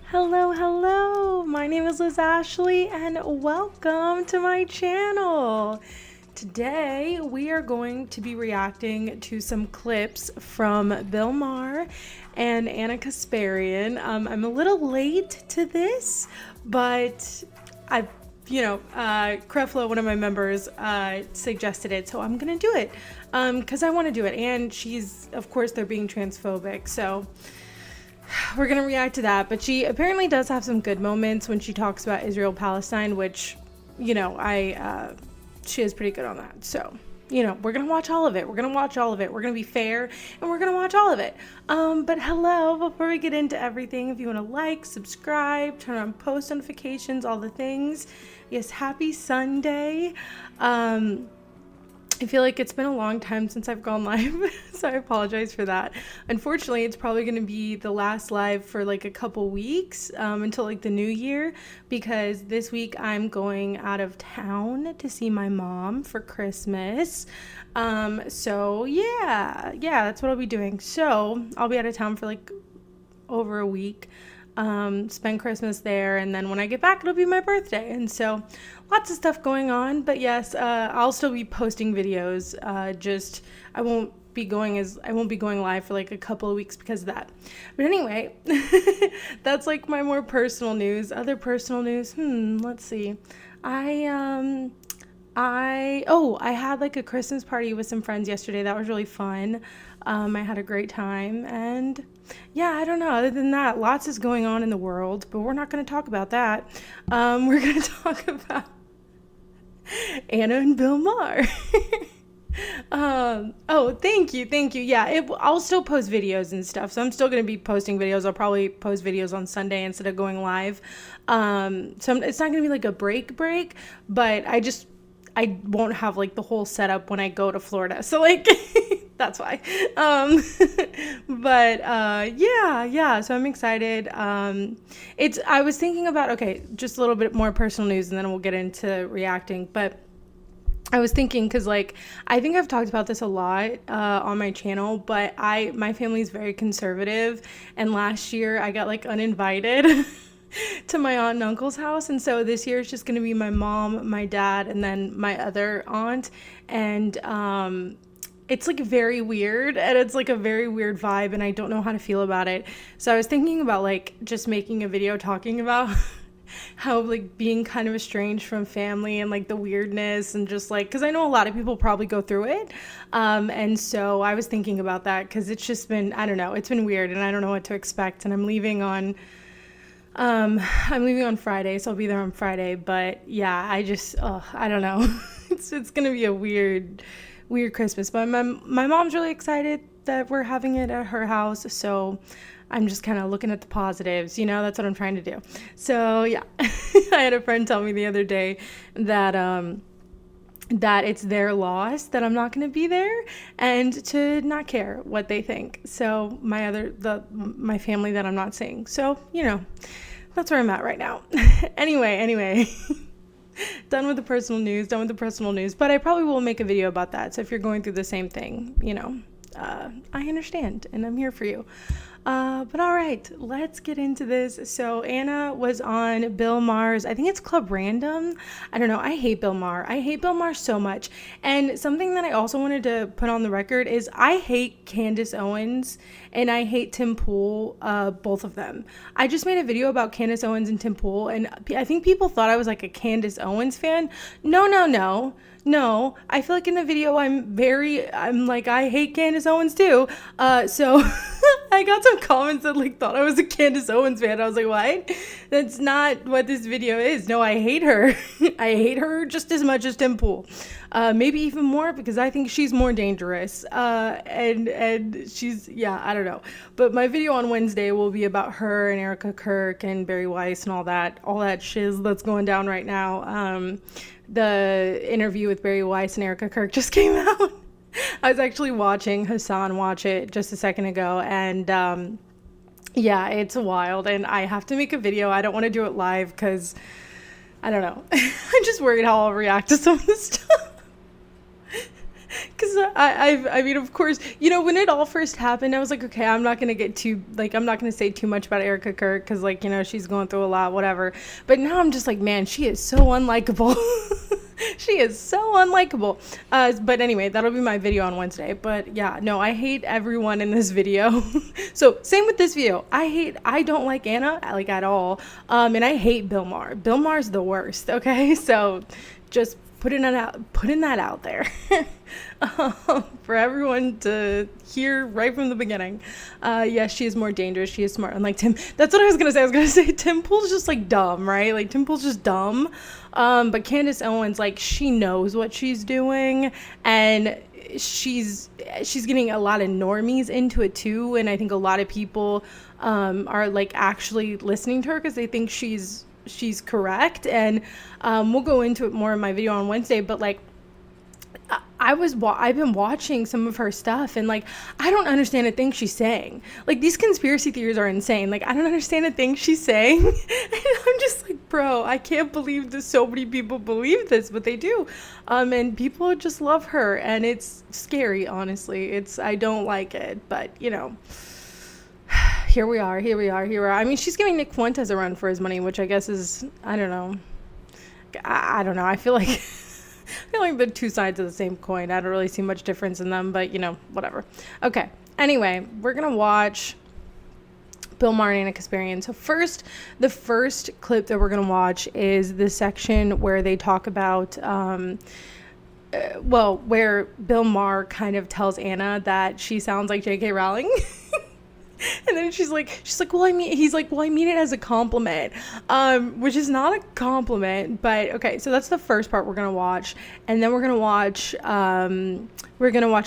Hello, hello. My name is Ashlee and welcome to my channel. Today we are going to be reacting to some clips from Bill Maher and Anna Kasparian. I'm a little late to this, but Creflo, one of my members, suggested it, so I'm gonna do it because I want to do it. And of course, they're being transphobic, so we're gonna react to that. But she apparently does have some good moments when she talks about Israel Palestine, which she is pretty good on that. So we're gonna watch all of it. We're gonna be fair and we're gonna watch all of it. But hello, before we get into everything, if you want to like, subscribe, turn on post notifications, all the things. Yes, happy Sunday. I feel like it's been a long time since I've gone live, so I apologize for that. Unfortunately, it's probably going to be the last live for like a couple weeks until like the new year, because this week I'm going out of town to see my mom for Christmas. So yeah, that's what I'll be doing. So I'll be out of town for like over a week. Spend Christmas there, and then when I get back it'll be my birthday, and so lots of stuff going on. But yes, I'll still be posting videos, just I won't be going live for like a couple of weeks because of that. But anyway, that's like my more personal news. Other personal news, let's see. I had like a Christmas party with some friends yesterday. That was really fun. I had a great time, and yeah, I don't know. Other than that, lots is going on in the world, but we're not going to talk about that. We're going to talk about Anna and Bill Maher. Thank you. Yeah, I'll still post videos and stuff, so I'm still going to be posting videos. I'll probably post videos on Sunday instead of going live. So it's not going to be like a break, but I won't have like the whole setup when I go to Florida. So like that's why. Yeah, so I'm excited. I was thinking about, just a little bit more personal news and then we'll get into reacting. But I was thinking, because like I think I've talked about this a lot on my channel, but my family is very conservative, and last year I got like uninvited to my aunt and uncle's house, and so this year it's just gonna be my mom, my dad, and then my other aunt. And it's like very weird, and it's like a very weird vibe, and I don't know how to feel about it. So I was thinking about like just making a video talking about how like being kind of estranged from family and like the weirdness, and just like, because I know a lot of people probably go through it, and so I was thinking about that because it's just been, I don't know, it's been weird, and I don't know what to expect. And I'm leaving on Friday, so I'll be there on Friday. But yeah, I don't know. It's gonna be a weird Christmas. But my mom's really excited that we're having it at her house, so I'm just kind of looking at the positives, that's what I'm trying to do. So yeah, I had a friend tell me the other day that it's their loss that I'm not going to be there, and to not care what they think. So my family that I'm not seeing. So, that's where I'm at right now. Anyway, done with the personal news, but I probably will make a video about that. So if you're going through the same thing, I understand, and I'm here for you. But all right, let's get into this. So Anna was on Bill Maher's, I think it's Club Random. I don't know. I hate Bill Maher. I hate Bill Maher so much. And something that I also wanted to put on the record is I hate Candace Owens and I hate Tim Pool, both of them. I just made a video about Candace Owens and Tim Pool, and I think people thought I was like a Candace Owens fan. No, I feel like in the video I'm like, I hate Candace Owens too. So I got some comments that like thought I was a Candace Owens fan. I was like, what? That's not what this video is. No, I hate her. I hate her just as much as Tim Pool. Maybe even more, because I think she's more dangerous. And she's, yeah, I don't know. But my video on Wednesday will be about her and Erica Kirk and Barry Weiss and all that shiz that's going down right now. The interview with Barry Weiss and Erica Kirk just came out. I was actually watching Hassan watch it just a second ago, and yeah, it's wild, and I have to make a video. I don't want to do it live because I don't know. I'm just worried how I'll react to some of this stuff. Because I mean, of course, when it all first happened, I was like, okay, I'm not going to get too, like, I'm not going to say too much about Erica Kirk because, like, she's going through a lot, whatever. But now I'm just like, man, she is so unlikable. She is so unlikable. But anyway, that'll be my video on Wednesday. But yeah, no, I hate everyone in this video. So same with this video. I don't like Anna, like, at all. And I hate Bill Maher. Bill Maher's the worst, okay? So just putting that out there for everyone to hear right from the beginning. Yes, she is more dangerous. She is smart, unlike Tim. That's what I was gonna say. I was gonna say Tim Pool's just like dumb, right? Like Tim Pool's just dumb. But Candace Owens, like, she knows what she's doing, and she's getting a lot of normies into it too. And I think a lot of people are like actually listening to her because they think she's correct. And we'll go into it more in my video on Wednesday, but like I've been watching some of her stuff, and like I don't understand a thing she's saying. Like, these conspiracy theories are insane. Like, I don't understand a thing she's saying. And I'm just like, bro, I can't believe that so many people believe this, but they do. And people just love her, and it's scary, honestly. I don't like it, but here we are. I mean, she's giving Nick Fuentes a run for his money, which I guess is, I don't know. I don't know. I feel like the two sides of the same coin. I don't really see much difference in them, but whatever. Okay. Anyway, we're going to watch Bill Maher and Anna Kasparian. So the first clip that we're going to watch is the section where they talk about, where Bill Maher kind of tells Anna that she sounds like J.K. Rowling. And then she's like, well, I mean it as a compliment, which is not a compliment, but okay. So that's the first part we're going to watch. And then we're going to watch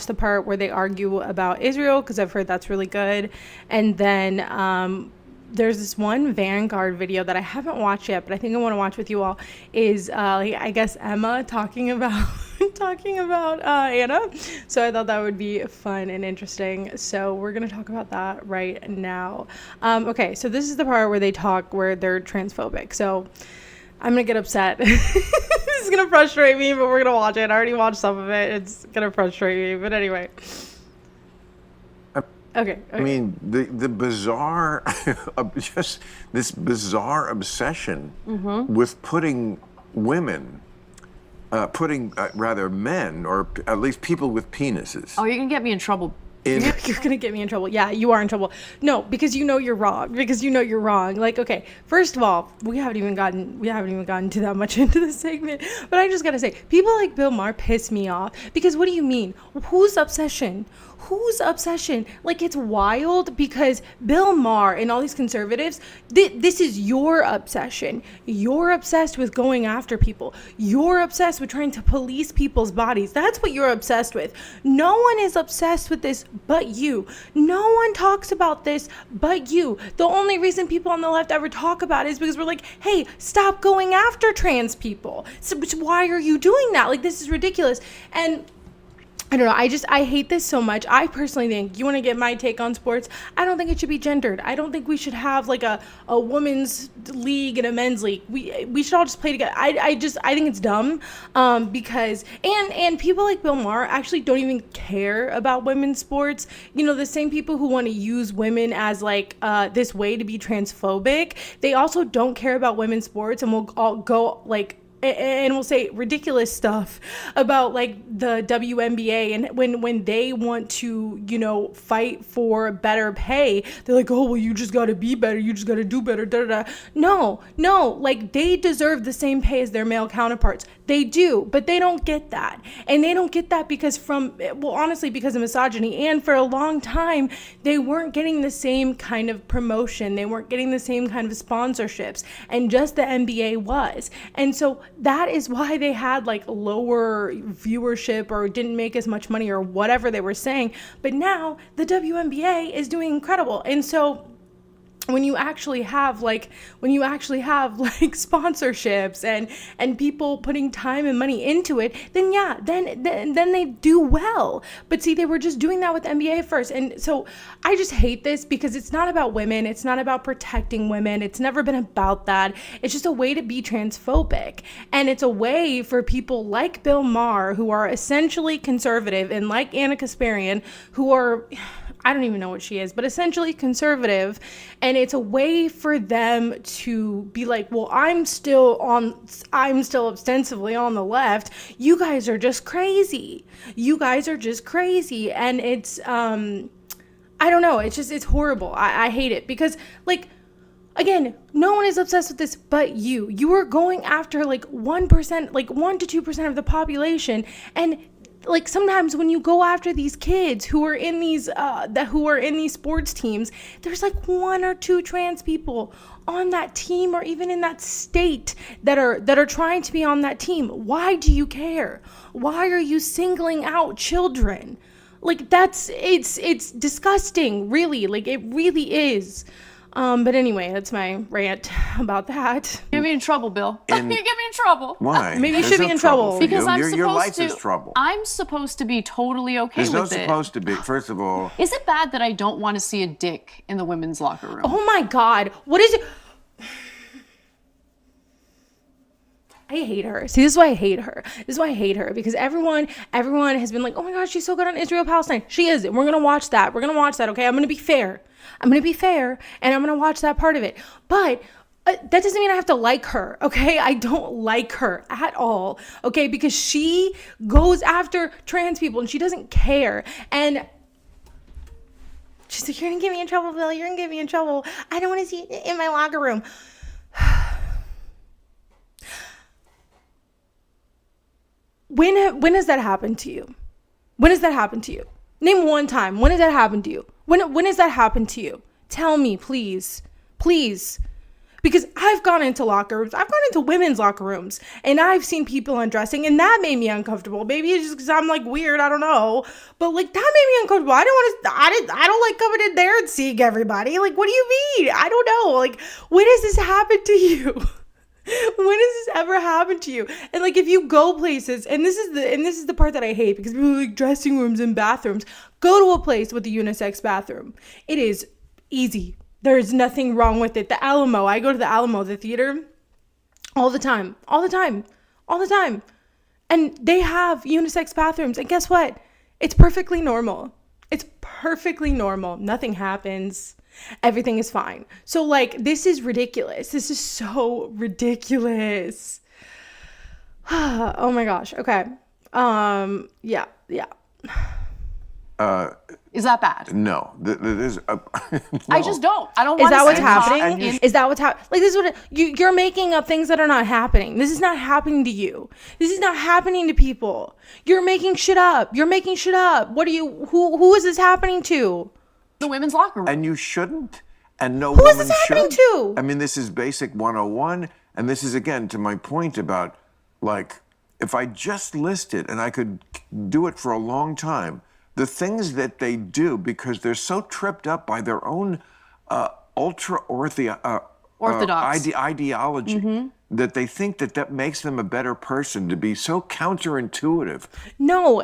the part where they argue about Israel, because I've heard that's really good. And then, there's this one Vanguard video that I haven't watched yet, but I think I want to watch with you all, is I guess Emma talking about Anna. So I thought that would be fun and interesting. So we're going to talk about that right now. Okay, so this is the part where they're transphobic. So I'm going to get upset. This is going to frustrate me, but we're going to watch it. I already watched some of it. It's going to frustrate me, but anyway. Okay. I mean, the bizarre, just this bizarre obsession with putting women, rather men, or at least people with penises. Oh, you're gonna get me in trouble. You're gonna get me in trouble. Yeah, you are in trouble. No, because you're wrong. Like, okay, first of all, we haven't even gotten to that much into this segment. But I just gotta say, people like Bill Maher piss me off, because what do you mean? Whose obsession? Like, it's wild, because Bill Maher and all these conservatives, this is your obsession. You're obsessed with going after people. You're obsessed with trying to police people's bodies. That's what you're obsessed with. No one is obsessed with this but you. No one talks about this but you. The only reason people on the left ever talk about it is because we're like, hey, stop going after trans people. So why are you doing that? Like, this is ridiculous. And I don't know. I hate this so much. I personally think, you want to get my take on sports? I don't think it should be gendered. I don't think we should have like a women's league and a men's league. We should all just play together. I think it's dumb, because and people like Bill Maher actually don't even care about women's sports. The same people who want to use women as like this way to be transphobic, they also don't care about women's sports, and will all go like, and we'll say ridiculous stuff about like the WNBA, and when they want to fight for better pay, they're like, oh well, you just got to be better, you just got to do better, da da da. No, like, they deserve the same pay as their male counterparts. They do, but they don't get that. And they don't get that because because of misogyny. And for a long time, they weren't getting the same kind of promotion. They weren't getting the same kind of sponsorships. And just the NBA was. And so that is why they had like lower viewership, or didn't make as much money, or whatever they were saying. But now the WNBA is doing incredible. And so when you actually have like sponsorships and people putting time and money into it, then then they do well. But see, they were just doing that with the NBA first. And so I just hate this because it's not about women, it's not about protecting women, it's never been about that. It's just a way to be transphobic, and it's a way for people like Bill Maher, who are essentially conservative, and like Anna Kasparian, who are, I don't even know what she is, but essentially conservative. And it's a way for them to be like, well, I'm still ostensibly on the left. You guys are just crazy. And it's, I don't know. It's horrible. I hate it because, like, again, no one is obsessed with this but you. You are going after like 1%, like 1 to 2% of the population. And like sometimes when you go after these kids who are in these sports teams, there's like 1 or 2 trans people on that team or even in that state that are trying to be on that team. Why do you care? Why are you singling out children? Like it's disgusting, really. Like it really is. But anyway, that's my rant about that. Get me in trouble, Bill. You get me in trouble. Why? Maybe you should be in trouble. for Because you. I'm your supposed life to. is trouble. I'm supposed to be totally okay There's no with it. supposed to be. First of all, Is it bad that I don't want to see a dick in the women's locker room? Oh my God. What is it? I hate her. See, this is why I hate her. Because everyone has been like, oh my gosh, she's so good on Israel Palestine. She is. We're going to watch that. Okay? I'm going to be fair. And I'm going to watch that part of it. But that doesn't mean I have to like her, okay? I don't like her at all, okay? Because she goes after trans people and she doesn't care. And she's like, you're going to get me in trouble, Bill. You're going to get me in trouble. I don't want to see it in my locker room. When has that happened to you? Name one time. When has that happened to you? When has that happened to you? Tell me, please. Because I've gone into locker rooms. I've gone into women's locker rooms, and I've seen people undressing, and that made me uncomfortable. Maybe it's just because I'm like weird. I don't know, but like that made me uncomfortable. I don't like coming in there and seeing everybody. Like, what do you mean? I don't know. Like, when has this happened to you? When has this ever happened to you? And like, if you go places, and this is the part that I hate, because people are like dressing rooms and bathrooms. Go to a place with a unisex bathroom. It is easy. There's nothing wrong with it. The Alamo. I go to the Alamo, the theater, all the time. And they have unisex bathrooms. And guess what? It's perfectly normal. Nothing happens. Everything is fine. So like, this is ridiculous. This is so ridiculous. Oh my gosh. Okay. Yeah. Is that bad? no. There's no. I just don't. I don't Is want to that what's see caught happening? in- Is that what's happening? Like, this is what you're making up things that are not happening. This is not happening to you. This is not happening to people. You're making shit up. What are you? Who is this happening to? the women's locker room. And you shouldn't. And no Who is woman this happening should. to? I mean, this is basic 101. And this is, again, to my point about, like, if I just listed, and I could do it for a long time, the things that they do because they're so tripped up by their own Orthodox ideology that they think that makes them a better person, to be so counterintuitive. No.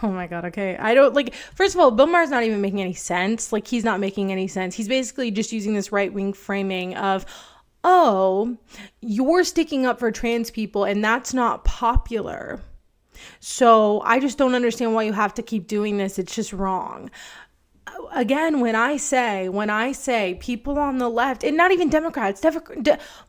Oh my God. Okay. I don't like, first of all, Bill Maher's not even making any sense. Like, he's not making any sense. He's basically just using this right-wing framing of, oh, you're sticking up for trans people and that's not popular. So I just don't understand why you have to keep doing this. It's just wrong. Again, when I say people on the left, and not even Democrats,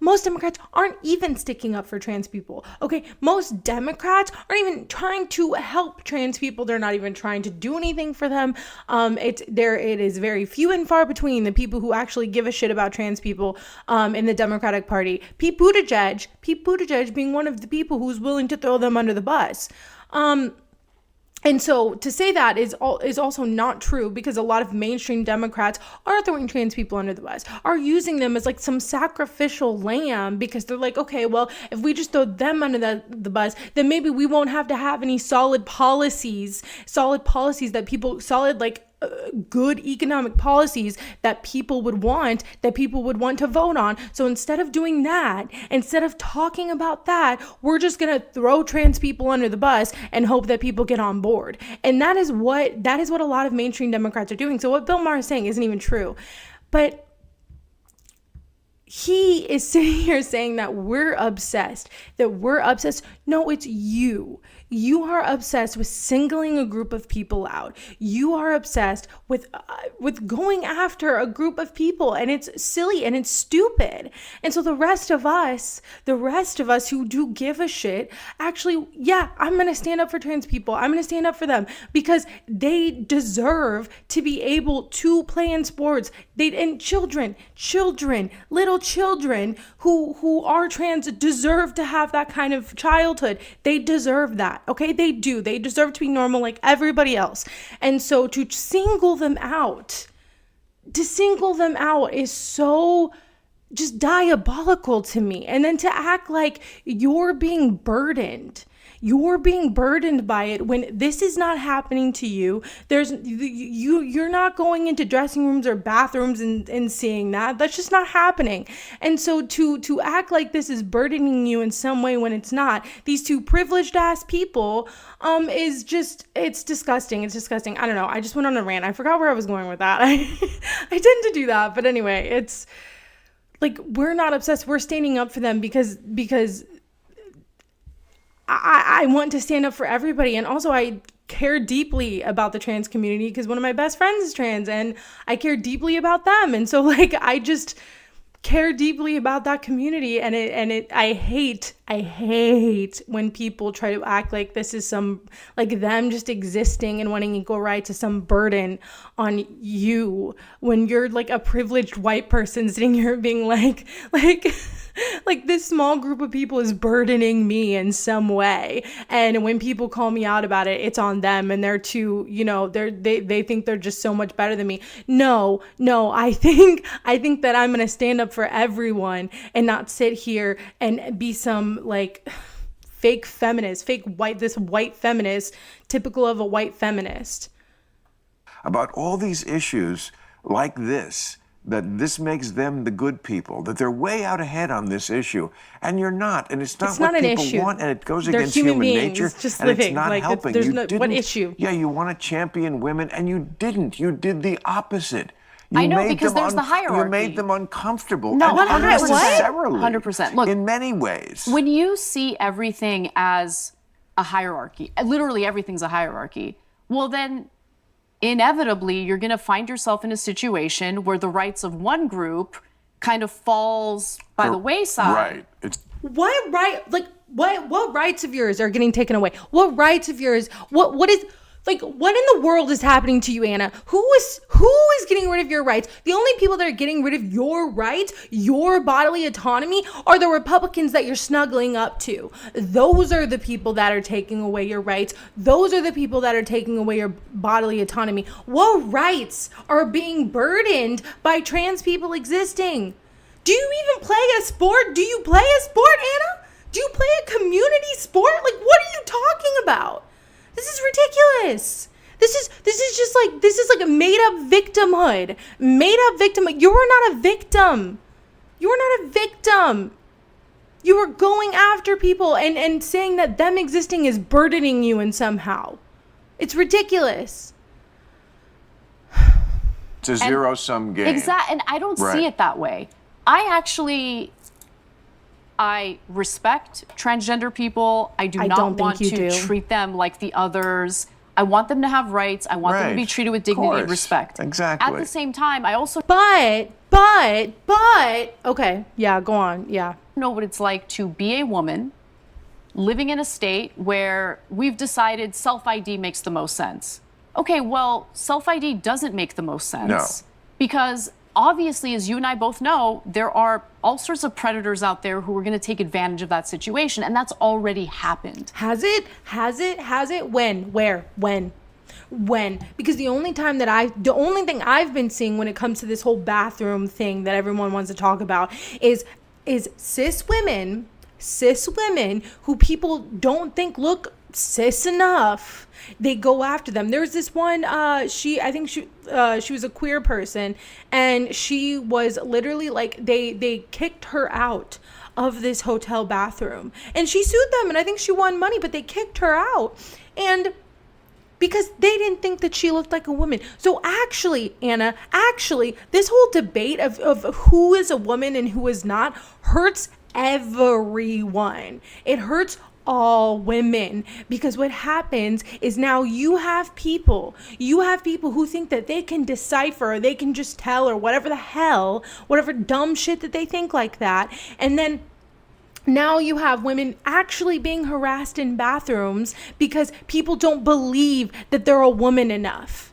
most Democrats aren't even sticking up for trans people. Okay, most Democrats aren't even trying to help trans people. They're not even trying to do anything for them. It is very few and far between the people who actually give a shit about trans people in the Democratic Party. Pete Buttigieg being one of the people who's willing to throw them under the bus. And so to say that is also not true, because a lot of mainstream Democrats are throwing trans people under the bus, are using them as like some sacrificial lamb, because they're like, okay, well, if we just throw them under the bus, then maybe we won't have to have any solid policies that people, good economic policies that people would want to vote on. So instead of doing that, instead of talking about that, we're just going to throw trans people under the bus and hope that people get on board. And that is what a lot of mainstream Democrats are doing. So what Bill Maher is saying isn't even true. But he is sitting here saying that we're obsessed. No, it's you. You are obsessed with singling a group of people out. You are obsessed with going after a group of people, and it's silly and it's stupid. And so the rest of us who do give a shit, actually, yeah, I'm going to stand up for trans people. I'm going to stand up for them because they deserve to be able to play in sports. And children, little children who are trans deserve to have that kind of childhood. They deserve that. Okay, they do. They deserve to be normal like everybody else. And so to single them out is so just diabolical to me. And then to act like you're being burdened by it when this is not happening to you. You're not going into dressing rooms or bathrooms and seeing that. That's just not happening. And so to act like this is burdening you in some way when it's not, these two privileged ass people, is just, it's disgusting. It's disgusting. I don't know. I just went on a rant. I forgot where I was going with that. I tend to do that. But anyway, it's like, we're not obsessed. We're standing up for them because I want to stand up for everybody. And also I care deeply about the trans community because one of my best friends is trans and I care deeply about them. And so like, I just care deeply about that community. And I hate when people try to act like this is some, like them just existing and wanting equal rights is some burden on you when you're like a privileged white person sitting here being like this small group of people is burdening me in some way. And when people call me out about it, it's on them and they're too, they think they're just so much better than me. No, I think that I'm going to stand up for everyone and not sit here and be some like fake feminist, this white feminist, typical of a white feminist. About all these issues like this, that this makes them the good people, that they're way out ahead on this issue, and you're not, and it's not what people want, and it goes against human nature, just and living. it's not helping. What issue? Yeah, you want to champion women, and you didn't. You did the opposite. I know, because there's the hierarchy. You made them uncomfortable. No, unnecessarily. 100%. Look, in many ways. When you see everything as a hierarchy, literally everything's a hierarchy, well then, inevitably, you're going to find yourself in a situation where the rights of one group kind of falls by the wayside. Right. What rights of yours are getting taken away? What rights of yours? What in the world is happening to you, Anna? Who is getting rid of your rights? The only people that are getting rid of your rights, your bodily autonomy, are the Republicans that you're snuggling up to. Those are the people that are taking away your rights. Those are the people that are taking away your bodily autonomy. What rights are being burdened by trans people existing? Do you even play a sport? Do you play a sport, Anna? Do you play a community sport? Like, what are you talking about? This is ridiculous. This is like a made up victimhood. You are not a victim. You are not a victim. You are going after people and saying that them existing is burdening you in somehow. It's ridiculous. It's a zero-sum game. Exactly, and I don't see it that way. I respect transgender people. I do not want to treat them like the others. I want them to have rights. I want them to be treated with dignity and respect. Exactly. At the same time, I also But okay, yeah, go on. Yeah. know what it's like to be a woman living in a state where we've decided self-ID makes the most sense. Okay, well, self-ID doesn't make the most sense. No. Because obviously, as you and I both know, there are all sorts of predators out there who are going to take advantage of that situation, and that's already happened. Has it? When? Where? When? Because the only thing I've been seeing when it comes to this whole bathroom thing that everyone wants to talk about is cis women who people don't think look cis enough, they go after them. There's this one, she was a queer person, and she was literally like, they kicked her out of this hotel bathroom, and she sued them, and I think she won money, but they kicked her out, and because they didn't think that she looked like a woman. So actually, Anna, this whole debate of who is a woman and who is not hurts everyone. It hurts all women, because what happens is now you have people who think that they can decipher, or they can just tell, or whatever the hell, whatever dumb shit that they think like that. And then now you have women actually being harassed in bathrooms because people don't believe that they're a woman enough.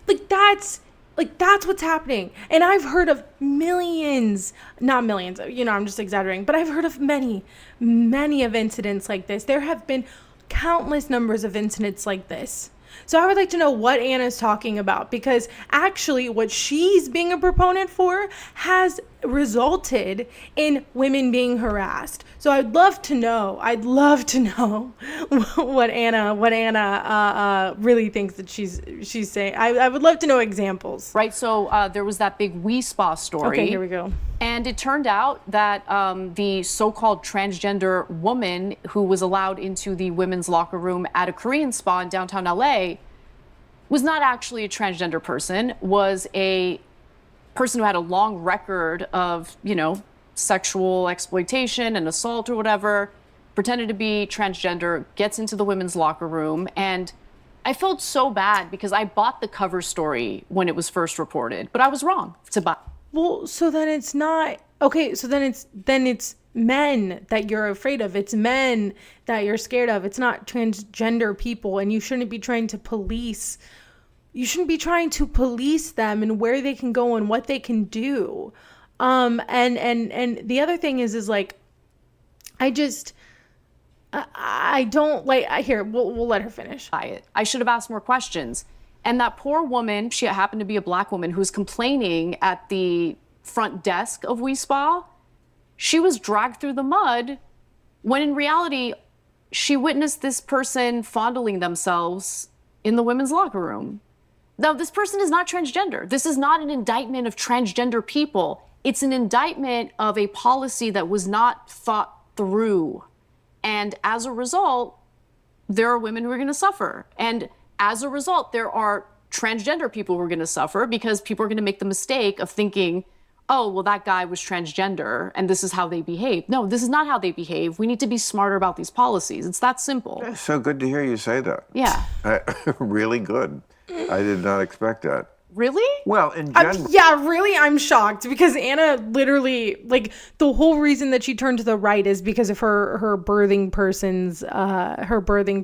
That's what's happening. And I've heard of millions, not millions, I'm just exaggerating, but I've heard of many of incidents like this. There have been countless numbers of incidents like this. So I would like to know what Anna's talking about, because actually what she's being a proponent for has resulted in women being harassed. So I'd love to know what Anna really thinks that she's saying. I would love to know examples. Right. So there was that big We Spa story. Okay, here we go. And it turned out that the so-called transgender woman who was allowed into the women's locker room at a Korean spa in downtown LA was not actually a transgender person, was a person who had a long record of, sexual exploitation and assault or whatever, pretended to be transgender, gets into the women's locker room. And I felt so bad because I bought the cover story when it was first reported, but I was wrong to buy. Well, so then it's not okay. So then it's men that you're afraid of. It's men that you're scared of. It's not transgender people, and you shouldn't be trying to police. You shouldn't be trying to police them and where they can go and what they can do. And the other thing is like, I don't like. Here, we'll let her finish. I should have asked more questions. And that poor woman, she happened to be a black woman who's complaining at the front desk of We Spa. She was dragged through the mud when in reality, she witnessed this person fondling themselves in the women's locker room. Now, this person is not transgender. This is not an indictment of transgender people. It's an indictment of a policy that was not thought through. And as a result, there are women who are going to suffer. And as a result, there are transgender people who are going to suffer because people are going to make the mistake of thinking, oh, well, that guy was transgender and this is how they behave. No, this is not how they behave. We need to be smarter about these policies. It's that simple. It's so good to hear you say that. Yeah. Really good. I did not expect that. Really? Well, in general. Really, I'm shocked because Anna literally, like, the whole reason that she turned to the right is because of her birthing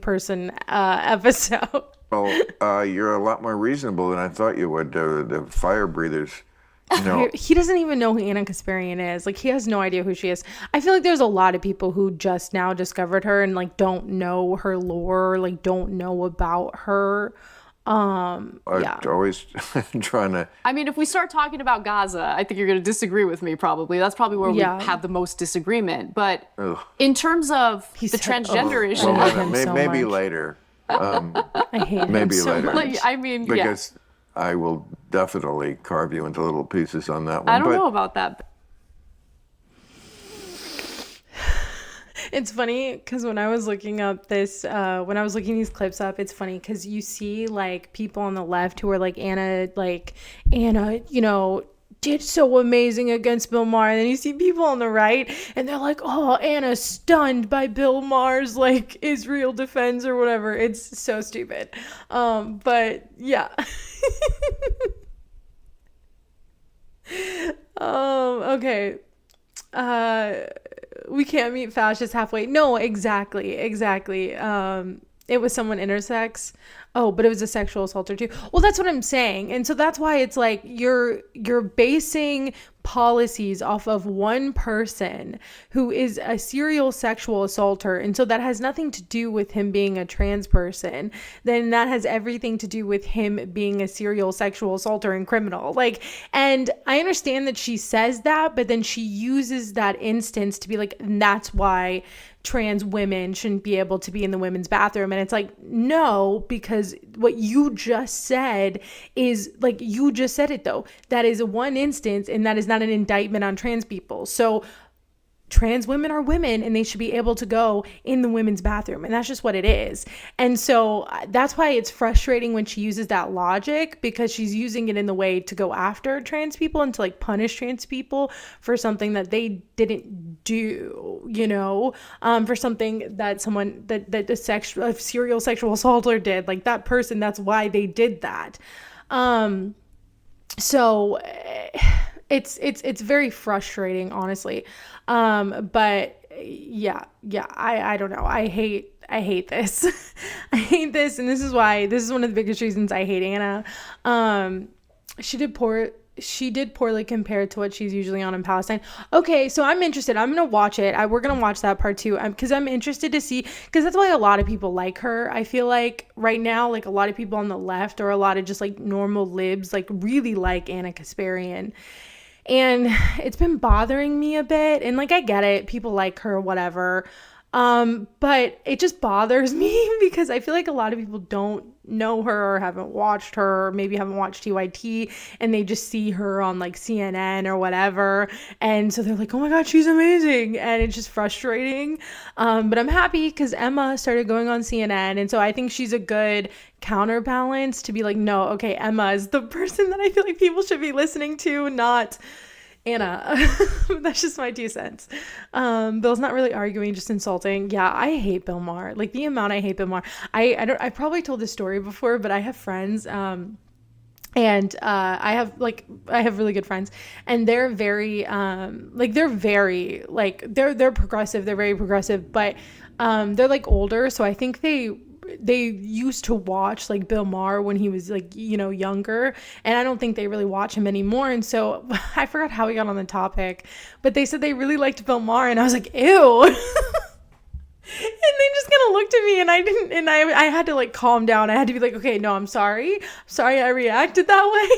person episode. Oh, you're a lot more reasonable than I thought you would. The fire breathers. He doesn't even know who Anna Kasparian is. Like, he has no idea who she is. I feel like there's a lot of people who just now discovered her and like don't know her lore, like don't know about her. Always trying to. I mean, if we start talking about Gaza, I think you're going to disagree with me probably. That's probably where we have the most disagreement. But in terms of the transgender issue. Well, maybe later. I hate him maybe so later. much. I mean, because I will definitely carve you into little pieces on that one. I don't know about that. It's funny because when I was looking up these clips up, it's funny because you see like people on the left who are like Anna, did so amazing against Bill Maher. And then you see people on the right and they're like, oh, Anna's stunned by Bill Maher's like Israel defense or whatever. It's so stupid. But yeah. Okay. We can't meet fascists halfway. No, exactly. It was someone intersex. Oh, but it was a sexual assaulter too. Well, that's what I'm saying. And so that's why it's like you're basing policies off of one person who is a serial sexual assaulter. And so that has nothing to do with him being a trans person. Then that has everything to do with him being a serial sexual assaulter and criminal. Like, and I understand that she says that, but then she uses that instance to be like, and that's why trans women shouldn't be able to be in the women's bathroom. And it's like, no, because what you just said is like, you just said it though. That is one instance, and that is not an indictment on trans people. So trans women are women, and they should be able to go in the women's bathroom, and that's just what it is. And so that's why it's frustrating when she uses that logic, because she's using it in the way to go after trans people and to like punish trans people for something that they didn't do, you know, for something that someone that a serial sexual assaulter did, like that person, that's why they did that. So it's very frustrating, honestly. But yeah, I don't know. I hate this. I hate this. And this is one of the biggest reasons I hate Anna. She did poorly compared to what she's usually on in Palestine. Okay, so I'm interested. I'm going to watch it. We're going to watch that part too. Because I'm interested to see, because that's why a lot of people like her. I feel like right now, like a lot of people on the left, or a lot of just like normal libs, like really like Anna Kasparian. And it's been bothering me a bit. And like, I get it. People like her, whatever. But it just bothers me because I feel like a lot of people don't know her or haven't watched her, or maybe haven't watched TYT, and they just see her on like CNN or whatever. And so they're like, oh my God, she's amazing. And it's just frustrating. But I'm happy because Emma started going on CNN. And so I think she's a good counterbalance to be like, no, okay, Emma is the person that I feel like people should be listening to, not Anna. That's just my 2 cents. Bill's not really arguing, just insulting. Yeah, I hate Bill Maher. Like the amount I hate Bill Maher. I probably told this story before, but I have friends, and I have really good friends, and they're very they're progressive. They're very progressive, but they're like older, so I think they used to watch like Bill Maher when he was like, you know, younger, and I don't think they really watch him anymore. And so I forgot how we got on the topic, but they said they really liked Bill Maher, and I was like, ew. And they just kind of looked at me, and I had to like calm down. I had to be like, okay, no, I'm sorry I reacted that way.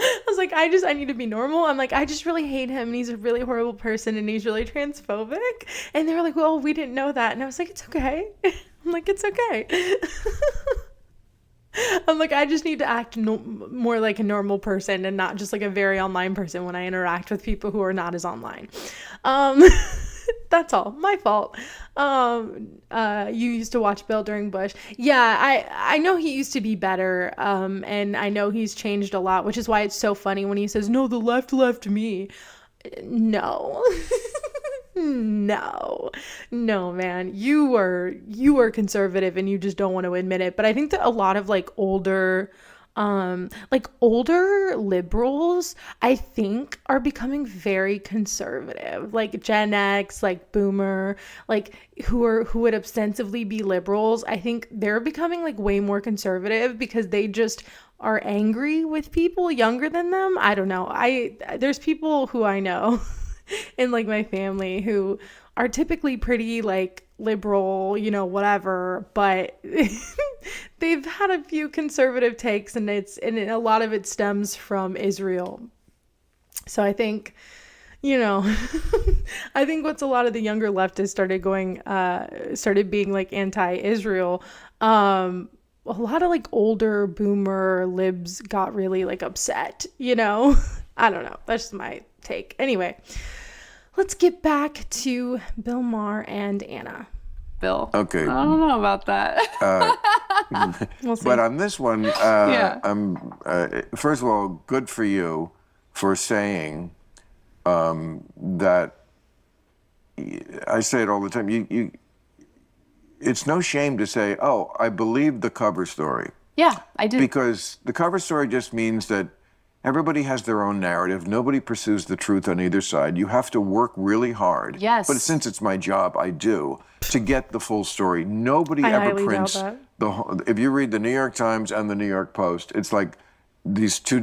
I was like, I need to be normal. I'm like, I just really hate him, and he's a really horrible person, and he's really transphobic. And they were like, well, we didn't know that. And I was like, it's okay. I'm like, it's okay. I'm like, I just need to act more like a normal person, and not just like a very online person when I interact with people who are not as online. That's all. My fault. You used to watch Bill during Bush. Yeah, I know he used to be better. And I know he's changed a lot, which is why it's so funny when he says, no, the left left me. No. No, man, you were conservative, and you just don't want to admit it. But I think that a lot of like older liberals, I think, are becoming very conservative, like Gen X, like boomer, like who would ostensibly be liberals. I think they're becoming like way more conservative because they just are angry with people younger than them. I don't know. There's people who I know in like my family who are typically pretty like liberal, you know, whatever, but they've had a few conservative takes, and a lot of it stems from Israel. So I think, you know, I think what's a lot of the younger leftists started being like anti-Israel, a lot of like older boomer libs got really like upset, you know. I don't know, that's just my take. Anyway, let's get back to Bill Maher and Anna. Bill. Okay. I don't know about that. We'll see. But on this one, Yeah. First of all, good for you for saying that. I say it all the time. It's no shame to say, "Oh, I believe the cover story." Yeah, I did. Because the cover story just means that everybody has their own narrative. Nobody pursues the truth on either side. You have to work really hard. Yes. But since it's my job, I do, to get the full story. Nobody I ever highly prints doubt that. if you read the New York Times and the New York Post, it's like these two,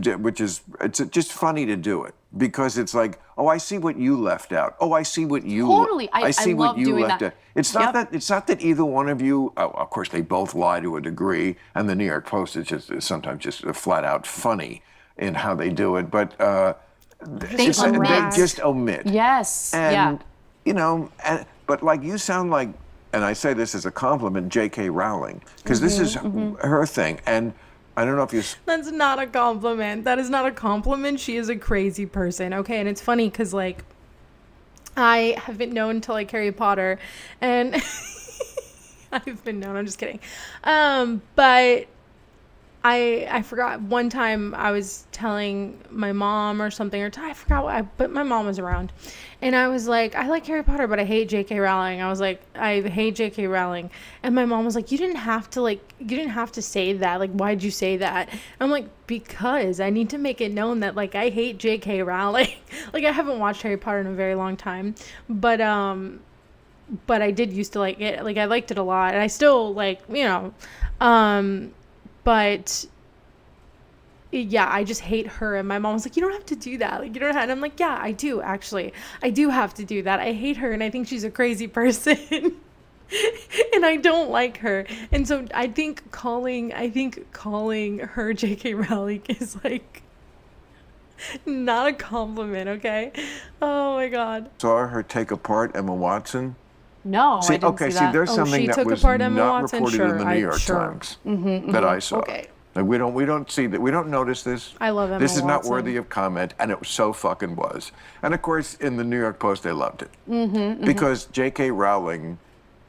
it's just funny to do it. Because it's like, oh, I see what you left out. Oh, I see what you Totally. I see love what you doing left that. out. It's not that either one of you. Oh, of course, they both lie to a degree, and the New York Post is sometimes just flat out funny in how they do it. They just omit. Yes. And you know, but like you sound like, and I say this as a compliment, J.K. Rowling, because this is her thing. And I don't know if you... That's not a compliment. That is not a compliment. She is a crazy person. Okay. And it's funny because, like, I have been known to like Harry Potter, and I've been known, I'm just kidding. But I forgot one time I was telling my mom or something, or I forgot what but my mom was around, and I was like, I like Harry Potter, but I hate J.K. Rowling. I was like, I hate J.K. Rowling. And my mom was like, you didn't have to say that. Like, why'd you say that? And I'm like, because I need to make it known that, like, I hate J.K. Rowling. Like, I haven't watched Harry Potter in a very long time, but I did used to like it. Like, I liked it a lot, and I still like, you know, but yeah, I just hate her. And my mom was like, you don't have to do that. Like, you don't have, and I'm like, yeah, I do actually. I do have to do that. I hate her, and I think she's a crazy person. And I don't like her. And so I think calling her J.K. Rowling is like not a compliment, okay? Oh my God. Saw her take apart Emma Watson. No, I didn't see that. There's something she that took was apart Emma not Watson? reported Sure, in the New York Times that I saw. Okay. Like, we don't see that. We don't notice this. I love Emma This is not Watson. worthy of comment, and it so fucking was. And of course, in the New York Post, they loved it because J.K. Rowling,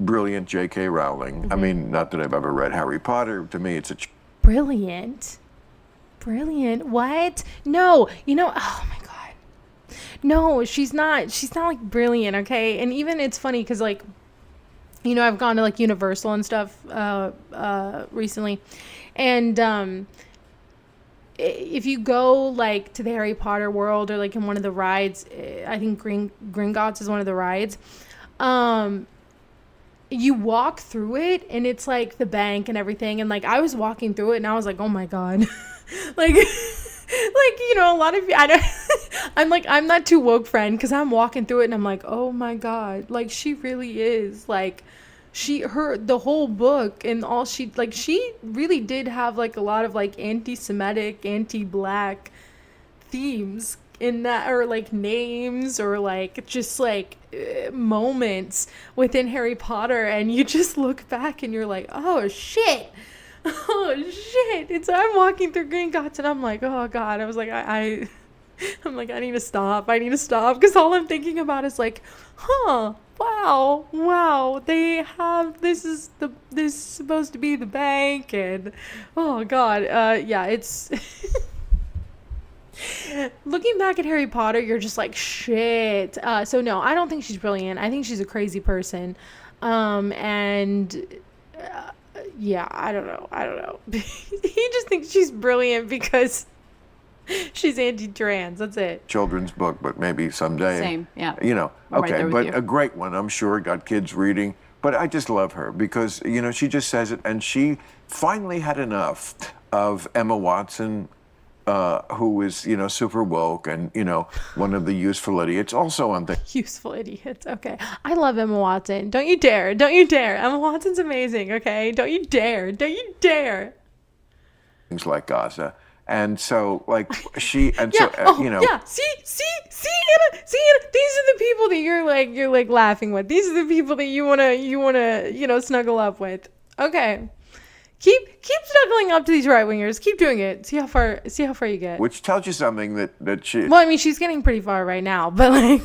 brilliant J.K. Rowling. I mean, not that I've ever read Harry Potter. To me, it's a Brilliant. What? No, you know, oh my God. No, she's not like brilliant, okay? And even it's funny because, like, you know, I've gone to like Universal and stuff recently, and if you go like to the Harry Potter world or like in one of the rides, I think Gringotts is one of the rides. You walk through it and it's like the bank and everything, and like I was walking through it and I was like, oh my God. Like you know, a lot of I'm not too woke, friend, because I'm walking through it and I'm like, oh my God, like she really is like the whole book and all, she really did have like a lot of like anti-Semitic, anti-black themes in that, or like names, or like just like moments within Harry Potter, and you just look back and you're like, oh shit. I'm walking through Gringotts and I'm like, oh God. I was like, I'm like, I need to stop because all I'm thinking about is like, wow, they have, this is supposed to be the bank, and oh God, yeah, it's looking back at Harry Potter, you're just like, shit. So no, I don't think she's brilliant. I think she's a crazy person. Yeah, I don't know. He just thinks she's brilliant because she's anti-trans. That's it. children's book, but maybe someday. Same, yeah. You know, I'm right okay, there with but you. a great one, I'm sure, got kids reading. But I just love her because, you know, she just says it, and she finally had enough of Emma Watson, who is, you know, super woke and, you know, one of the useful idiots. Also on things Useful idiots. Okay. I love Emma Watson. Don't you dare. Emma Watson's amazing, okay? Don't you dare. like Gaza. And so, like, she, and Yeah. so, you know. Yeah. See, Anna. These are the people that you're like laughing with. These are the people that you wanna, you know, snuggle up with. Okay. Keep snuggling up to these right wingers. Keep doing it. See how far you get. Which tells you something that she. Well, I mean, she's getting pretty far right now, but like,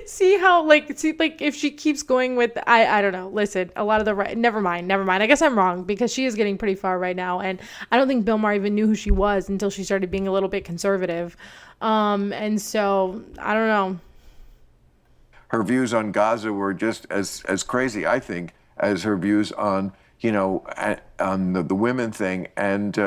see if she keeps going with, I don't know. Listen, a lot of the right. Never mind. I guess I'm wrong because she is getting pretty far right now, and I don't think Bill Maher even knew who she was until she started being a little bit conservative, and so I don't know. Her views on Gaza were just as crazy, I think, as her views on, you know, on the women thing. And,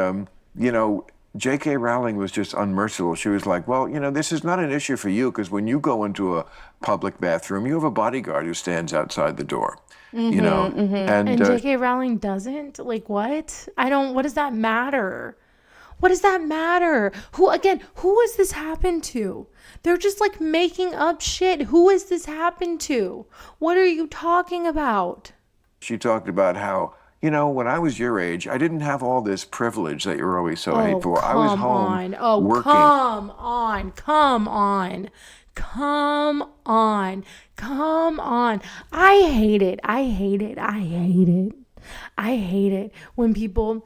you know, J.K. Rowling was just unmerciful. She was like, well, you know, this is not an issue for you because when you go into a public bathroom, you have a bodyguard who stands outside the door, you know. And J.K. Rowling doesn't? Like, what? What does that matter? What does that matter? Who has this happened to? They're just like making up shit. Who has this happened to? What are you talking about? She talked about how, you know, when I was your age, I didn't have all this privilege that you're always so hateful. I was Come home on. Oh, working. come on. Come on. Come on. Come on. I hate it. I hate it. I hate it. I hate it when people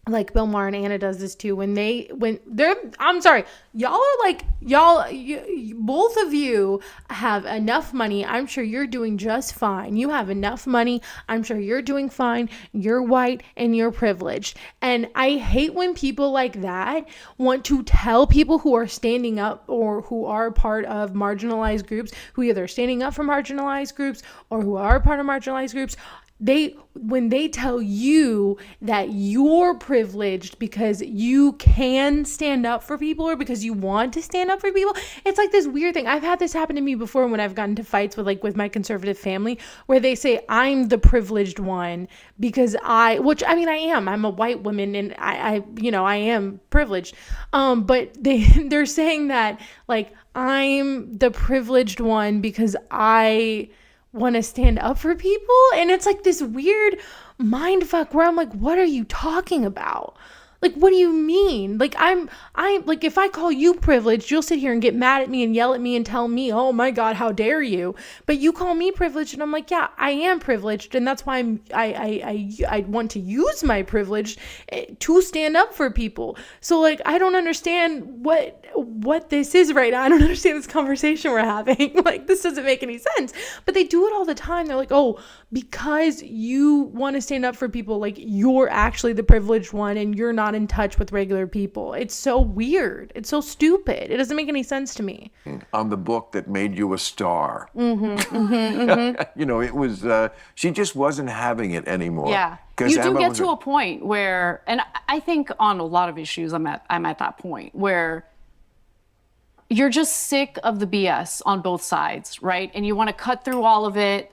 like Bill Maher and Anna does this too. When they're, I'm sorry, y'all are like, both of you have enough money. I'm sure you're doing just fine. You have enough money. I'm sure you're doing fine. You're white and you're privileged. And I hate when people like that want to tell people who are standing up or who are part of marginalized groups, who either are standing up for marginalized groups or who are part of marginalized groups, when they tell you that you're privileged because you can stand up for people or because you want to stand up for people, it's like this weird thing. I've had this happen to me before when I've gotten into fights with my conservative family, where they say I'm the privileged one because which I mean I am. I'm a white woman and I am privileged. But they're saying that like I'm the privileged one because I want to stand up for people, and it's like this weird mind fuck where I'm like, what are you talking about? Like, what do you mean? Like, I'm like, if I call you privileged, you'll sit here and get mad at me and yell at me and tell me, oh my God, how dare you? But you call me privileged, and I'm like, yeah, I am privileged, and that's why I want to use my privilege to stand up for people. So like, I don't understand what this is right now. I don't understand this conversation we're having. Like, this doesn't make any sense. But they do it all the time. They're like, oh, because you want to stand up for people, like you're actually the privileged one and you're not in touch with regular people. It's so weird. It's so stupid. It doesn't make any sense to me. On the book that made you a star. You know, it was, she just wasn't having it anymore. Yeah. You do get to a point where, and I think on a lot of issues, I'm at that point where you're just sick of the BS on both sides, right? And you want to cut through all of it.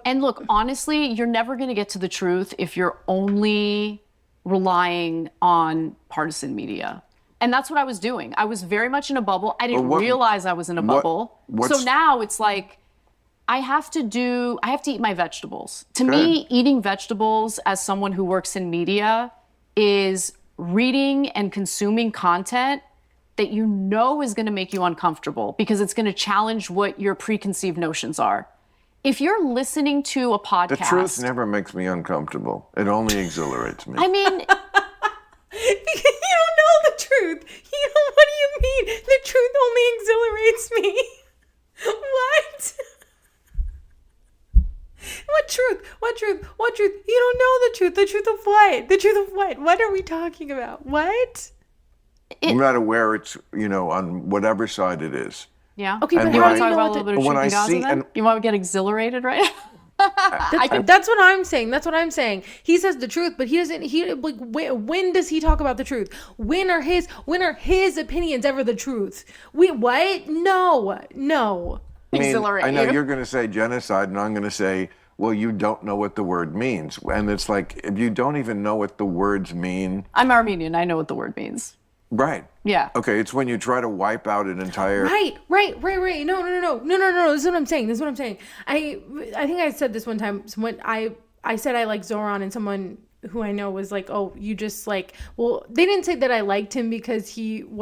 And look, honestly, you're never going to get to the truth if you're only relying on partisan media. And that's what I was doing. I was very much in a bubble. I didn't realize I was in a bubble. So now it's like, I have to eat my vegetables. To me, eating vegetables as someone who works in media is reading and consuming content that you know is going to make you uncomfortable because it's going to challenge what your preconceived notions are. If you're listening to a podcast... The truth never makes me uncomfortable. It only exhilarates me. I mean... You don't know the truth. What do you mean? The truth only exhilarates me. What? What truth? What truth? What truth? You don't know the truth. The truth of what? The truth of what? What are we talking about? What? No matter where it's, on whatever side it is. Yeah. Okay, but but you how want do to you talk know about a little bit of truth and gossip then? You want to get exhilarated right now? That's what I'm saying. That's what I'm saying. He says the truth, but he doesn't. When does he talk about the truth? When are his opinions ever the truth? What? No. Exhilarate I know you. you're going to say genocide, and I'm going to say, well, you don't know what the word means. And it's like, if you don't even know what the words mean. I'm Armenian. I know what the word means. Right. Yeah. Okay, it's when you try to wipe out an entire... Right. No. This is what I'm saying. I think I said this one time when I said I like Zoran, and someone who I know was like, oh, you just like, well, they didn't say that I liked him because he's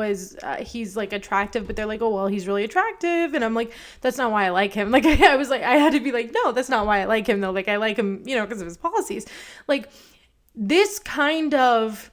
like attractive, but they're like, oh, well, he's really attractive. And I'm like, that's not why I like him. Like, I was like, I had to be like, no, that's not why I like him though. Like, I like him, because of his policies. Like, this kind of...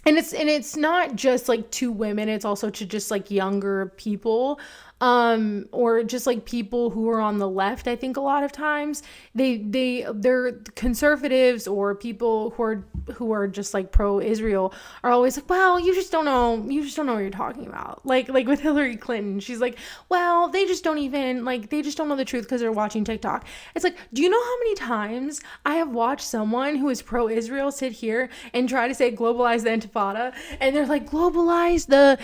And it's not just like to women, it's also to just like younger people, or just like people who are on the left. I think a lot of times they're conservatives or people who are just like pro-Israel are always like, well, you just don't know what you're talking about. Like with Hillary Clinton, she's like, well, they just don't know the truth because they're watching TikTok. It's like, do you know how many times I have watched someone who is pro-Israel sit here and try to say globalize the intifada, and they're like, globalize the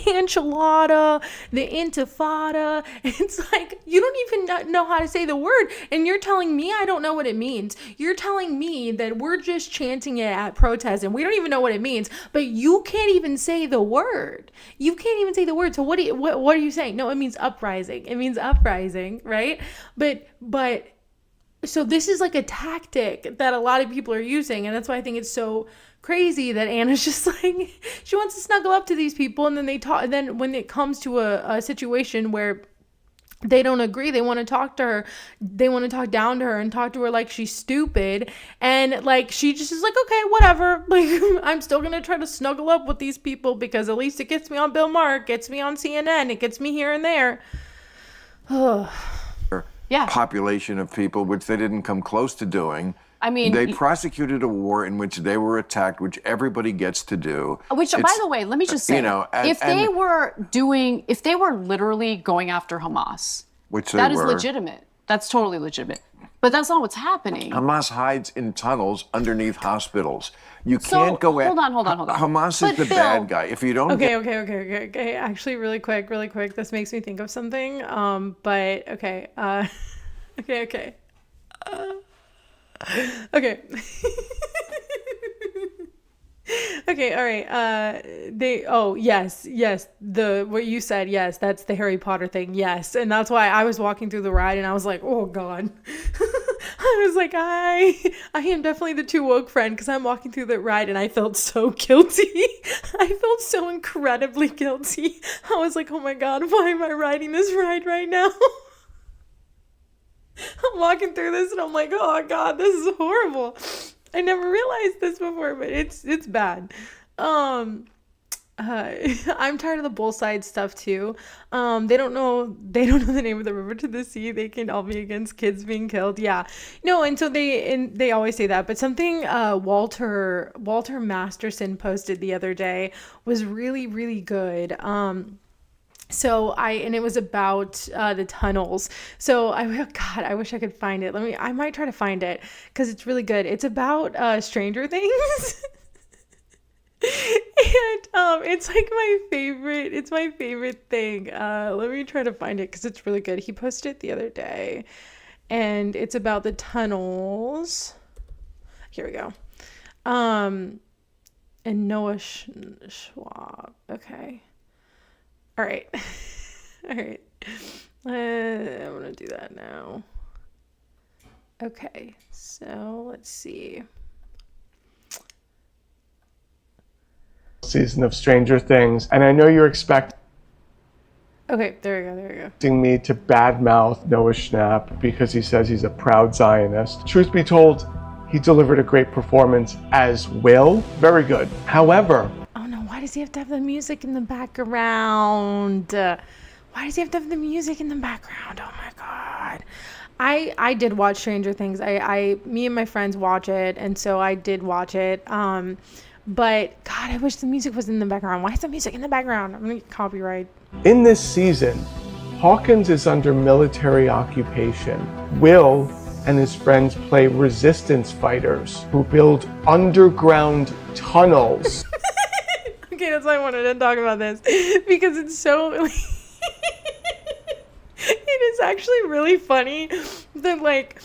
enchilada, the intifada. It's like, you don't even know how to say the word, and you're telling me I don't know what it means. You're telling me that we're just chanting it at protests and we don't even know what it means, but you can't even say the word. So what are you saying? No, it means uprising. Right? But So this is like a tactic that a lot of people are using, and that's why I think it's so crazy that Anna's just like, she wants to snuggle up to these people, and then they talk. And then when it comes to a situation where they don't agree, they want to talk to her, they want to talk down to her and talk to her like she's stupid, and like she just is like, okay, whatever, like I'm still gonna try to snuggle up with these people because at least it gets me on Bill Maher, it gets me on CNN, it gets me here and there. Yeah. Population of people, which they didn't come close to doing. I mean, they prosecuted a war in which they were attacked, which everybody gets to do. Which, by the way, let me just say, you know, if they were literally going after Hamas, which they that is were. legitimate. That's totally legitimate. But that's not what's happening. Hamas hides in tunnels underneath hospitals. You can't go hold on. Hamas is the Bill, bad guy. If you don't Okay. Actually, really quick. This makes me think of something. But okay. Okay. Okay. Okay, all right. Yes. What you said, yes, that's the Harry Potter thing, yes. And that's why I was walking through the ride and I was like, oh God. I was like, I am definitely the too woke friend because I'm walking through the ride and I felt so guilty. I felt so incredibly guilty. I was like, oh my God, why am I riding this ride right now? I'm walking through this and I'm like, oh God, this is horrible. I never realized this before, but it's bad. I'm tired of the bull side stuff too. They don't know the name of the river to the sea. They can all be against kids being killed. Yeah. No, and so they always say that, but something Walter Masterson posted the other day was really, really good. And it was about the tunnels. So I wish I could find it. I might try to find it because it's really good. It's about Stranger Things. And it's like my favorite thing. Let me try to find it because it's really good. He posted it the other day and it's about the tunnels. Here we go. And Noah Schwab. Okay. All right. I'm going to do that now. Okay. So let's see. Season of Stranger Things. And I know you're expecting Okay. There we go. me to badmouth Noah Schnapp because he says he's a proud Zionist. Truth be told, he delivered a great performance as Will. Very good. However, Oh no, why does he have to have the music in the background? Why does he have to have the music in the background? Oh my God. I did watch Stranger Things. Me and my friends watch it, and so I did watch it. But God, I wish the music was in the background. Why is the music in the background? I'm gonna get copyright. in this season, Hawkins is under military occupation. Will and his friends play resistance fighters who build underground tunnels. Okay, that's why I wanted to talk about this because it's so it is actually really funny that like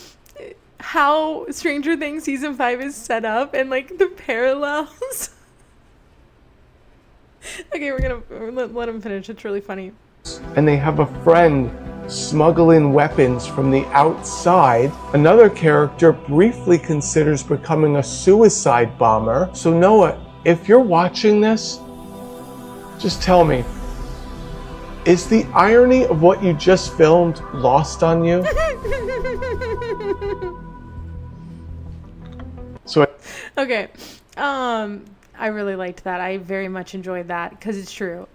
how Stranger Things season 5 is set up and like the parallels. Okay, we're gonna let him finish. It's really funny. And they have a friend smuggle in weapons from the outside. Another character briefly considers becoming a suicide bomber. So Noah, if you're watching this, just tell me, is the irony of what you just filmed lost on you? So Okay. I really liked that. I very much enjoyed that because it's true.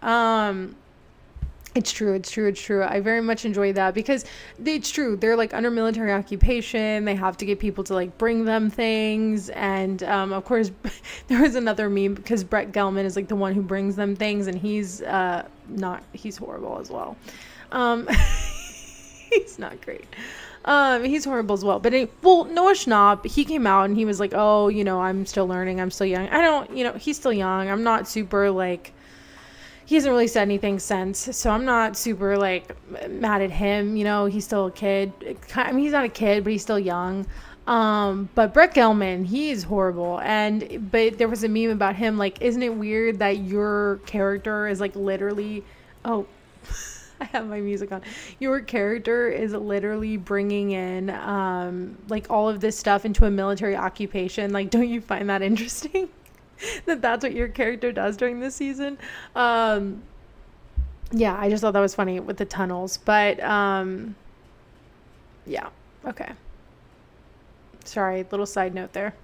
It's true. I very much enjoy that because it's true. They're like under military occupation. They have to get people to like bring them things. And of course, there was another meme because Brett Gelman is like the one who brings them things, and he's horrible as well. He's not great. He's horrible as well. But Noah Schnapp, he came out and he was like, oh, I'm still learning. I'm still young. He's still young. I'm not super like, he hasn't really said anything since. So I'm not super like mad at him. He's still a kid. I mean, he's not a kid, but he's still young. But Brett Gelman, he is horrible. But there was a meme about him. Like, isn't it weird that your character is like literally, oh, I have my music on. Your character is literally bringing in like all of this stuff into a military occupation. Like, don't you find that interesting? that that's what your character does during this season? Yeah, I just thought that was funny with the tunnels. But yeah, okay. Sorry, little side note there.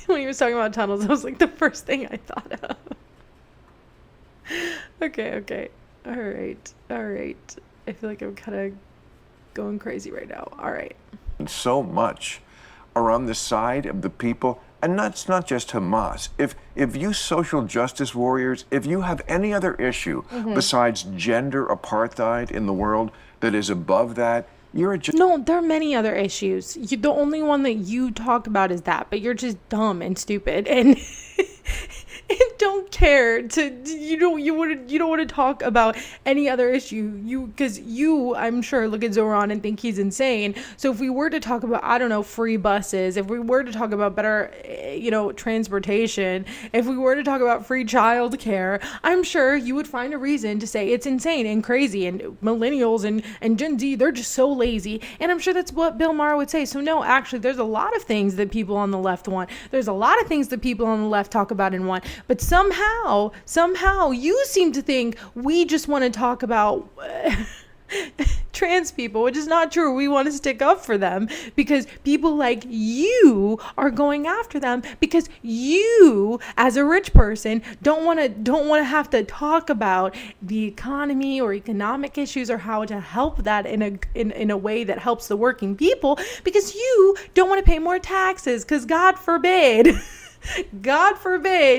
When he was talking about tunnels, that was like the first thing I thought of. Okay. All right. I feel like I'm kind of going crazy right now. All right. So much are on the side of the people, and that's not just Hamas. If you social justice warriors, if you have any other issue besides gender apartheid in the world that is above that, you're a No, there are many other issues. The only one that you talk about is that, but you're just dumb and stupid and and don't care you don't want to talk about any other issue. Because I'm sure, look at Zoran and think he's insane. So if we were to talk about, I don't know, free buses, if we were to talk about better, transportation, if we were to talk about free childcare, I'm sure you would find a reason to say it's insane and crazy, and millennials and Gen Z, they're just so lazy. And I'm sure that's what Bill Maher would say. So no, actually, there's a lot of things that people on the left want. There's a lot of things that people on the left talk about and want. But somehow you seem to think we just want to talk about trans people, which is not true. We want to stick up for them because people like you are going after them because you, as a rich person, don't want to have to talk about the economy or economic issues or how to help that in a way that helps the working people, because you don't want to pay more taxes, because God forbid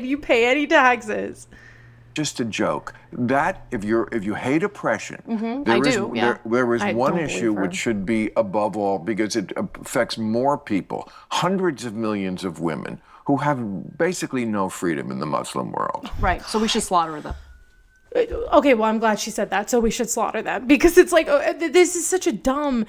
you pay any taxes. Just a joke. That if you hate oppression, I do. there is I one don't issue believe her. which should be above all, because it affects more people, hundreds of millions of women who have basically no freedom in the Muslim world. Right. So we should slaughter them. Okay, well, I'm glad she said that, so we should slaughter them, because it's like, this is such a dumb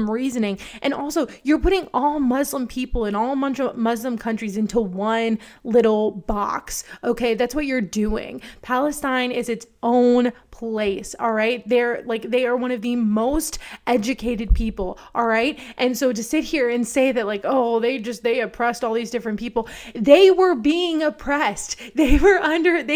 reasoning. And also, you're putting all Muslim people in all Muslim countries into one little box. Okay, that's what you're doing. Palestine is its own place. All right, they are one of the most educated people. All right, and so to sit here and say that, like, oh, they oppressed all these different people, they were being oppressed. They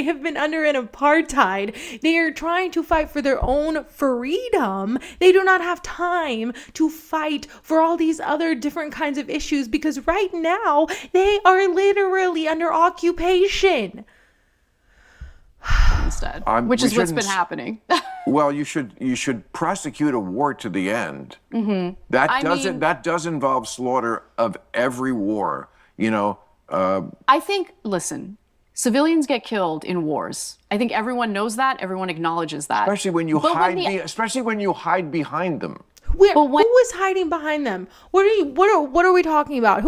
have been under an apartheid. They are trying to fight for their own freedom. They do not have time to fight for all these other different kinds of issues, because right now they are literally under occupation. Instead, which is what's been happening. Well, you should prosecute a war to the end. That does involve slaughter of every war. I think, listen, civilians get killed in wars. I think everyone knows that. Everyone acknowledges that. Especially when you hide behind them. Who was hiding behind them? What are we talking about?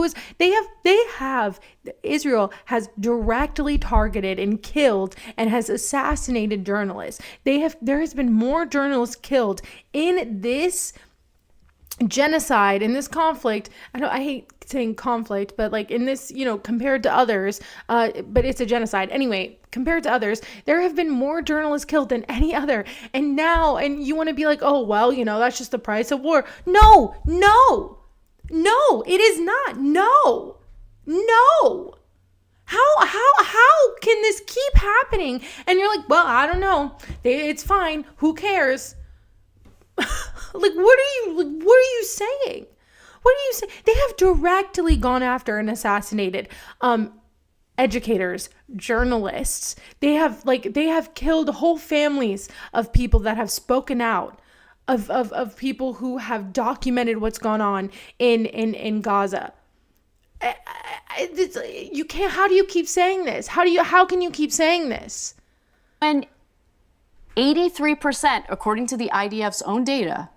Israel has directly targeted and killed and has assassinated journalists. There has been more journalists killed in this genocide, in this conflict. I hate saying conflict, but like in this, compared to others, but it's a genocide. Anyway, compared to others, there have been more journalists killed than any other. And you want to be like, oh, well, that's just the price of war. No, it is not. No. How can this keep happening? And you're like, well, I don't know. It's fine. Who cares? Like, what are you saying? What are you saying? They have directly gone after and assassinated educators, journalists. They have killed whole families of people that have spoken out, of people who have documented what's gone on in Gaza. You can't. How do you keep saying this? How can you keep saying this? And 83%, according to the IDF's own data,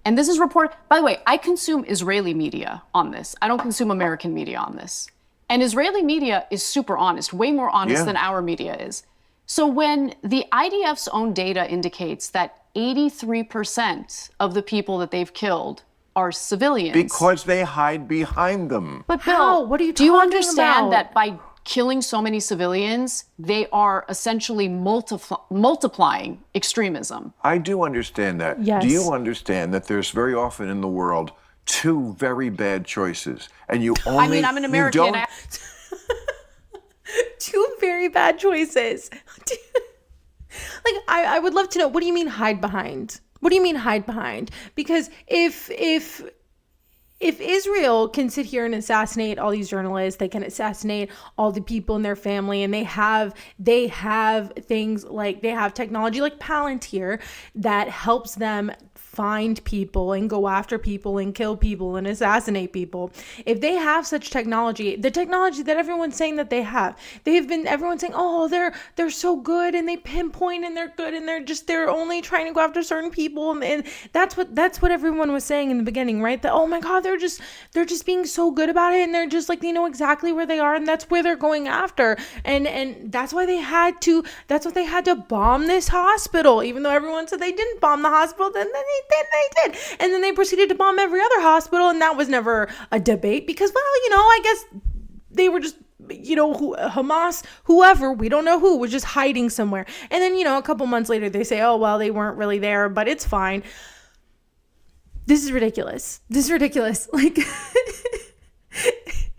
and this is reported, by the way, I consume Israeli media on this. I don't consume American media on this. And Israeli media is super honest, way more honest than our media is. So when the IDF's own data indicates that 83% of the people that they've killed are civilians. Because they hide behind them. But Bill, How? What are you do you talking understand about? that by killing so many civilians, they are essentially multiplying extremism. I do understand that. Yes. Do you understand that there's very often in the world two very bad choices, and you only? I mean, I'm an American. You don't, Two very bad choices. Like, I would love to know, what do you mean hide behind? What do you mean hide behind? Because if Israel can sit here and assassinate all these journalists, they can assassinate all the people in their family, and they have things like, they have technology like Palantir that helps them find people and go after people and kill people and assassinate people. If they have such technology, the technology that everyone's saying that they have, everyone's saying, oh, they're so good and they pinpoint and they're good and they're only trying to go after certain people, and that's what everyone was saying in the beginning, right? That, oh my God, they're just being so good about it, and they're just like, they know exactly where they are, and that's where they're going after, and that's what they had to bomb this hospital, even though everyone said they didn't bomb the hospital. Then they did, and then they proceeded to bomb every other hospital, and that was never a debate because, well, I guess they were just, Hamas, whoever, we don't know who, was just hiding somewhere. And then, a couple months later, they say, oh, well, they weren't really there, but it's fine. This is ridiculous. Like,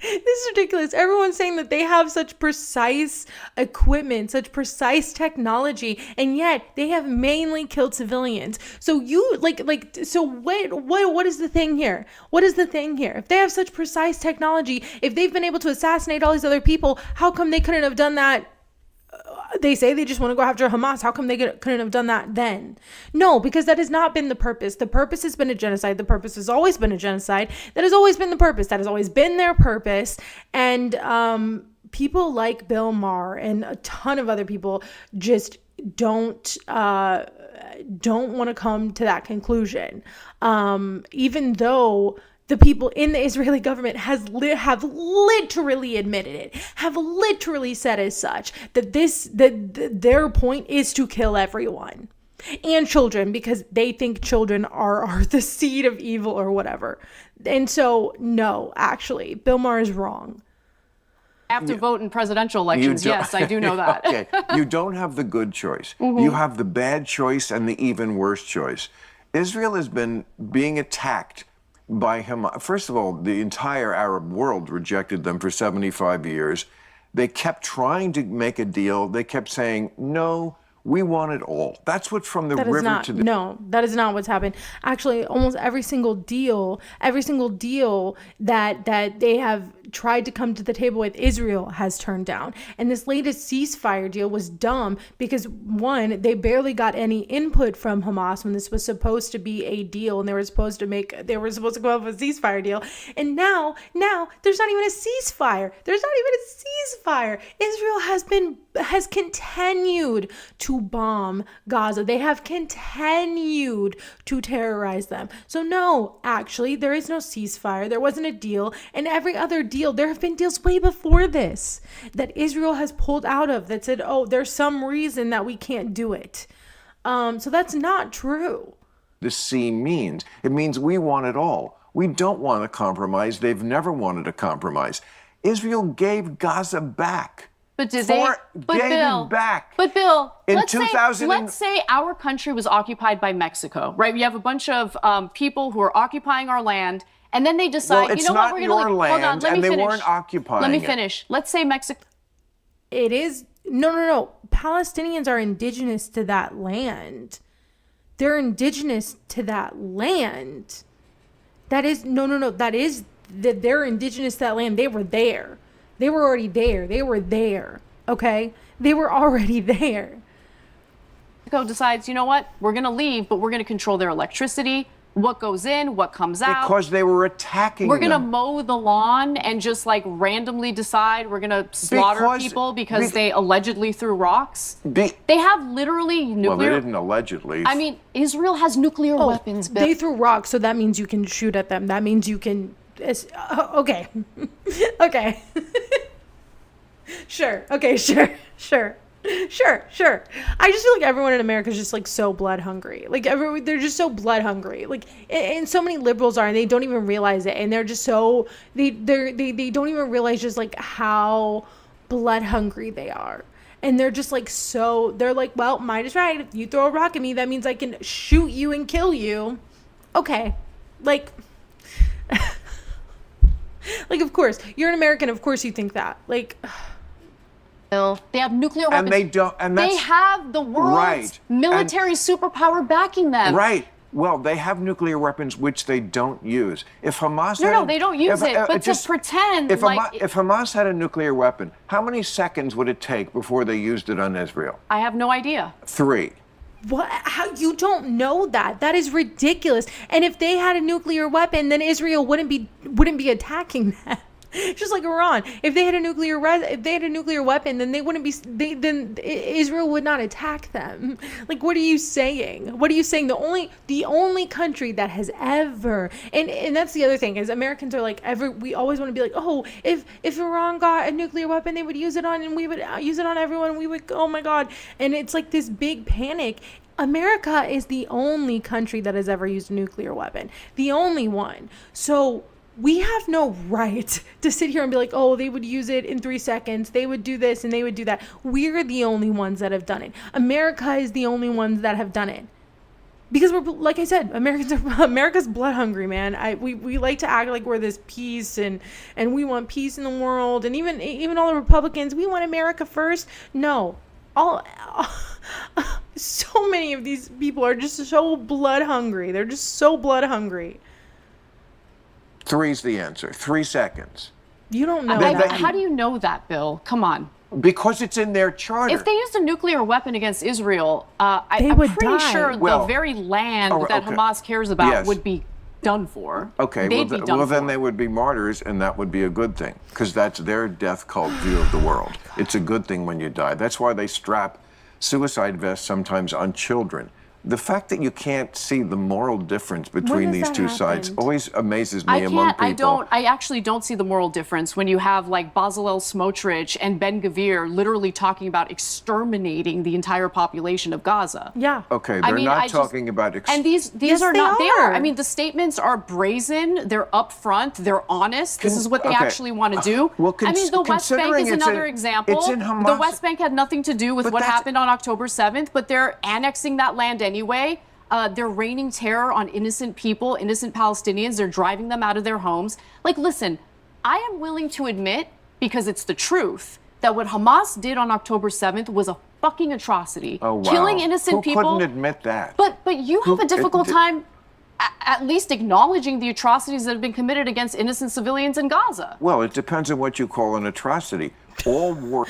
this is ridiculous. Everyone's saying that they have such precise equipment, such precise technology, and yet they have mainly killed civilians. So so what is the thing here? What is the thing here? If they have such precise technology, if they've been able to assassinate all these other people, how come they couldn't have done that? They say they just want to go after Hamas. How come they couldn't have done that then? No, because that has not been the purpose. The purpose has been a genocide. The purpose has always been a genocide. That has always been the purpose. That has always been their purpose. And people like Bill Maher and a ton of other people just don't want to come to that conclusion. Even though the people in the Israeli government have literally admitted it, have literally said as such, that their point is to kill everyone and children, because they think children are the seed of evil or whatever. And so, no, actually, Bill Maher is wrong. Have to vote in presidential elections. Yes, I do know that. Okay, you don't have the good choice. Mm-hmm. You have the bad choice and the even worse choice. Israel has been being attacked by Hamas. First of all, the entire Arab world rejected them for 75 years. They kept trying to make a deal. They kept saying, no, we want it all. That's what from the river to the... No, that is not what's happened. Actually, almost every single deal that they have tried to come to the table with, Israel has turned down. And this latest ceasefire deal was dumb because, one, they barely got any input from Hamas when this was supposed to be a deal, and they were supposed to come up with a ceasefire deal. And now there's not even a ceasefire. Israel has continued to bomb Gaza. They have continued to terrorize them. So no, actually, there is no ceasefire. There wasn't a deal. And every other deal, there have been deals way before this that Israel has pulled out of that said, oh, there's some reason that we can't do it. So that's not true. The C means. It means we want it all. We don't want a compromise. They've never wanted a compromise. Israel gave Gaza back. But did Bill, in let's say our country was occupied by Mexico, right? We have a bunch of people who are occupying our land, and then they decide, well, you know what, we're going to leave. Hold on, let me finish. They weren't occupying Let me finish. Let's say Mexico. It is no. Palestinians are indigenous to that land. They're indigenous to that land. That is no. That is that they're indigenous to that land. They were there. They were already there. They were there. Okay? They were already there. Mexico decides, you know what? We're going to leave, but we're going to control their electricity, what goes in, what comes out. Because they were attacking We're going to mow the lawn and just like randomly decide we're going to slaughter people because they allegedly threw rocks. They have literally nuclear... Well, they didn't allegedly. I mean, Israel has nuclear weapons. They threw rocks, so that means you can shoot at them. That means you can... okay. Okay. Sure. Okay, sure. I just feel like everyone in America is just like so blood hungry. Like they're just so blood hungry. Like, and so many liberals are, and they don't even realize it. And they're just so they don't even realize just like how blood hungry they are. And they're just like, they're like, well, might is right. If you throw a rock at me, that means I can shoot you and kill you. Okay. Like, like, of course, you're an American. Of course you think that. Like, they have nuclear weapons. And they don't, and that's they have the world's right. military superpower backing them. Right. Well, they have nuclear weapons which they don't use. If Hamas No, they don't use it, but just pretend if like... if Hamas had a nuclear weapon, how many seconds would it take before they used it on Israel? I have no idea. 3. what? How you don't know that? That is ridiculous. And if they had a nuclear weapon, then Israel wouldn't be attacking them. Just like Iran, if they had a nuclear weapon, then then Israel would not attack them. Like, what are you saying? What are you saying? The only country that has ever, and that's the other thing, is Americans are like, we always want to be like, oh, if Iran got a nuclear weapon, they would use it on, and we would use it on everyone, and we would, oh my God. And it's like this big panic. America is the only country that has ever used a nuclear weapon. The only one. So we have no right to sit here and be like, oh, they would use it in 3 seconds. They would do this and they would do that. We're the only ones that have done it. America is the only ones that have done it. Because we're, like I said, America's blood hungry, man. We like to act like we're this peace and we want peace in the world. And even all the Republicans, we want America first. No. So many of these people are just so blood hungry. They're just so blood hungry. 3's the answer. 3 seconds. You don't know that. How do you know that, Bill? Come on. Because it's in their charter. If they used a nuclear weapon against Israel, I'm would pretty die. sure Well, the very land that okay. Hamas cares about Yes. would be done for. Okay, They'd be done well for. then they would be martyrs, and that would be a good thing, because that's their death cult view of the world. It's a good thing when you die. That's why they strap suicide vests sometimes on children. The fact that you can't see the moral difference between has these that two sides happened? always amazes me among people. I actually don't see the moral difference when you have like Bezalel Smotrich and Ben Gvir literally talking about exterminating the entire population of Gaza. Yeah. Okay, they're not talking about and these Yes, are they not they are. are. I mean, the statements are brazen, they're upfront, they're honest. This is what they okay. actually want to do. Well, I mean, the West Bank considering is it's another in- example. it's in Hamas- The West Bank had nothing to do with But what that's- happened on October 7th, but they're annexing that land anyway. They're raining terror on innocent people, innocent Palestinians. They're driving them out of their homes. Like, listen, I am willing to admit, because it's the truth, that what Hamas did on October 7th was a fucking atrocity. Oh, wow. Killing innocent Who people. couldn't admit that? But you have a difficult it- time at least acknowledging the atrocities that have been committed against innocent civilians in Gaza. Well, it depends on what you call an atrocity. All war...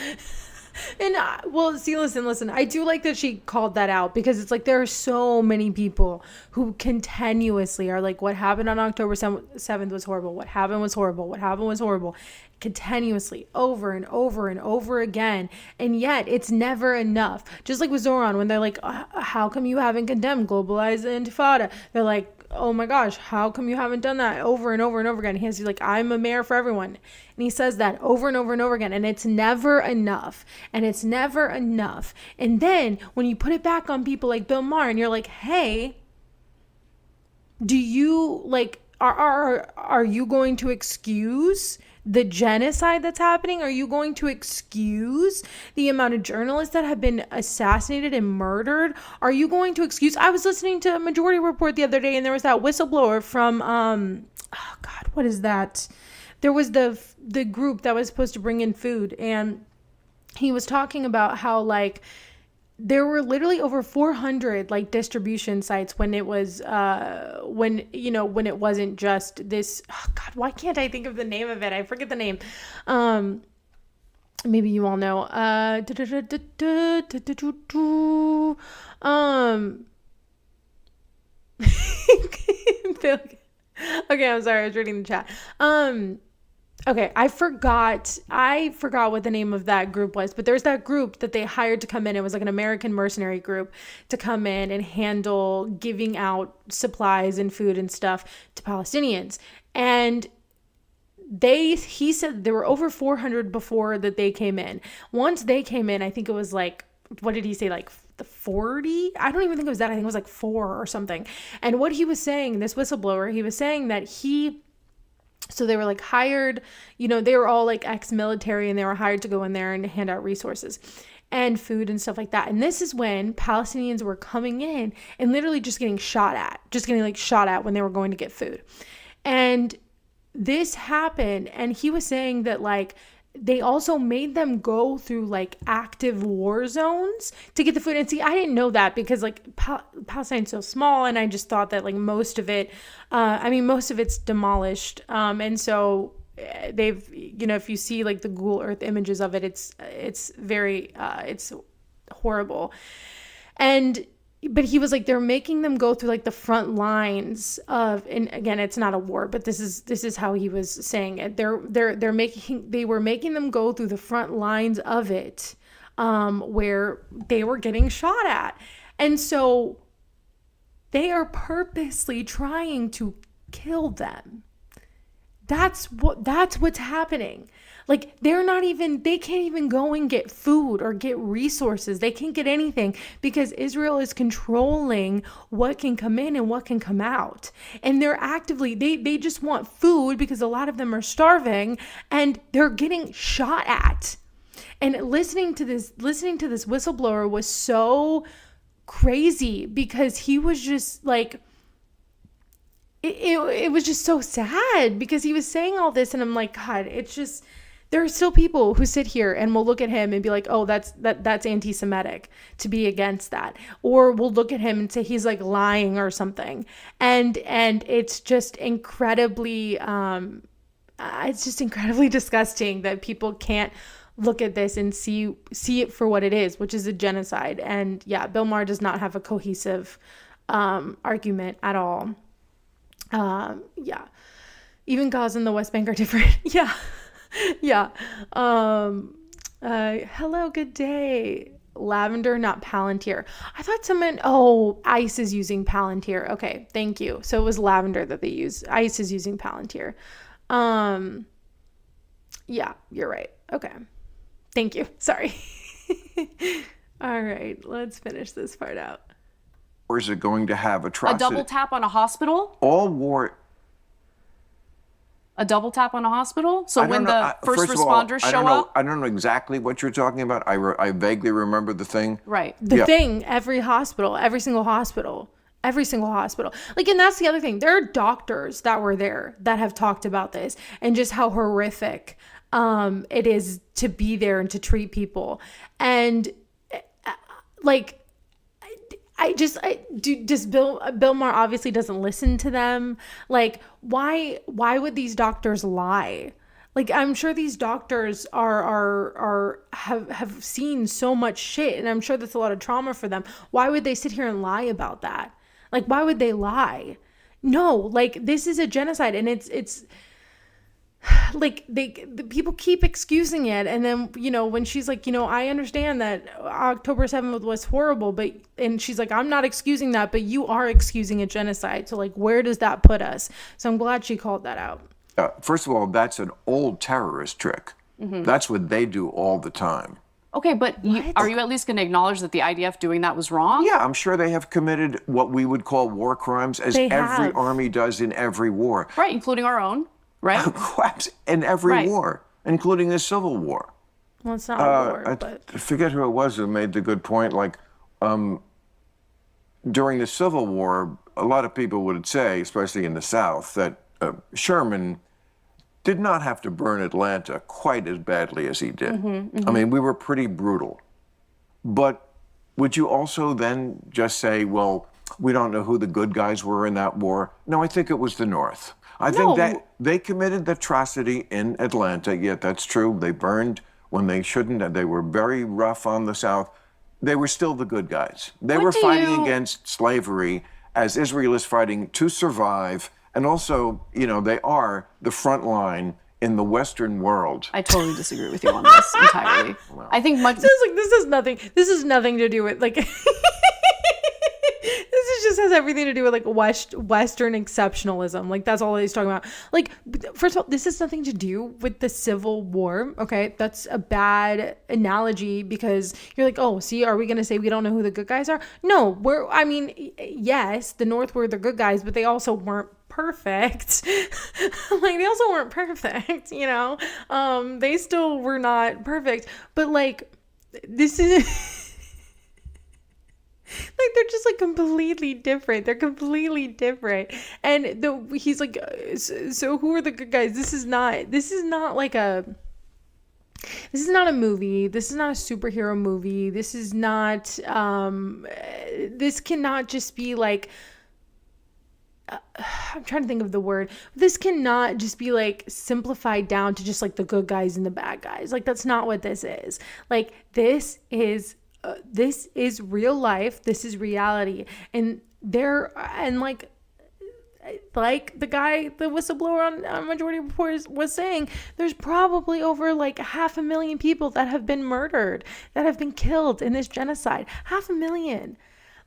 And well, see, listen. I do like that she called that out, because it's like there are so many people who continuously are like, what happened on October 7th was horrible. What happened was horrible. What happened was horrible. Continuously, over and over and over again. And yet it's never enough. Just like with Zoran, when they're like, how come you haven't condemned globalized intifada? They're like, oh my gosh, how come you haven't done that over and over and over again? He's like, I'm a mayor for everyone. And he says that over and over and over again. And it's never enough. And it's never enough. And then when you put it back on people like Bill Maher, and you're like, hey, do you like, are you going to excuse the genocide that's happening? Are you going to excuse the amount of journalists that have been assassinated and murdered? Are you going to excuse? I was listening to Majority Report the other day, and there was that whistleblower from oh God, what is that? There was the group that was supposed to bring in food, and he was talking about how like there were literally over 400 like distribution sites when it was when it wasn't just this, oh God, why can't I think of the name of it? I forget the name. Maybe you all know. Okay, I'm sorry, I was reading the chat. Okay, I forgot what the name of that group was, but there's that group that they hired to come in. It was like an American mercenary group to come in and handle giving out supplies and food and stuff to Palestinians. And he said there were over 400 before that they came in. Once they came in, I think it was like, what did he say? Like the 40? I don't even think it was that. I think it was like 4 or something. And what he was saying, this whistleblower, he was saying that he So they were like hired, they were all like ex-military, and they were hired to go in there and hand out resources and food and stuff like that. And this is when Palestinians were coming in and literally just getting shot at when they were going to get food. And this happened, and he was saying that like they also made them go through like active war zones to get the food. And see, I didn't know that because like Palestine's so small, and I just thought that like most of it's demolished. And so they've, if you see like the Google Earth images of it, it's very, it's horrible. But he was like, they're making them go through like the front lines of, and again, it's not a war, but this is how he was saying it. They were making them go through the front lines of it, where they were getting shot at. And so they are purposely trying to kill them. That's what's happening. Like they can't even go and get food or get resources. They can't get anything because Israel is controlling what can come in and what can come out. And they're actively, they just want food because a lot of them are starving and they're getting shot at. And listening to this whistleblower was so crazy because he was just like, it was just so sad because he was saying all this, and I'm like, God, it's just, there are still people who sit here and will look at him and be like, oh, that's anti-Semitic to be against that. Or we'll look at him and say he's like lying or something. And it's just incredibly, disgusting that people can't look at this and see it for what it is, which is a genocide. And yeah, Bill Maher does not have a cohesive argument at all. Yeah. Even Gaza and the West Bank are different. Yeah. Yeah. Hello, good day. Lavender, not Palantir. I thought ICE is using Palantir. Okay, thank you. So it was lavender that they use. ICE is using Palantir. Yeah, you're right. Okay. Thank you. Sorry. All right, let's finish this part out. Or is it going to have A atrocity? double tap on a hospital? All war. A double tap on a hospital? So I when don't know. the first First of all, responders I show don't know, up? I don't know exactly what you're talking about. I vaguely remember the thing. Right. The Yeah. thing, every single hospital. Like, and that's the other thing. There are doctors that were there that have talked about this and just how horrific it is to be there and to treat people. And like, Bill Maher obviously doesn't listen to them. Like, why would these doctors lie? Like, I'm sure these doctors have seen so much shit, and I'm sure that's a lot of trauma for them. Why would they sit here and lie about that? Like, why would they lie? No, like, this is a genocide, and it's like the people keep excusing it, and then when she's like, I understand that October 7th was horrible, and she's like, I'm not excusing that, but you are excusing a genocide. So like, where does that put us? So I'm glad she called that out. First of all, that's an old terrorist trick. Mm-hmm. That's what they do all the time. Okay, but are you at least going to acknowledge that the IDF doing that was wrong? Yeah, I'm sure they have committed what we would call war crimes, as every army does in every war. Right, including our own, right? In every war, including the Civil War. Well, it's not a war, but I forget who it was who made the good point. Like, during the Civil War, a lot of people would say, especially in the South, that Sherman did not have to burn Atlanta quite as badly as he did. Mm-hmm, mm-hmm. I mean, we were pretty brutal. But would you also then just say, well, we don't know who the good guys were in that war? No, I think it was the North. I think that they committed the atrocity in Atlanta. Yet that's true. They burned when they shouldn't, and they were very rough on the South. They were still the good guys. They were fighting against slavery as Israel is fighting to survive. And also, they are the front line in the Western world. I totally disagree with you on this entirely. Well. I think much. This has nothing to do with like. This just has everything to do with like Western exceptionalism. Like, that's all he's talking about. Like, first of all, this has nothing to do with the Civil War. Okay, that's a bad analogy because you're like, oh, see, are we gonna say we don't know who the good guys are? No, yes, the North were the good guys, but they also weren't perfect. Like, they also weren't perfect, you know? They still were not perfect. But, like, this is... like, they're just, like, completely different. They're completely different. And he's like, so who are the good guys? This is not like a... This is not a movie. This is not a superhero movie. This is not, this cannot just be like, I'm trying to think of the word. This cannot just be like simplified down to just like the good guys and the bad guys. Like, that's not what this is. Like, this is real life. This is reality. And like the guy, the whistleblower on Majority Report was saying, there's probably over like 500,000 people that have been murdered, that have been killed in this genocide. 500,000.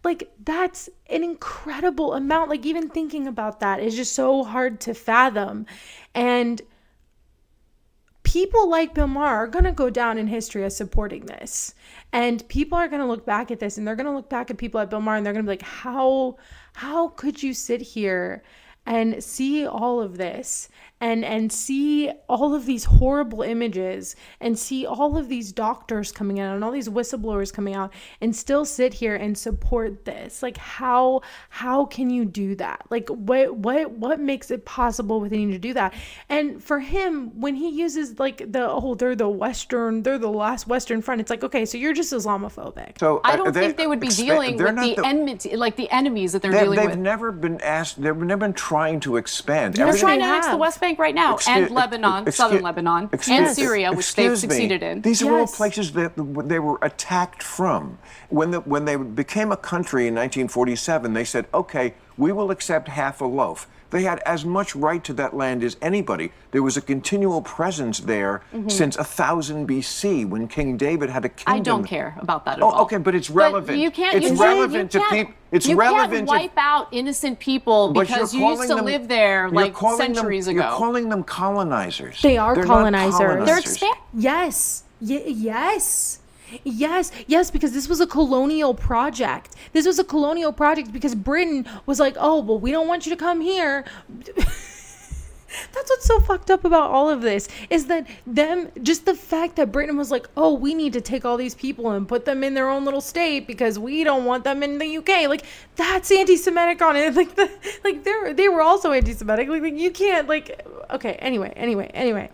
Like, that's an incredible amount. Like, even thinking about that is just so hard to fathom. And people like Bill Maher are going to go down in history as supporting this. And people are going to look back at this, and they're going to look back at people like Bill Maher, and they're going to be like, how could you sit here and see all of this and see all of these horrible images and see all of these doctors coming out and all these whistleblowers coming out and still sit here and support this? Like, how can you do that? Like, what makes it possible within you to do that? And for him, when he uses like they're the last Western front, it's like, okay, so you're just Islamophobic. So I don't think they would be dealing with the enmity, like the enemies that they're dealing with. They've never been asked. They've never been trying to expand. They're trying to annex the West Bank right now, and Lebanon, southern Lebanon, and Syria, which they've succeeded in. These are all places that they were attacked from. When they became a country in 1947, they said, okay, we will accept half a loaf. They had as much right to that land as anybody. There was a continual presence there since 1000 BC when King David had a kingdom. I don't care about that at all. Okay, but it's relevant. But you can't. It's relevant to people. It's relevant to. You can't wipe out innocent people because you used to live there like centuries ago. You're calling them colonizers. They are colonizers. They're expanding. Yes. Yes, because this was a colonial project. This was a colonial project because Britain was like, oh, well, we don't want you to come here. That's what's so fucked up about all of this, is that just the fact that Britain was like, oh, we need to take all these people and put them in their own little state because we don't want them in the UK. Like, that's anti-Semitic on it. Like they were also anti-Semitic. Like you can't, like, okay, anyway.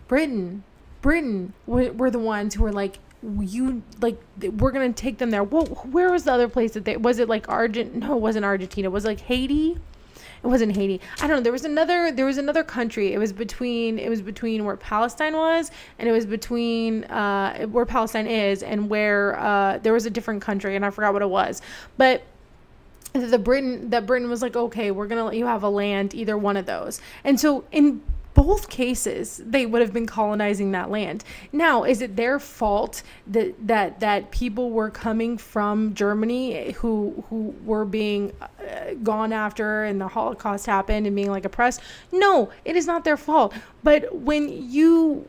Britain were the ones who were like, we're gonna take them there. Well, where was the other place that was it like No, it wasn't Argentina. Was it like Haiti? It wasn't Haiti. I don't know. There was another country. It was between where Palestine was, and it was between where Palestine is and where there was a different country, and I forgot what it was. But Britain was like, okay, we're gonna let you have a land, either one of those. And so in both cases, they would have been colonizing that land. Now, is it their fault that people were coming from Germany who were being gone after and the Holocaust happened and being like oppressed? No, it is not their fault. But when you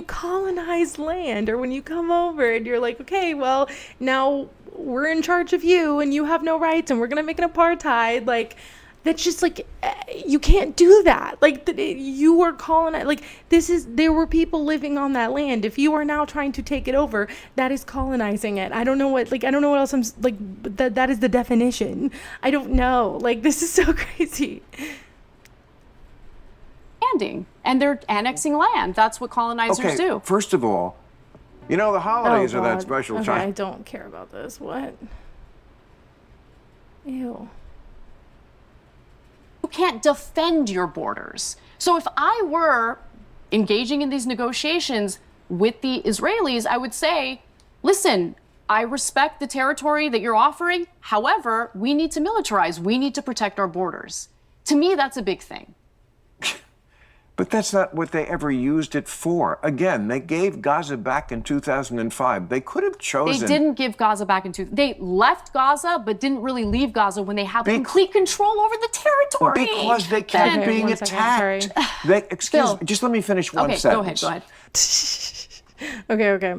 colonize land, or when you come over and you're like, okay, well, now we're in charge of you and you have no rights and we're gonna make an apartheid, like, that's just like, you can't do that. Like, you were colonized. Like, there were people living on that land. If you are now trying to take it over, that is colonizing it. I don't know what else I'm like, that is the definition. I don't know. Like, this is so crazy. And they're annexing land. That's what colonizers do. First of all, the holidays are that special time. I don't care about this. What? Ew. You can't defend your borders. So if I were engaging in these negotiations with the Israelis, I would say, listen, I respect the territory that you're offering. However, we need to militarize. We need to protect our borders. To me, that's a big thing. But that's not what they ever used it for. Again, they gave Gaza back in 2005. They could have chosen... They didn't give Gaza back in 2005. They left Gaza, but didn't really leave Gaza when they had complete control over the territory. Because they kept being attacked. Excuse me, just let me finish one sentence. Go ahead. Okay.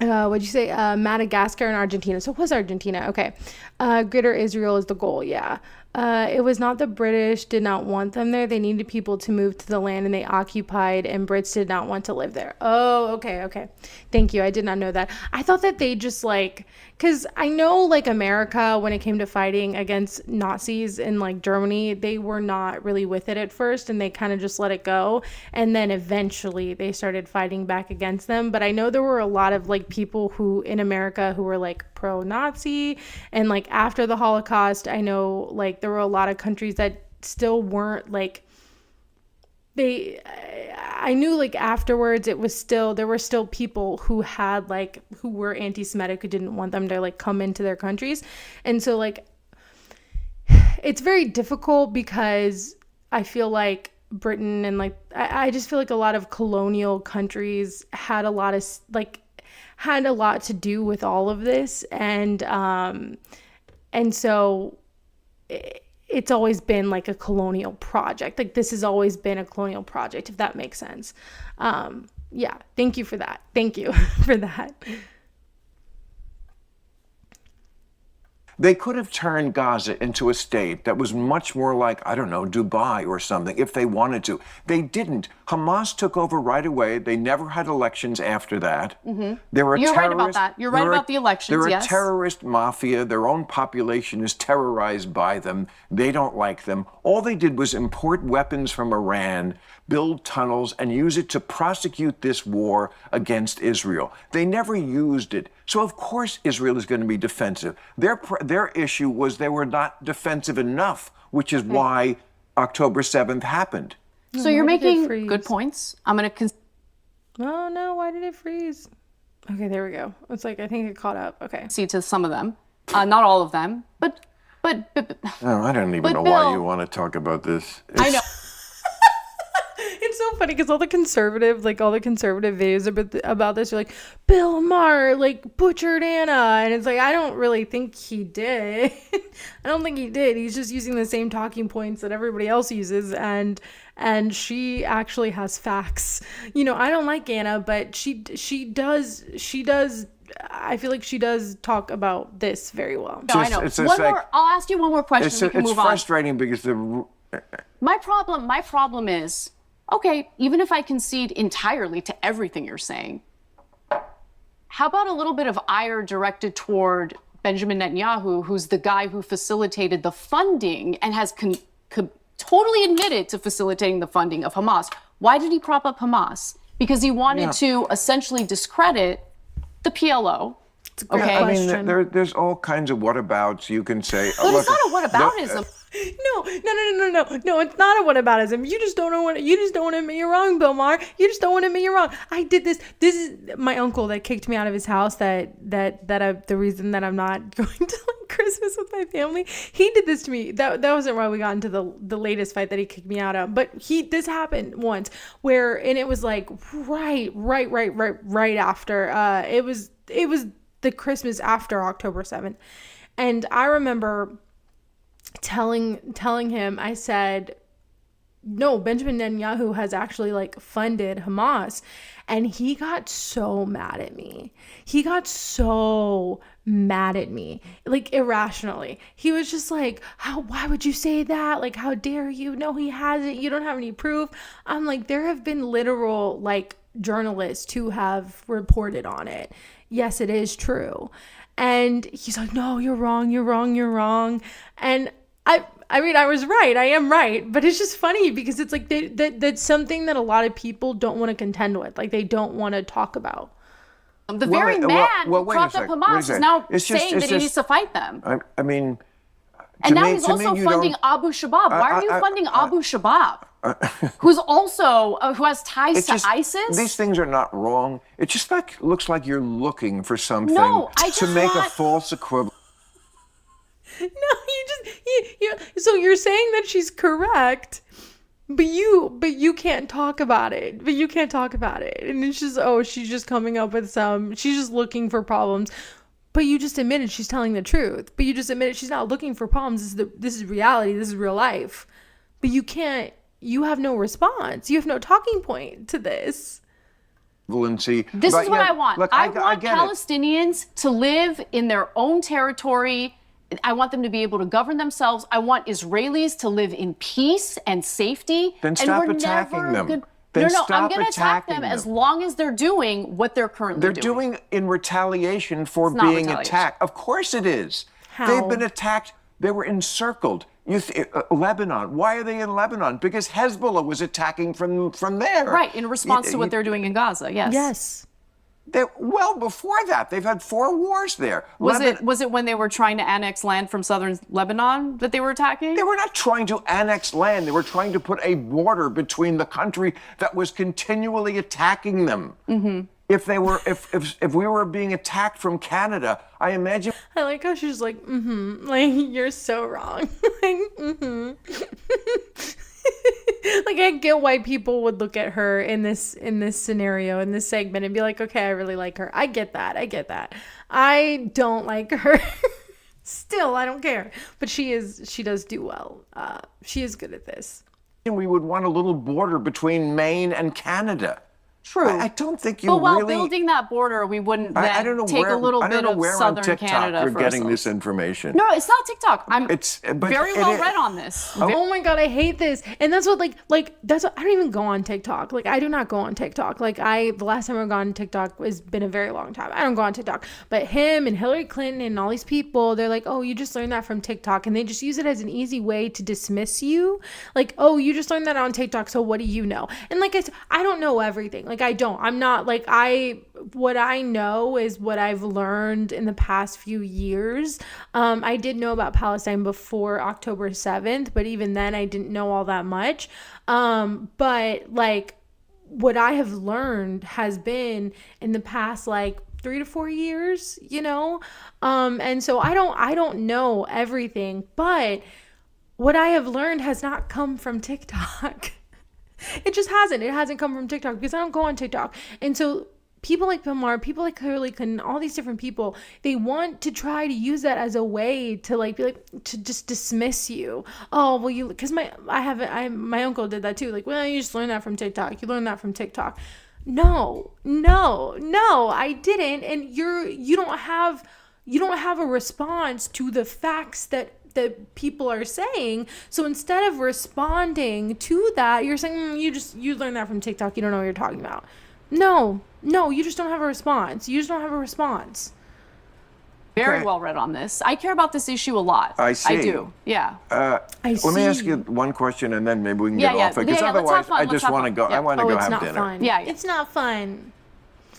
What'd you say? Madagascar and Argentina. So it was Argentina. Okay. Greater Israel is the goal. Yeah. It was not the British did not want them there. They needed people to move to the land and they occupied, and Brits did not want to live there. Oh, okay. Okay. Thank you. I did not know that. I thought that they just like, because I know like America, when it came to fighting against Nazis in like Germany, they were not really with it at first and they kind of just let it go. And then eventually they started fighting back against them. But I know there were a lot of like people who in America who were like pro-Nazi, and like after the Holocaust, I know like there were a lot of countries that still weren't like I knew like afterwards it was still, there were still people who had like, who were anti-Semitic, who didn't want them to like come into their countries. And so like, it's very difficult because I feel like Britain and like, I just feel like a lot of colonial countries had a lot of like, had a lot to do with all of this. And so it's always been like a colonial project. Like this has always been a colonial project, if that makes sense. Yeah. Thank you for that. Thank you for that. They could have turned Gaza into a state that was much more like, I don't know, Dubai or something, if they wanted to. They didn't. Hamas took over right away. They never had elections after that. Mm-hmm. You're right about that. You're right about the elections, They're yes. a terrorist mafia. Their own population is terrorized by them. They don't like them. All they did was import weapons from Iran, build tunnels, and use it to prosecute this war against Israel. They never used it. So of course Israel is going to be defensive. Their issue was they were not defensive enough, which is why October 7th happened. So you're making good points. I'm going to... Oh no, why did it freeze? Okay, there we go. It's like, I think it caught up. Okay. See to some of them. Not all of them, but Oh, I don't even know Bill, why you want to talk about this. I know. It's so funny because all the conservative videos about this are like, Bill Maher like butchered Anna, and it's like, I don't really think he did. I don't think he did. He's just using the same talking points that everybody else uses, and she actually has facts. You know, I don't like Anna, but she does. I feel like she does talk about this very well. No, I know. I'll ask you one more question. We can move on. It's frustrating because My problem is, okay, even if I concede entirely to everything you're saying, how about a little bit of ire directed toward Benjamin Netanyahu, who's the guy who facilitated the funding and has totally admitted to facilitating the funding of Hamas? Why did he prop up Hamas? Because he wanted to essentially discredit the PLO. It's a great question. I mean, there's all kinds of whatabouts you can say. But it's not a whataboutism. No, it's not a whataboutism. You just don't want to admit you're wrong, Bill Maher. You just don't want to admit you're wrong. I did this. This is my uncle that kicked me out of his house. The reason that I'm not going to like Christmas with my family. He did this to me. That wasn't why we got into the latest fight that he kicked me out of. But this happened once and it was like right after. It was the Christmas after October 7th, and I remember telling him, I said, no, Benjamin Netanyahu has actually like funded Hamas. And he got so mad at me. Like irrationally. He was just like, why would you say that? Like, how dare you? No, he hasn't. You don't have any proof. I'm like, there have been literal like journalists who have reported on it. Yes, it is true. And he's like, no, you're wrong. And I mean, I was right. I am right. But it's just funny because it's like that's something that a lot of people don't want to contend with. Like, they don't want to talk about. The very man who propped up Hamas is now saying that he needs to fight them. I mean... And now he's also funding Abu Shabab. Why are you funding Abu Shabab? Who has ties to ISIS? These things are not wrong. It just looks like you're looking for something to make a false equivalent. No, so you're saying that she's correct, but you can't talk about it. And it's just, she's just coming up with she's just looking for problems. But you just admitted she's telling the truth. But you just admitted she's not looking for problems. This is reality. This is real life. But you have no response. You have no talking point to this. equivalency. This But is what yet- I want. Look, I want get it. Palestinians to live in their own territory. I want them to be able to govern themselves. I want Israelis to live in peace and safety. Then and stop we're attacking never them. good- Then no, stop I'm going to attack them attacking as them. long as they're doing what they're currently They're doing in retaliation for not being retaliation. attacked. Of course it is. How? They've been attacked. They were encircled. Lebanon. Why are they in Lebanon? Because Hezbollah was attacking from there. Right, in response to what they're doing in Gaza, yes. Yes. Well, before that, they've had 4 wars there. Was it when they were trying to annex land from southern Lebanon that they were attacking? They were not trying to annex land. They were trying to put a border between the country that was continually attacking them. Mm-hmm. If we were being attacked from Canada, I imagine. I like how she's like, like, you're so wrong. Like, like, I get why people would look at her in this scenario, in this segment, and be like, okay, I really like her. I get that. I don't like her. Still, I don't care. But she does do well. She is good at this. We would want a little border between Maine and Canada. True. I don't think you But while really. building that border, we wouldn't then I don't know take where, a little I don't bit know of where on southern TikTok Canada you're for getting ourselves. this information. No, it's not TikTok. I'm But very it well is. read on this. Oh my God, I hate this. And that's what that's what, I don't even go on TikTok. Like, I do not go on TikTok. Like, the last time I've gone on TikTok has been a very long time. I don't go on TikTok. But him and Hillary Clinton and all these people, they're like, oh, you just learned that from TikTok. And they just use it as an easy way to dismiss you. Like, oh, you just learned that on TikTok, so what do you know? And like I said, I don't know everything. Like, I don't. I'm not like, what I know is what I've learned in the past few years. I did know about Palestine before October 7th, but even then I didn't know all that much. But like, what I have learned has been in the past like 3 to 4 years, you know? And so I don't know everything, but what I have learned has not come from TikTok. It just hasn't. It hasn't come from TikTok because I don't go on TikTok. And so people like Bill Maher, people like Hillary Clinton, all these different people, they want to try to use that as a way to like be like, to just dismiss you. Oh, well, you, because my uncle did that too. Like, well, you just learned that from TikTok. You learned that from TikTok. No, I didn't. And you don't have a response to the facts that people are saying. So instead of responding to that, you're saying, you learned that from TikTok. You don't know what you're talking about. No, you just don't have a response. Very Okay. well read on this. I care about this issue a lot. I see. I do. Yeah. Let me ask you one question, and then maybe we can Yeah, get yeah. off it. Because Yeah, let's have otherwise, fun, I let's just have want to fun. go. Yeah. I want to Oh, go it's have not dinner. fun. Yeah. It's not fun.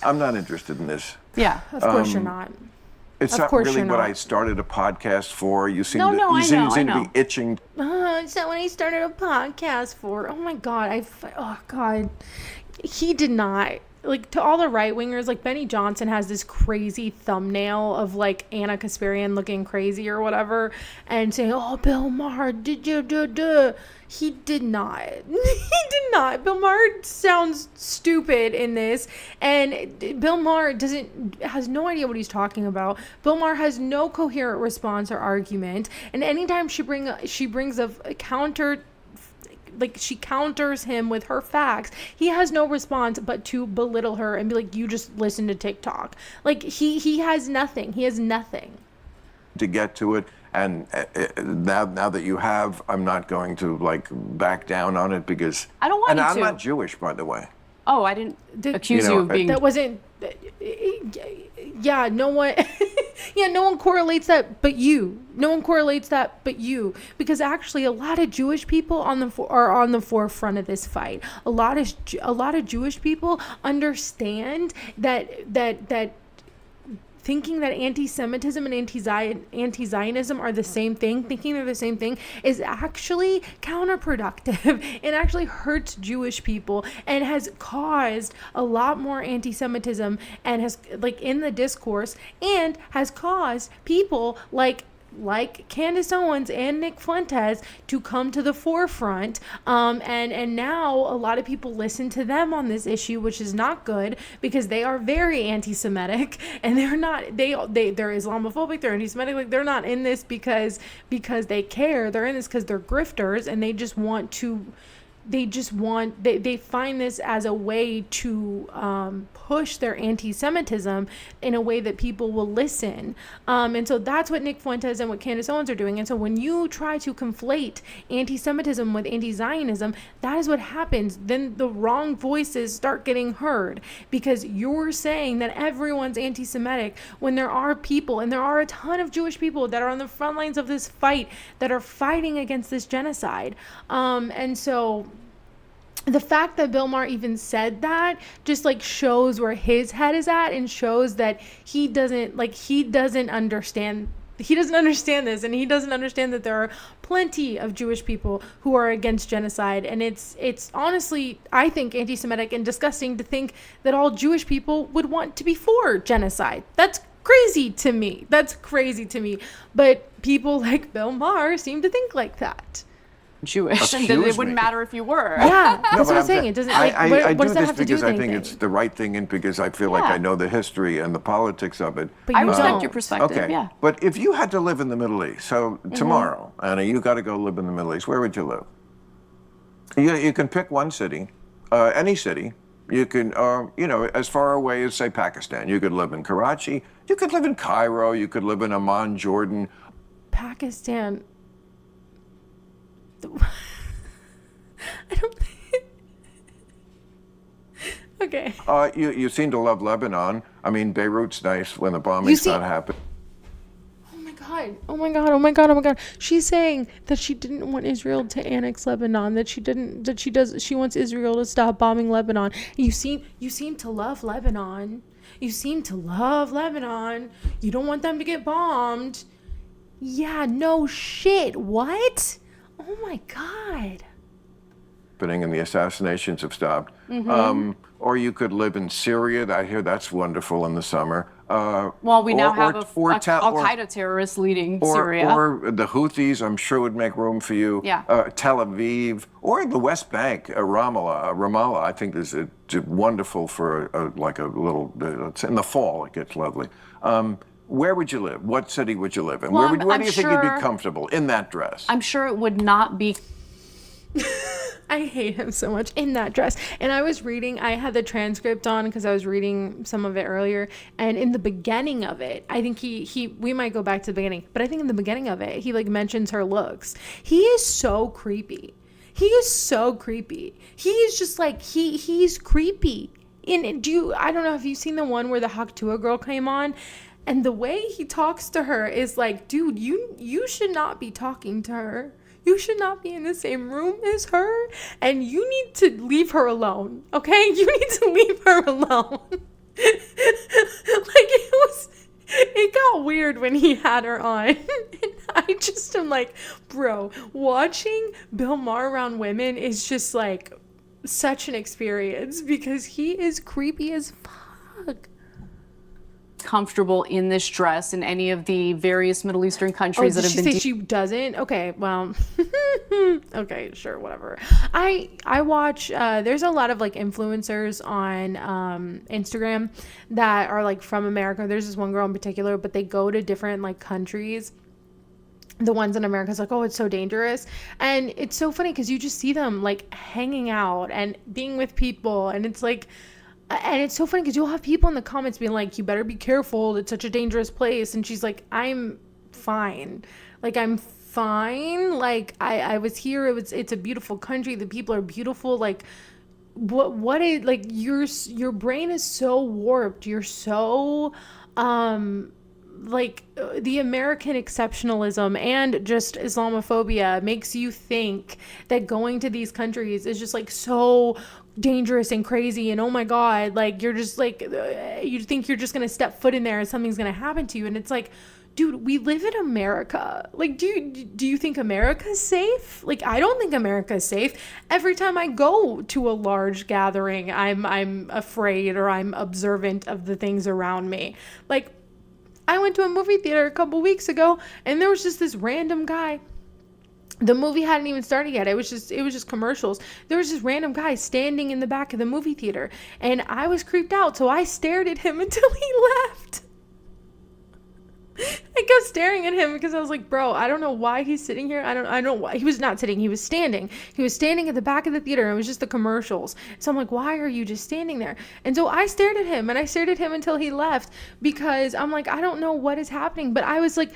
I'm not interested in this. Yeah. Of course you're not. It's Of not course really you're what not. I started a podcast for. You seem No, to, no, you I seem, know, seem I to know. be itching. Is that when I started a podcast for? Oh my God. Oh God. He did not. Like, to all the right wingers, like Benny Johnson has this crazy thumbnail of like Anna Kasparian looking crazy or whatever and saying, oh, Bill Maher, did you do? He did not. He did not. Bill Maher sounds stupid in this, and Bill Maher has no idea what he's talking about. Bill Maher has no coherent response or argument, and anytime she brings a counter, like she counters him with her facts, he has no response but to belittle her and be like, you just listen to TikTok. Like he has nothing. He has nothing. To get to it, and now that you have, I'm not going to like back down on it because I don't want and you I'm to. not Jewish, by the way. Oh, I didn't accuse you know, you of being. That wasn't. Yeah, no one. Yeah, no one correlates that, but you. No one correlates that, but you. Because actually, a lot of Jewish people are on the forefront of this fight. A lot of Jewish people understand that thinking that anti-Semitism and anti-Zionism are the same thing, thinking they're the same thing, is actually counterproductive. It actually hurts Jewish people and has caused a lot more anti-Semitism and has, like, in the discourse, and has caused people like Candace Owens and Nick Fuentes to come to the forefront, and now a lot of people listen to them on this issue, which is not good because they are very anti-Semitic, and they're Islamophobic, they're anti-Semitic. Like, they're not in this because they care. They're in this because they're grifters, and they just want to they just want, they find this as a way to push their anti-Semitism in a way that people will listen. And so that's what Nick Fuentes and what Candace Owens are doing. And so when you try to conflate anti-Semitism with anti-Zionism, that is what happens. Then the wrong voices start getting heard, because you're saying that everyone's anti-Semitic when there are people, and there are a ton of Jewish people that are on the front lines of this fight, that are fighting against this genocide. And so the fact that Bill Maher even said that just like shows where his head is at, and shows that he doesn't understand this, and he doesn't understand that there are plenty of Jewish people who are against genocide. And it's honestly, I think, anti-Semitic and disgusting to think that all Jewish people would want to be for genocide. That's crazy to me. But people like Bill Maher seem to think like that. Jewish, and then it wouldn't matter if you were. Yeah, that's what I'm saying. It doesn't. I what do does that this have to do because with I think anything? it's the right thing, and because I feel like I know the history and the politics of it. But I you respect don't. your perspective. Okay, Yeah. but if you had to live in the Middle East, so tomorrow, Anna, you got to go live in the Middle East. Where would you live? You can pick one city, any city. You can, as far away as, say, Pakistan. You could live in Karachi. You could live in Cairo. You could live in Amman, Jordan. Pakistan. I don't. Okay. You seem to love Lebanon. I mean, Beirut's nice when the bombing's not happening. Oh my God. She's saying that she didn't want Israel to annex Lebanon, she wants Israel to stop bombing Lebanon. You seem to love Lebanon. You don't want them to get bombed. Yeah, no shit. What? Oh my God. And the assassinations have stopped. Or you could live in Syria. I hear that's wonderful in the summer. Well, we now have Al-Qaeda terrorists leading Syria. Or the Houthis, I'm sure, would make room for you. Yeah. Tel Aviv, or the West Bank, Ramallah. I think is wonderful for a little. In the fall, it gets lovely. Where would you live? What city would you live in? Well, where do you think you'd sure, be comfortable in that dress? I'm sure it would not be. I hate him so much in that dress. And I had the transcript on because I was reading some of it earlier. And in the beginning of it, I think we might go back to the beginning, but I think in the beginning of it, he like mentions her looks. He is so creepy. He is just like, he's creepy. I don't know if you've seen the one where the Haktua girl came on, and the way he talks to her is like, dude, you should not be talking to her. You should not be in the same room as her, and you need to leave her alone, okay? You need to leave her alone. It got weird when he had her on. And I just am like, bro, watching Bill Maher around women is just like such an experience, because he is creepy as fuck. Comfortable in this dress in any of the various Middle Eastern countries that have been. Did she say she doesn't? Okay, well, okay, sure, whatever. I watch. There's a lot of like influencers on Instagram that are like from America. There's this one girl in particular, but they go to different like countries. The ones in America is like, oh, it's so dangerous. And it's so funny because you just see them like hanging out and being with people, and it's like. And it's so funny because you'll have people in the comments being like, you better be careful. It's such a dangerous place. And she's like, I'm fine. Like, I'm fine. Like, I was here. It's a beautiful country. The people are beautiful. Like, what is, like, your brain is so warped. You're so, like, the American exceptionalism and just Islamophobia makes you think that going to these countries is just like so dangerous and crazy, and oh my God, like you're just like, you think you're just gonna step foot in there and something's gonna happen to you. And it's like, dude, we live in America. Like, do you think America's safe? Like, I don't think America's safe. Every time I go to a large gathering, I'm afraid, or I'm observant of the things around me. Like, I went to a movie theater a couple weeks ago, and there was just this random guy. The movie hadn't even started yet. It was just commercials. There was this random guy standing in the back of the movie theater, and I was creeped out, so I stared at him until he left. I kept staring at him because I was like, bro, I don't know why he's sitting here. I don't know why. He was not sitting. He was standing. He was standing at the back of the theater. And it was just the commercials. So I'm like, why are you just standing there? And so I stared at him, and I stared at him until he left, because I'm like, I don't know what is happening. But I was like,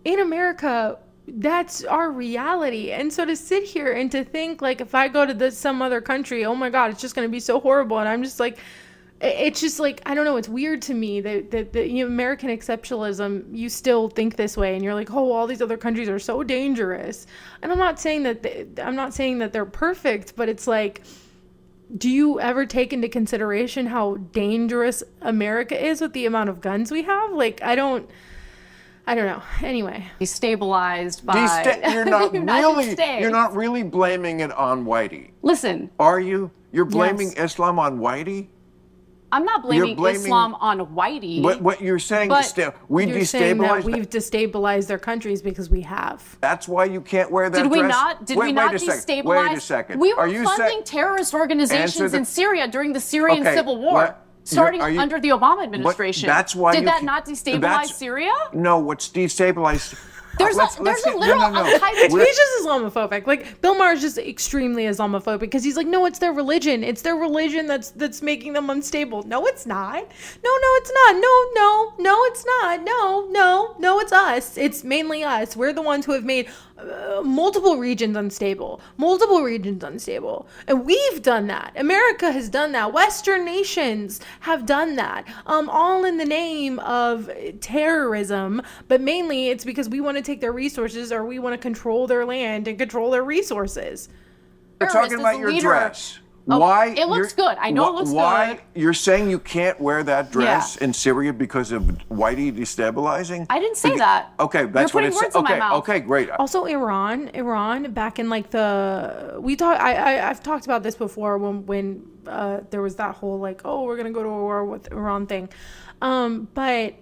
in America, that's our reality. And so to sit here and to think, like, if I go to some other country, oh my God, it's just going to be so horrible. And I'm just like, it's just like, I don't know, it's weird to me that American exceptionalism, you still think this way, and you're like, oh, all these other countries are so dangerous. And I'm not saying that they're perfect, but it's like, do you ever take into consideration how dangerous America is with the amount of guns we have? Like, I don't know. Anyway, Destabilized by You're not United States. You're not really blaming it on Whitey. Listen, Are you? You're blaming Yes. Islam on Whitey? I'm not blaming Islam on Whitey. But what you're saying, But we you're saying that destabilized. we've destabilized their countries because we have. That's why you can't wear that Did dress. we not? Did we not destabilize? Wait a second. We were Are you funding terrorist organizations in Syria during the Syrian Okay, Civil War, what- starting are you- under the Obama administration. that's why Did you that can- not destabilize that's- Syria? No, what's destabilized? There's a literal Al-Qaeda. He's just Islamophobic. Like, Bill Maher is just extremely Islamophobic because he's like, no, it's their religion. It's their religion that's making them unstable. No, it's not. No, it's not. No, it's not. No, it's us. It's mainly us. We're the ones who have made multiple regions unstable. And we've done that. America has done that. Western nations have done that. All in the name of terrorism, but mainly it's because we want to take their resources, or we want to control their land and control their resources. We're talking Terrorist about is a your leader. dress. Oh, Why? it looks good. I know it looks why, good. You're saying you can't wear that dress Yeah. in Syria because of Whitey destabilizing? I didn't say that. Okay, that's You're what putting it's. words in my Okay, mouth. okay, great. Also, Iran, back in like I've talked about this before when there was that whole like, oh, we're gonna go to a war with Iran thing, but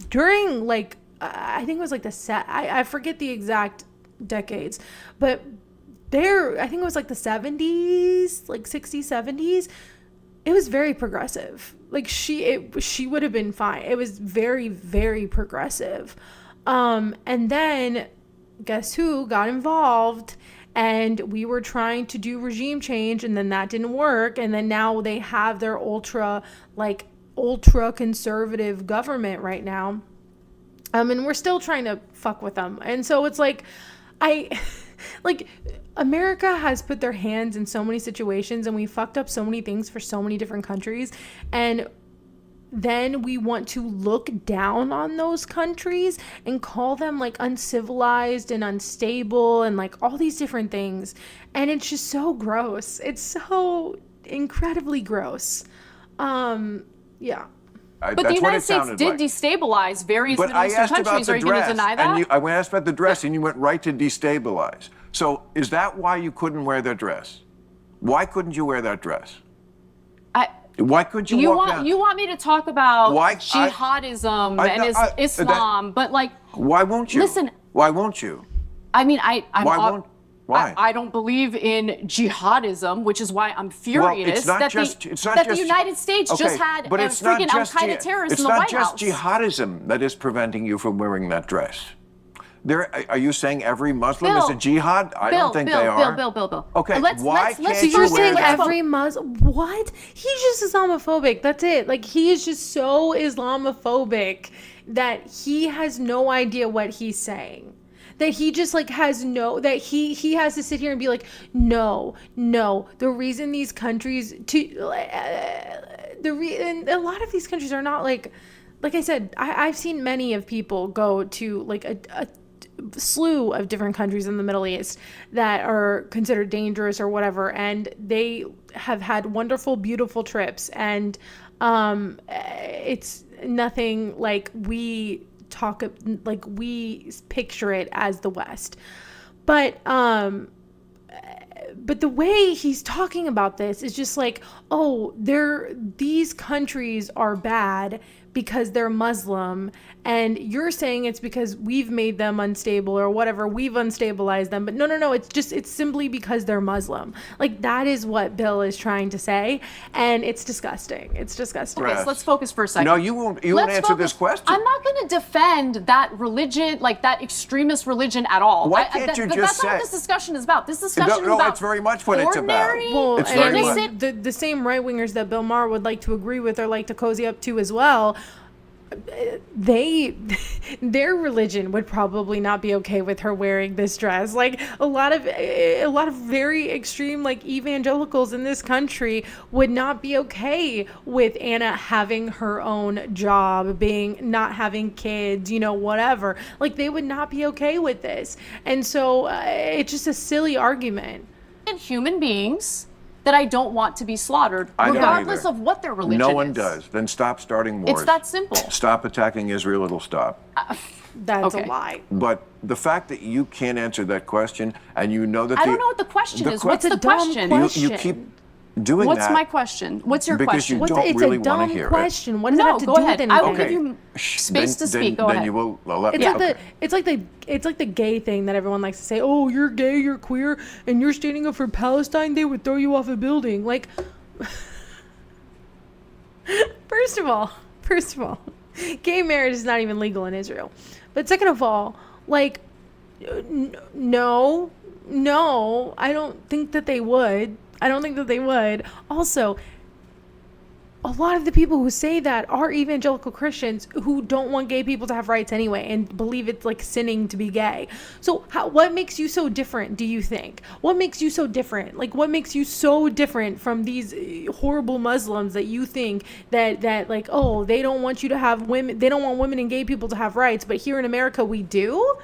during like I think it was like I forget the exact decades, but I think it was like the 70s, like 60s, 70s. It was very progressive. Like she would have been fine. It was very, very progressive. And then guess who got involved? And we were trying to do regime change, and then that didn't work. And then now they have their ultra conservative government right now. And we're still trying to fuck with them. And so it's like, like, America has put their hands in so many situations, and we fucked up so many things for so many different countries. And then we want to look down on those countries and call them like uncivilized and unstable and like all these different things. And it's just so gross. It's so incredibly gross. Yeah. But the United States did destabilize various But Middle I Eastern asked about countries. the Are you going dress, to deny that? and I asked about the dress, and you went right to destabilize. So is that why you couldn't wear that dress? Why couldn't you wear that dress? Why couldn't you walk down? You want me to talk about Why- jihadism and Islam, but like, Why won't you? Listen. Why won't you? I mean, Why? I don't believe in jihadism, which is why I'm furious it's not that the United States just had a freaking Al Qaeda terrorist in the White House. It's not just jihadism that is preventing you from wearing that dress. Are you saying every Muslim is a jihad? I don't think they are. Bill. Okay, why can't So you you're wear saying that? every Muslim? What? He's just Islamophobic. That's it. Like, he is just so Islamophobic that he has no idea what he's saying. That he just like has that he has to sit here and be like, no. The reason these countries and a lot of these countries are not like I said, I've seen many of people go to like a slew of different countries in the Middle East that are considered dangerous or whatever, and they have had wonderful, beautiful trips, and it's nothing like we picture it as the West. But the way he's talking about this is just like, oh, these countries are bad because they're Muslim, and you're saying it's because we've made them unstable or whatever, we've unstabilized them. But no, it's simply because they're Muslim. Like, that is what Bill is trying to say, and it's disgusting. It's disgusting. Okay, so let's focus for a second. No, you won't answer this question. I'm not going to defend that religion, like that extremist religion at all. Why can't you but just that's not what say- this discussion is about. This discussion is No, about it's very much what it's about. ordinary, Well, It's and very innocent, the same right-wingers that Bill Maher would like to agree with or like to cozy up to as well, their religion would probably not be okay with her wearing this dress. Like, a lot of very extreme, like, evangelicals in this country would not be okay with Anna having her own job, not having kids, whatever. Like, they would not be okay with this. And so it's just a silly argument. human beings that I don't want to be slaughtered, I don't regardless either. of what their religion is. No one does. Then stop starting wars. It's that simple. Stop attacking Israel, it'll stop. That's Okay. a lie. But the fact that you can't answer that question, and you know that I don't know what the question is. What's It's a the dumb question? question. you keep doing What's that. my question? What's your because question? you don't It's really a want to dumb hear it. question. What does it No, have to go do ahead. with I will anything? give you space to speak. Go then ahead. you will. Well, It's yeah, like okay. it's like the gay thing that everyone likes to say. Oh, you're gay, you're queer, and you're standing up for Palestine. They would throw you off a building. Like, first of all, gay marriage is not even legal in Israel. But second of all, like, no, I don't think that they would. Also, a lot of the people who say that are evangelical Christians who don't want gay people to have rights anyway and believe it's like sinning to be gay. So what makes you so different, do you think? What makes you so different? Like, what makes you so different from these horrible Muslims that you think that like, oh, they don't want you to have women, they don't want women and gay people to have rights, but here in America we do?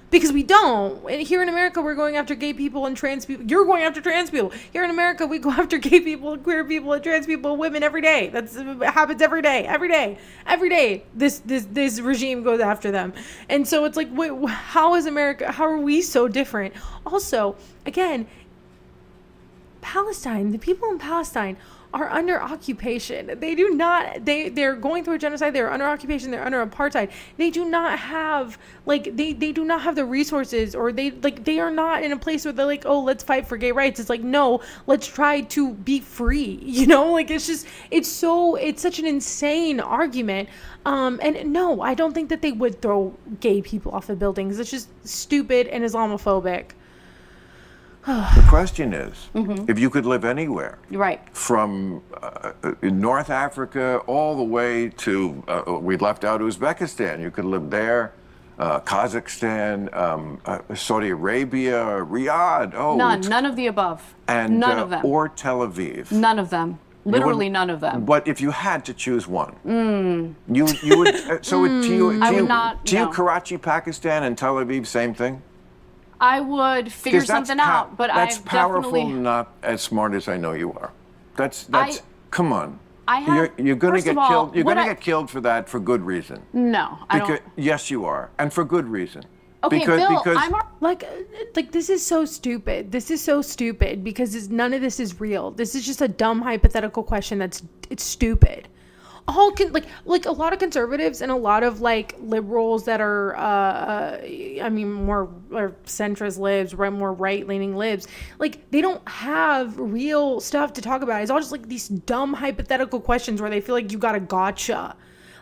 Because we don't. And here in America, we're going after gay people and trans people. You're going after trans people. Here in America, we go after gay people and queer people and trans people and women every day. It happens every day. Every day, this regime goes after them. And so it's like, wait, how are we so different? Also, again, Palestine, the people in Palestine are under occupation. They're going through a genocide. They're under occupation. They're under apartheid. They do not have, like, they do not have the resources, or they are not in a place where they're like, oh, let's fight for gay rights. It's like, no, let's try to be free. Like, it's such an insane argument. And no, I don't think that they would throw gay people off of buildings. It's just stupid and Islamophobic. The question is, if you could live anywhere, Right. from North Africa all the way to, we left out Uzbekistan, you could live there, Kazakhstan, Saudi Arabia, Riyadh, None of the above. and none of them. or Tel Aviv. None of them. Literally wouldn't- none of them. But if you had to choose one, you would. So I would not, to you, no. Karachi, Pakistan, and Tel Aviv, same thing. I would figure 'Cause that's something out, but that's I've powerful, definitely. not as smart as I know you are. That's I- come on. I have- you're going to first get of all, killed. You're what going to I- get killed for that for good reason. No, I don't. Yes, you are, and for good reason. Okay, because Bill, I'm. Like this is so stupid. This is so stupid because none of this is real. This is just a dumb hypothetical question. It's stupid. Like a lot of conservatives and a lot of like liberals that are, more or centrist libs, more right-leaning libs, like they don't have real stuff to talk about. It's all just like these dumb hypothetical questions where they feel like you got a gotcha.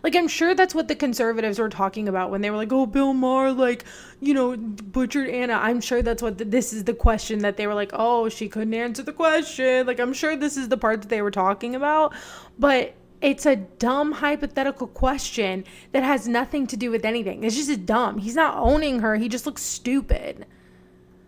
Like, I'm sure that's what the conservatives were talking about when they were like, oh, Bill Maher, like, butchered Anna. I'm sure that's what this is the question that they were like, oh, she couldn't answer the question. Like, I'm sure this is the part that they were talking about. But it's a dumb hypothetical question that has nothing to do with anything. It's just dumb. He's not owning her. He just looks stupid.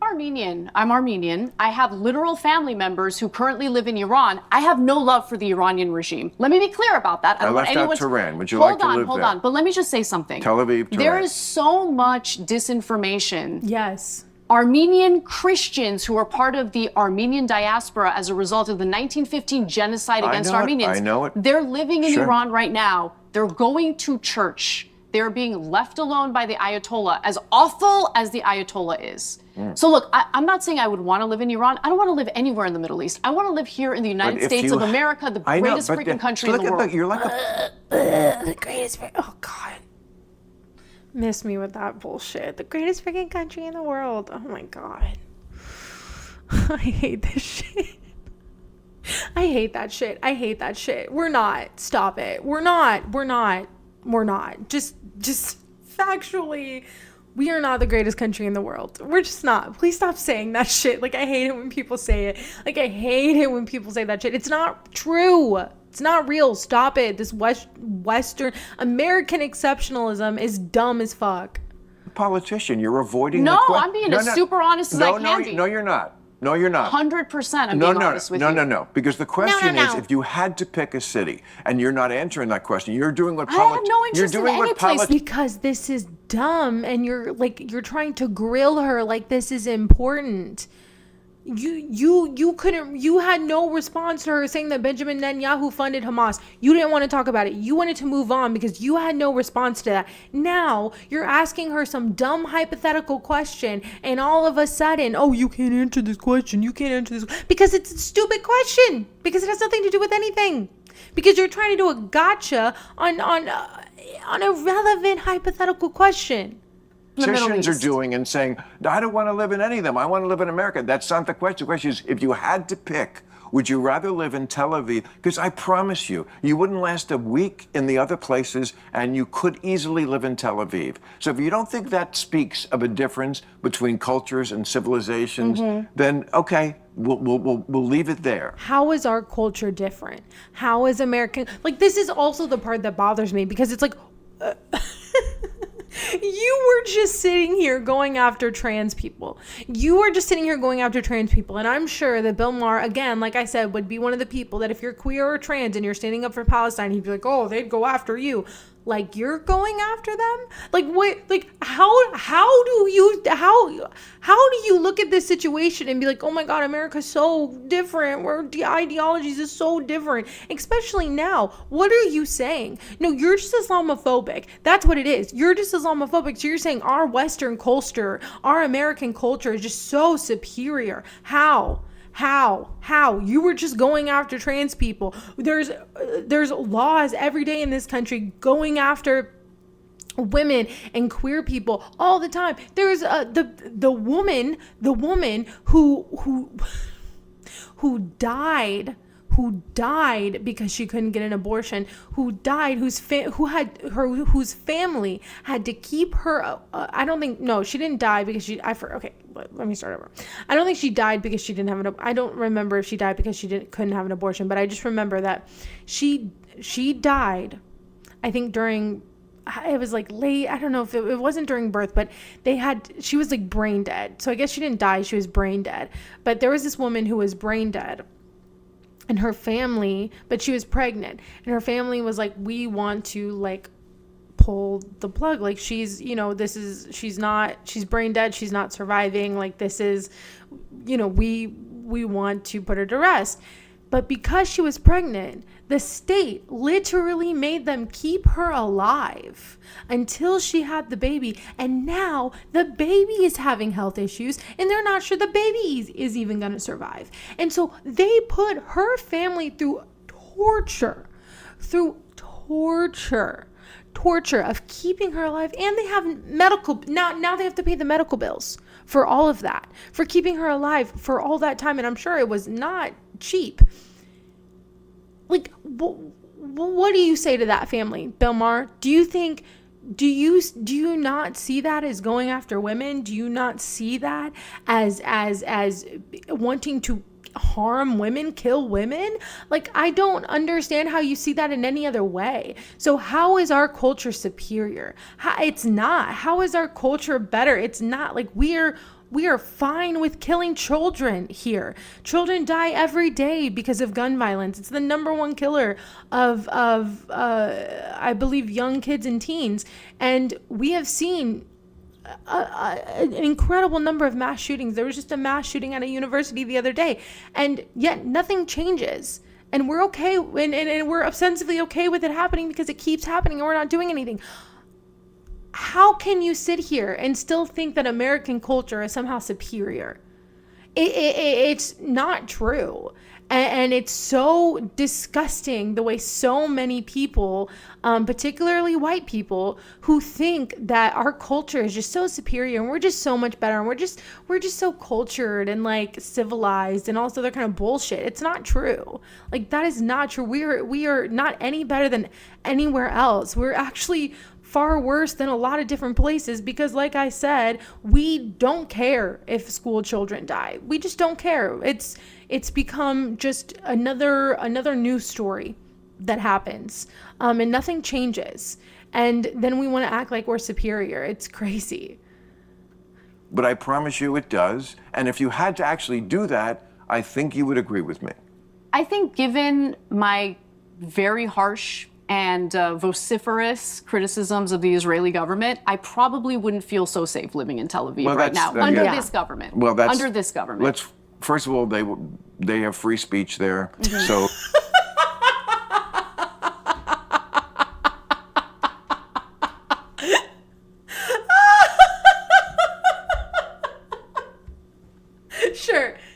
I'm Armenian. I have literal family members who currently live in Iran. I have no love for the Iranian regime. Let me be clear about that. I don't want left out anyone Tehran. Would you like to live Hold there? on. But let me just say something. Tel Aviv, Tehran. There is so much disinformation. Yes. Armenian Christians who are part of the Armenian diaspora as a result of the 1915 genocide against Armenians. I know it. They're living in Sure. Iran right now. They're going to church. They're being left alone by the Ayatollah, as awful as the Ayatollah is. So look, I'm not saying I would want to live in Iran. I don't want to live anywhere in the Middle East. I want to live here in the United States of America, the greatest freaking country in the world. You're like The greatest, oh God. Miss me with that bullshit. The greatest freaking country in the world. Oh my God. I hate this shit. I hate that shit. I hate that shit. We're not. Stop it. We're not. Just factually, we are not the greatest country in the world. We're just not. Please stop saying that shit. Like, I hate it when people say it. Like, I hate it when people say that shit. It's not true. It's not real. Stop it. This Western American exceptionalism is dumb as fuck. politician. You're avoiding No, the question. I'm being as super honest as I can be. No, you're not. No, you're not. 100% I'm being honest with you. No. Because the question is, if you had to pick a city, and you're not answering that question, you're doing what politicians. I have no interest in any place. Because this is dumb, and you're trying to grill her like this is important. You had no response to her saying that Benjamin Netanyahu funded Hamas. You didn't want to talk about it. You wanted to move on because you had no response to that. Now you're asking her some dumb hypothetical question, and all of a sudden, oh, you can't answer this question. You can't answer this because it's a stupid question, because it has nothing to do with anything. Because you're trying to do a gotcha on a relevant hypothetical question. Politicians are doing and saying, I don't want to live in any of them. I want to live in America. That's not the question. The question is, if you had to pick, would you rather live in Tel Aviv? Because I promise you, you wouldn't last a week in the other places, and you could easily live in Tel Aviv. So if you don't think that speaks of a difference between cultures and civilizations, then okay, we'll leave it there. How is our culture different? How is American? Like, this is also the part that bothers me, because it's like, you were just sitting here going after trans people. And I'm sure that Bill Maher, again, like I said, would be one of the people that if you're queer or trans and you're standing up for Palestine, he'd be like, oh, they'd go after you. Like, you're going after them? Like, what? Like, how do you look at this situation and be like, oh my God, America's so different, where the ideologies is so different, especially now? What are you saying? No, you're just Islamophobic. That's what it is. You're just Islamophobic. So you're saying our Western culture, our American culture is just so superior. How? You were just going after trans people. There's laws every day in this country going after women and queer people all the time. There's the woman who died because she couldn't get an abortion, whose family had to keep her. She didn't die because let me start over. I don't think she died because she didn't have I don't remember if she died because she couldn't have an abortion, but I just remember that she died, I think during, it was like late, I don't know if it wasn't during birth, but she was like brain dead. So I guess she didn't die, she was brain dead. But there was this woman who was brain dead, and her family, but she was pregnant, and her family was like, we want to like pull the plug. Like, she's brain dead. She's not surviving. Like, this is, we want to put her to rest. But because she was pregnant, the state literally made them keep her alive until she had the baby. And now the baby is having health issues, and they're not sure the baby is even going to survive. And so they put her family through torture of keeping her alive. And they have now they have to pay the medical bills for all of that, for keeping her alive for all that time. And I'm sure it was not cheap. Like, what do you say to that family, Bill Maher? Do you not see that as going after women? Do you not see that as wanting to harm women, kill women? Like, I don't understand how you see that in any other way. So how is our culture superior? It's not. How is our culture better? It's not. Like, we are fine with killing children here. Children die every day because of gun violence. It's the number one killer of I believe, young kids and teens. And we have seen an incredible number of mass shootings. There was just a mass shooting at a university the other day, and yet nothing changes. And we're okay, and we're ostensibly okay with it happening because it keeps happening, and we're not doing anything. how can you sit here and still think that American culture is somehow superior? It's not true. And it's so disgusting the way so many people, particularly white people, who think that our culture is just so superior and we're just so much better and we're just so cultured and like civilized and all this other kind of bullshit. It's not true. Like, that is not true. We are not any better than anywhere else. We're actually far worse than a lot of different places because, like I said, we don't care if school children die. We just don't care. It's become just another news story that happens, and nothing changes. And then we want to act like we're superior. It's crazy. But I promise you it does. And if you had to actually do that, I think you would agree with me. I think given my very harsh and vociferous criticisms of the Israeli government, I probably wouldn't feel so safe living in Tel Aviv right now under this government. Well, that's under this government. First of all, they have free speech there, so.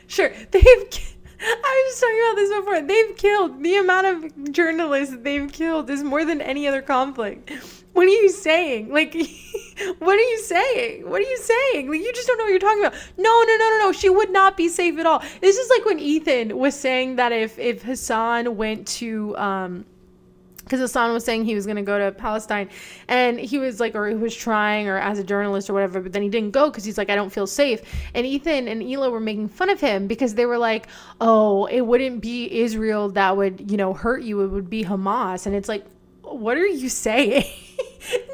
Sure. I was just talking about this before. They've killed, the amount of journalists they've killed is more than any other conflict. What are you saying? Like, what are you saying? What are you saying? Like, you just don't know what you're talking about. No. She would not be safe at all. This is like when Ethan was saying that if Hassan went to, because Hassan was saying he was going to go to Palestine, and he was like, or he was trying, or as a journalist or whatever, but then he didn't go because he's like, I don't feel safe. And Ethan and Hila were making fun of him because they were like, oh, it wouldn't be Israel that would, hurt you. It would be Hamas. And it's like, what are you saying?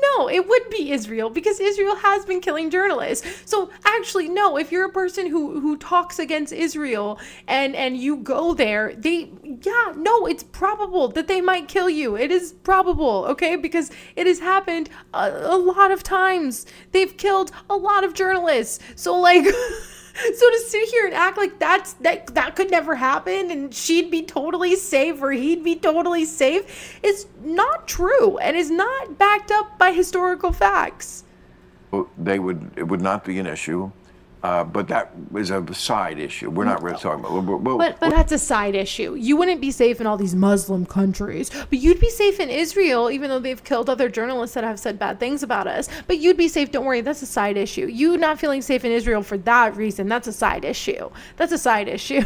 No, it would be Israel because Israel has been killing journalists. So actually, no, if you're a person who talks against Israel and you go there, it's probable that they might kill you. It is probable, okay? Because it has happened a lot of times. They've killed a lot of journalists. So like... So to sit here and act like that could never happen and she'd be totally safe or he'd be totally safe is not true and is not backed up by historical facts. It would not be an issue, but that is a side issue. We're not really talking about. But that's a side issue. You wouldn't be safe in all these Muslim countries, but you'd be safe in Israel, even though they've killed other journalists that have said bad things about us. But you'd be safe. Don't worry. That's a side issue. You not feeling safe in Israel for that reason, that's a side issue. That's a side issue.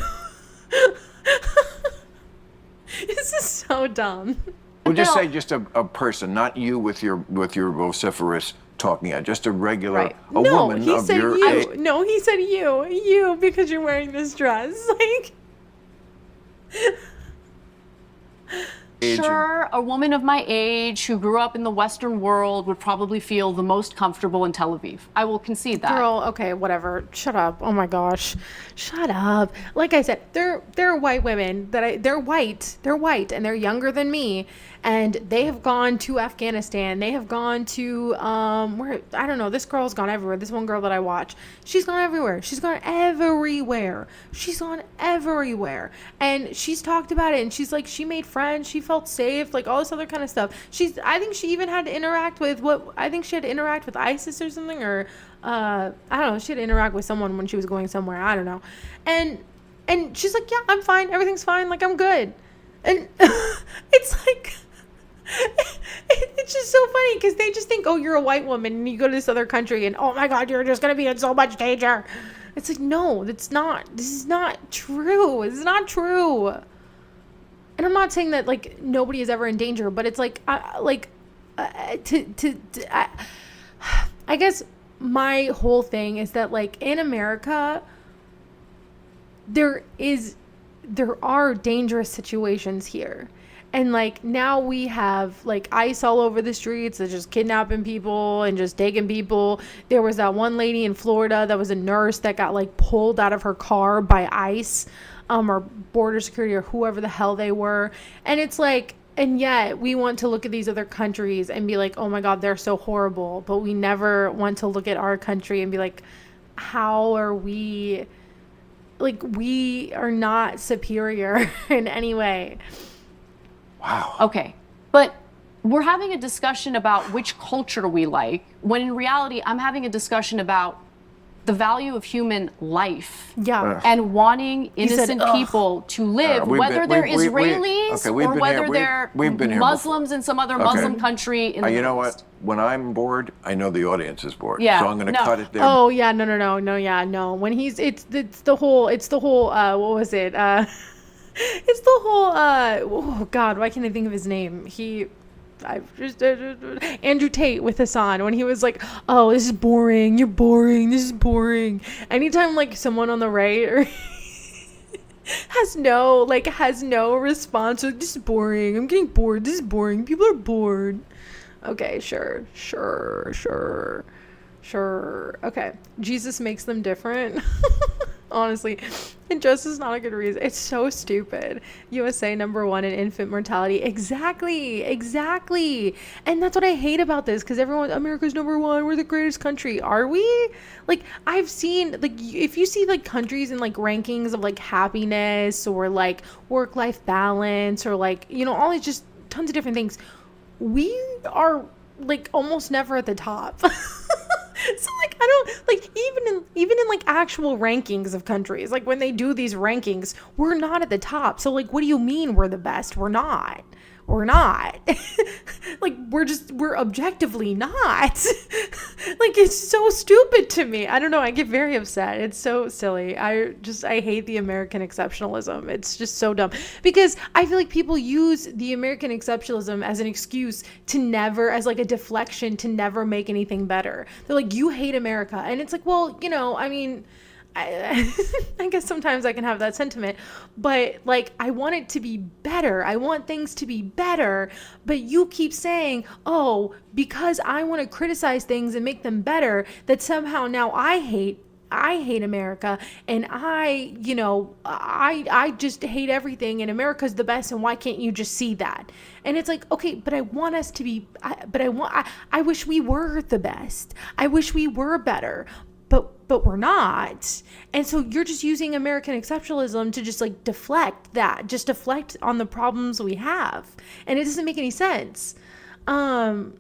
This is so dumb. We'll just say just a person, not you with your vociferous talking at, just a regular woman of your age. No, he said you because you're wearing this dress. Like, sure, a woman of my age who grew up in the Western world would probably feel the most comfortable in Tel Aviv. I will concede that. Girl, okay, whatever. Shut up. Oh my gosh. Shut up. Like I said, they're white women they're white, and they're younger than me, and they have gone to Afghanistan. They have gone to where, I don't know, this girl's gone everywhere. This one girl that I watch, she's gone everywhere. And she's talked about it, and she's like, she made friends, she felt safe, like all this other kind of stuff. I think she even had to interact with ISIS or something, or I don't know, she had to interact with someone when she was going somewhere, I don't know. And she's like, yeah, I'm fine, everything's fine, like I'm good. And it's like, it's just so funny because they just think, oh, you're a white woman and you go to this other country and, oh my God, you're just going to be in so much danger. It's like, no, this is not true. This is not true. And I'm not saying that like nobody is ever in danger, but it's like, I guess my whole thing is that like in America, there are dangerous situations here. And like now we have like ICE all over the streets that's just kidnapping people and just taking people. There was that one lady in Florida that was a nurse that got like pulled out of her car by ICE or border security or whoever the hell they were. And it's like, and yet we want to look at these other countries and be like, oh my God, they're so horrible. But we never want to look at our country and be like, how are we, like, we are not superior in any way. Wow. Okay. But we're having a discussion about which culture we like, when in reality, I'm having a discussion about the value of human life. Yeah. And wanting innocent "Ugh." people to live, whether they're Israelis or whether they're Muslims in some other Muslim country in the You know Middle East. what? When I'm bored, I know the audience is bored. Yeah, So I'm going to cut it there. Oh yeah, no. When he's it's the whole what was it? It's the whole oh God, why can't I think of his name? Andrew Tate with Hassan, when he was like, oh, this is boring, you're boring, this is boring. Anytime like someone on the right or has no response, like, this is boring, I'm getting bored, this is boring, people are bored. Okay, sure. Okay, Jesus makes them different. Honestly, and just is not a good reason. It's so stupid. USA #1 in infant mortality. Exactly. And that's what I hate about this, because America's #1. We're the greatest country. Are we? Like, I've seen, like, if you see like countries in like rankings of like happiness or like work-life balance or like, you know, all these just tons of different things, we are like almost never at the top. So like I don't like even in like actual rankings of countries, like when they do these rankings, we're not at the top. So like, what do you mean we're the best? We're not. Like we're objectively not. Like, it's so stupid to me. I don't know, I get very upset. It's so silly. I hate the American exceptionalism. It's just so dumb, because I feel like people use the American exceptionalism as an excuse to never, as like a deflection to never make anything better. They're like, you hate America, and it's like, well, you know, I mean, I guess sometimes I can have that sentiment, but like, I want it to be better. I want things to be better, but you keep saying, oh, because I want to criticize things and make them better, that somehow now I hate America, and I just hate everything, and America's the best, and why can't you just see that? And it's like, okay, but I want us to be, I wish we were the best. I wish we were better. But we're not. And so you're just using American exceptionalism to just like deflect on the problems we have. And it doesn't make any sense. Bill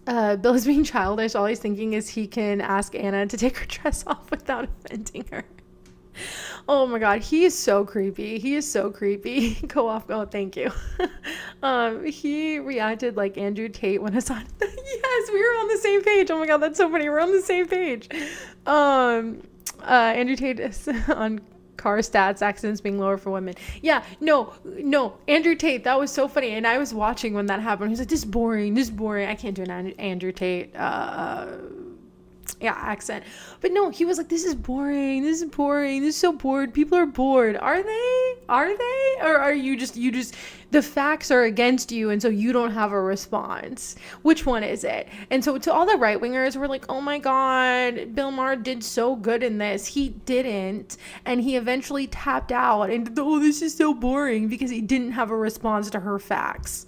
is being childish. All he's thinking is he can ask Anna to take her dress off without offending her. Oh my God, he is so creepy. Go off. Oh, thank you. He reacted like Andrew Tate when Hassan. Yes, we were on the same page. Oh my God, that's so funny. We're on the same page. Andrew Tate is on car stats, accidents being lower for women. Yeah, no, Andrew Tate, that was so funny. And I was watching when that happened. He's like, this is boring. I can't do an Andrew Tate accent. But no, he was like, this is boring, this is so bored, people are bored. Are they? Or are you just the facts are against you, and so you don't have a response? Which one is it? And so to all the right wingers, we're like, oh my God, Bill Maher did so good in this. He didn't, and he eventually tapped out, and oh, this is so boring, because he didn't have a response to her facts.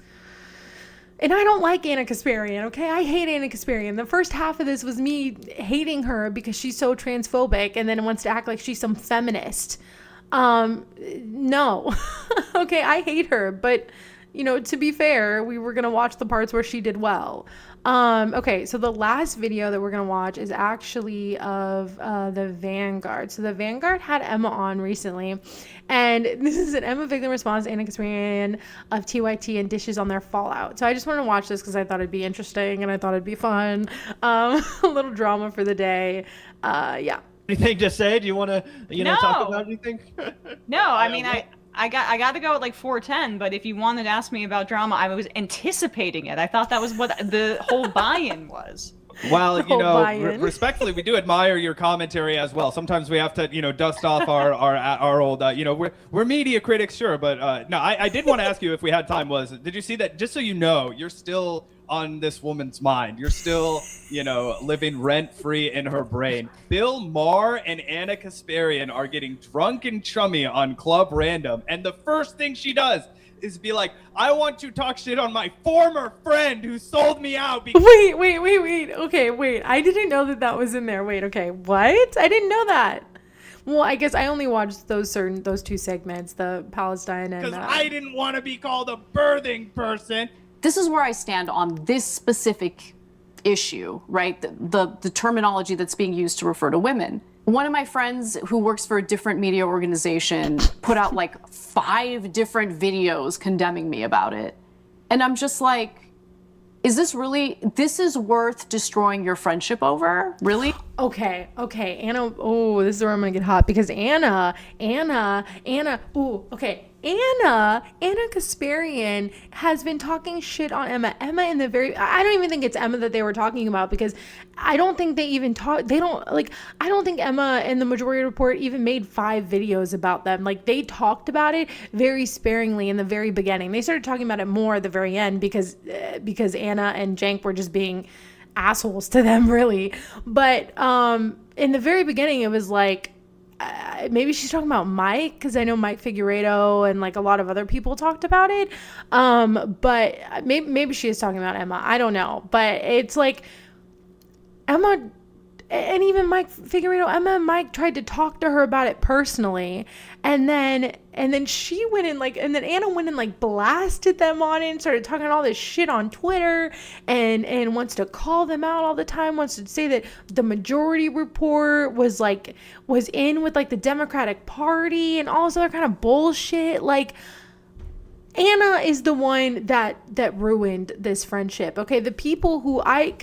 And I don't like Anna Kasparian, okay? I hate Anna Kasparian. The first half of this was me hating her because she's so transphobic and then wants to act like she's some feminist. No. Okay, I hate her, but, you know, to be fair, we were going to watch the parts where she did well. Okay, so the last video that we're going to watch is actually of the Vanguard. So the Vanguard had Emma on recently, and this is an Emma victim response to Anna Kasparian of TYT and dishes on their fallout. So I just wanted to watch this because I thought it'd be interesting and I thought it'd be fun. A little drama for the day. Yeah. Anything to say? Do you want to, talk about anything? No, I mean, I got to go at like 4:10, but if you wanted to ask me about drama, I was anticipating it. I thought that was what the whole buy-in was. Well, respectfully, we do admire your commentary as well. Sometimes we have to, dust off our old, we're media critics, sure, but no, I did want to ask you if we had time. Did you see that? Just so you know, you're still on this woman's mind. You're still, living rent-free in her brain. Bill Maher and Anna Kasparian are getting drunk and chummy on Club Random, and the first thing she does is be like, I want to talk shit on my former friend who sold me out. Wait. Okay, wait. I didn't know that was in there. Wait, okay. What? I didn't know that. Well, I guess I only watched those two segments, the Palestine and... Because I didn't want to be called a birthing person. this is where I stand on this specific issue, right? The terminology that's being used to refer to women. One of my friends who works for a different media organization put out like 5 different videos condemning me about it. And I'm just like, is this worth destroying your friendship over? Really? Okay, Anna, oh, this is where I'm gonna get hot, because Anna, Kasparian has been talking shit on Emma. I don't even think it's Emma that they were talking about, because I don't think they even I don't think Emma and the Majority Report even made 5 videos about them. Like, they talked about it very sparingly in the very beginning. They started talking about it more at the very end because Anna and Jank were just being assholes to them, really. But in the very beginning, it was like, maybe she's talking about Mike, because I know Mike Figueredo and like a lot of other people talked about it. But maybe she is talking about Emma. I don't know. But it's like Emma and even Mike Figueredo, Emma and Mike tried to talk to her about it personally, and then she went in and then Anna went and blasted them on it and started talking all this shit on Twitter, and wants to call them out all the time, wants to say that the Majority Report was in with the Democratic Party and all this other kind of bullshit. Like, Anna is the one that ruined this friendship. Okay, the people who I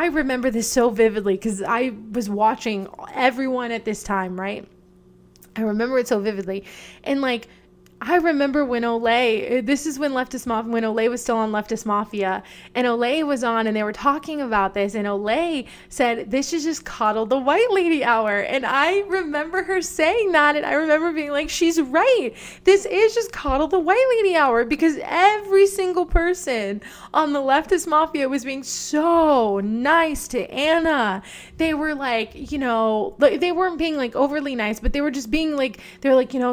remember this so vividly, because I was watching everyone at this time, right? I remember it so vividly. And I remember when this is when when Olay was still on Leftist Mafia, and Olay was on, and they were talking about this, and Olay said, this is just coddle the white lady hour. And I remember her saying that, and I remember being like, she's right. This is just coddle the white lady hour, because every single person on the Leftist Mafia was being so nice to Anna. They were they weren't being overly nice, but they were just being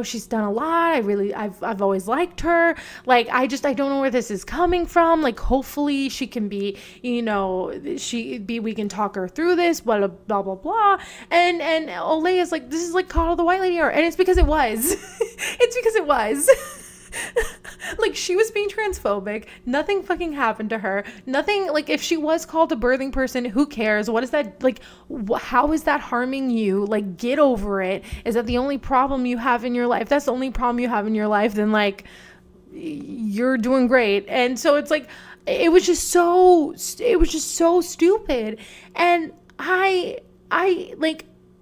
she's done a lot. I've always liked her. I don't know where this is coming from. Hopefully she can be, we can talk her through this, blah, blah, blah, blah. And Olay is this is coddle the white lady hour. And it's because it was. It's because it was. She was being transphobic. Nothing fucking happened to her. Nothing, if she was called a birthing person, who cares? What is that, how is that harming you? Get over it. Is that the only problem you have in your life? If that's the only problem you have in your life, then you're doing great. And so it's it was just so stupid. And I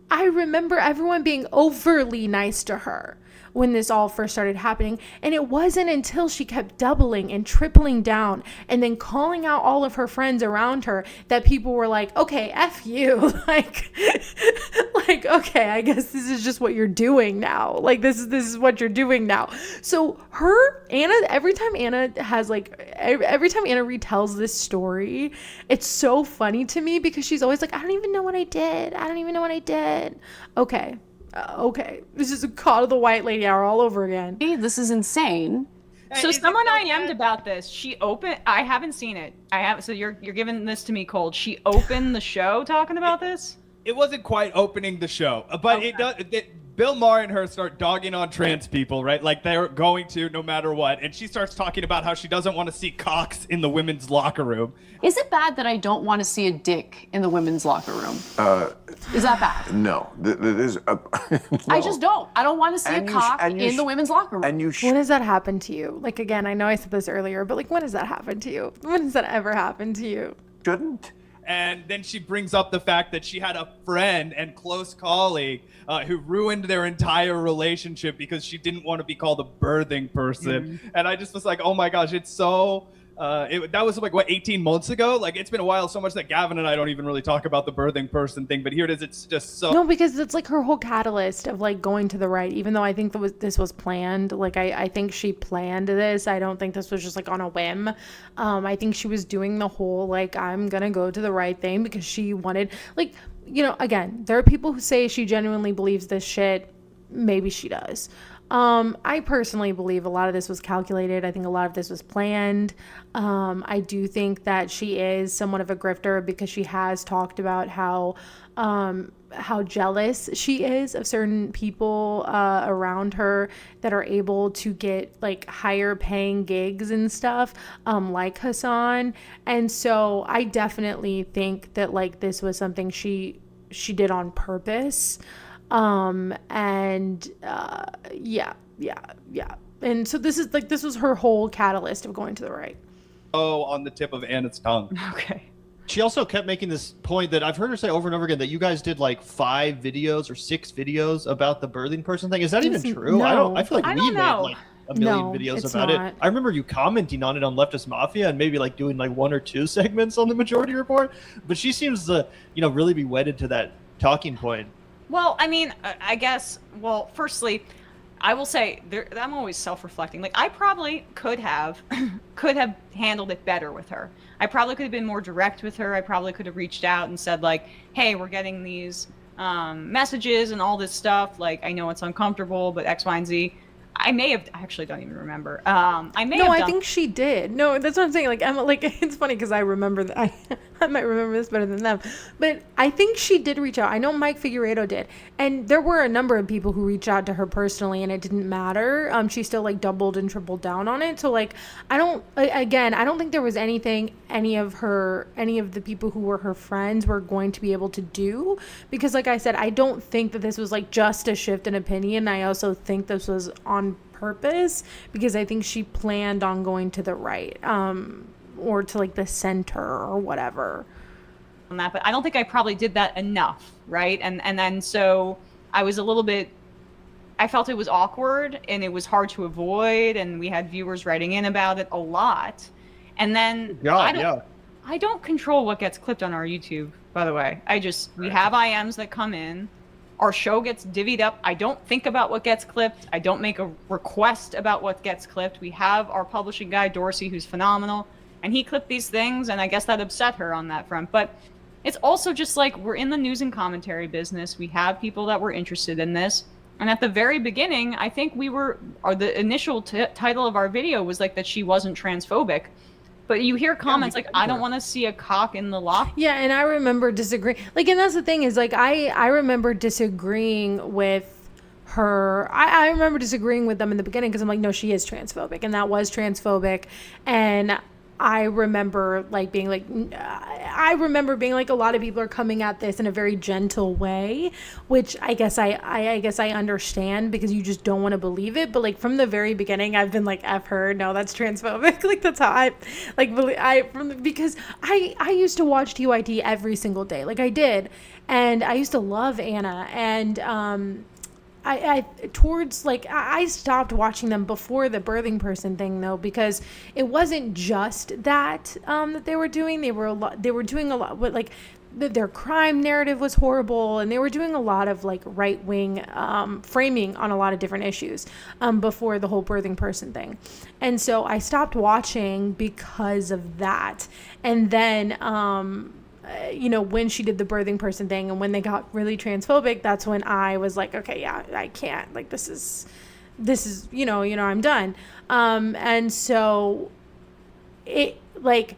remember everyone being overly nice to her when this all first started happening. And it wasn't until she kept doubling and tripling down and then calling out all of her friends around her that people were like, okay, F you. Okay, I guess this is just what you're doing now. This is what you're doing now. So Anna, every time Anna retells this story, it's so funny to me, because she's always like, I don't even know what I did. Okay, this is a coddle the white lady hour all over again. This is insane. So someone IM'd about this. I haven't seen it. So you're giving this to me cold. She opened the show talking about this? It wasn't quite opening the show, but okay. Bill Maher and her start dogging on trans people, right? They're going to, no matter what. And she starts talking about how she doesn't want to see cocks in the women's locker room. Is it bad that I don't want to see a dick in the women's locker room? Is that bad? No. No. I just don't. I don't want to see a cock in the women's locker room. When does that happen to you? Again, I know I said this earlier, but when does that happen to you? When does that ever happen to you? Shouldn't. And then she brings up the fact that she had a friend and close colleague who ruined their entire relationship because she didn't want to be called a birthing person. Mm-hmm. And I just was like, oh my gosh, it's so... that was 18 months ago? It's been a while, so much that Gavin and I don't even really talk about the birthing person thing, but here it is, it's just so... No, because it's her whole catalyst of going to the right, even though I think this was planned. I think she planned this. I don't think this was just on a whim. I think she was doing the whole, I'm gonna go to the right thing because she wanted, again, there are people who say she genuinely believes this shit. Maybe she does. I personally believe a lot of this was calculated. I think a lot of this was planned. I do think that she is somewhat of a grifter because she has talked about how how jealous she is of certain people around her that are able to get like higher paying gigs and stuff, like Hassan. And so I definitely think that like this was something she did on purpose. Yeah. And so this was her whole catalyst of going to the right. Oh, on the tip of Anna's tongue. Okay. She also kept making this point that I've heard her say over and over again that you guys did like 5 videos or 6 videos about the birthing person thing. Is that even true? No. I feel like we made like a million videos about not. it. I remember you commenting on it on Leftist Mafia and maybe like doing like 1 or 2 segments on the Majority Report. But she seems to, really be wedded to that talking point. Well, I mean, I guess, firstly, I will say I'm always self-reflecting. Like I probably could have handled it better with her. I probably could have been more direct with her. I probably could have reached out and said like, "Hey, we're getting these messages and all this stuff. Like, I know it's uncomfortable, but X, Y, and Z." I may have. I actually don't even remember. I think she did. No, that's what I'm saying. Like, Emma, like it's funny because I remember that. I might remember this better than them, but I think she did reach out. I know Mike Figueredo did, and there were a number of people who reached out to her personally, and it didn't matter. She still like doubled and tripled down on it. So like, I don't think there was anything any of the people who were her friends were going to be able to do, because like I said, I don't think that this was like just a shift in opinion. I also think this was on purpose because I think she planned on going to the right, or to like the center or whatever. On that, but I don't think I probably did that enough, right? And then so I was a little bit. I felt it was awkward and it was hard to avoid, and we had viewers writing in about it a lot. And then I don't control what gets clipped on our YouTube, by the way. We have IMs that come in. Our show gets divvied up. I don't think about what gets clipped. I don't make a request about what gets clipped. We have our publishing guy, Dorsey, who's phenomenal, and he clipped these things, and I guess that upset her on that front. But it's also just like we're in the news and commentary business. We have people that were interested in this. And at the very beginning, I think the initial title of our video was like that she wasn't transphobic. But you hear comments like, I don't want to see a cock in the locker. Yeah, and I remember disagreeing. Like, and that's the thing is, like, I remember disagreeing with her. I remember disagreeing with them in the beginning because I'm like, no, she is transphobic. And that was transphobic. And I remember being like, a lot of people are coming at this in a very gentle way, which I guess I understand because you just don't want to believe it. But like from the very beginning, I've been like, F her, no, that's transphobic. Like that's how because I used to watch TYT every single day, like I did, and I used to love Anna, and I stopped watching them before the birthing person thing though, because it wasn't just that they were doing. They were doing a lot with like their crime narrative was horrible, and they were doing a lot of like right wing framing on a lot of different issues before the whole birthing person thing, and so I stopped watching because of that, and then. When she did the birthing person thing and when they got really transphobic, that's when I was like, okay, yeah, I can't, like, this is, I'm done. And so it, like,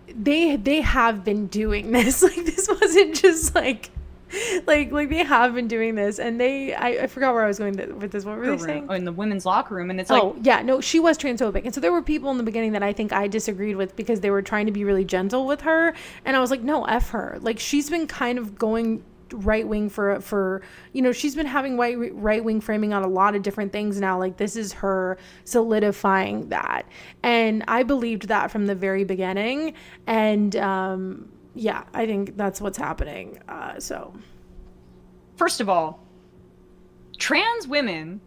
they have been doing this. Like, this wasn't just like they have been doing this, and I forgot where I was going with this. What were they saying? In the women's locker room, and it's like, she was transphobic, and so there were people in the beginning that I think I disagreed with because they were trying to be really gentle with her, and I was like, no, F her. Like she's been kind of going right wing for she's been having right wing framing on a lot of different things now. Like this is her solidifying that, and I believed that from the very beginning, and yeah, I think that's what's happening. So, first of all, trans women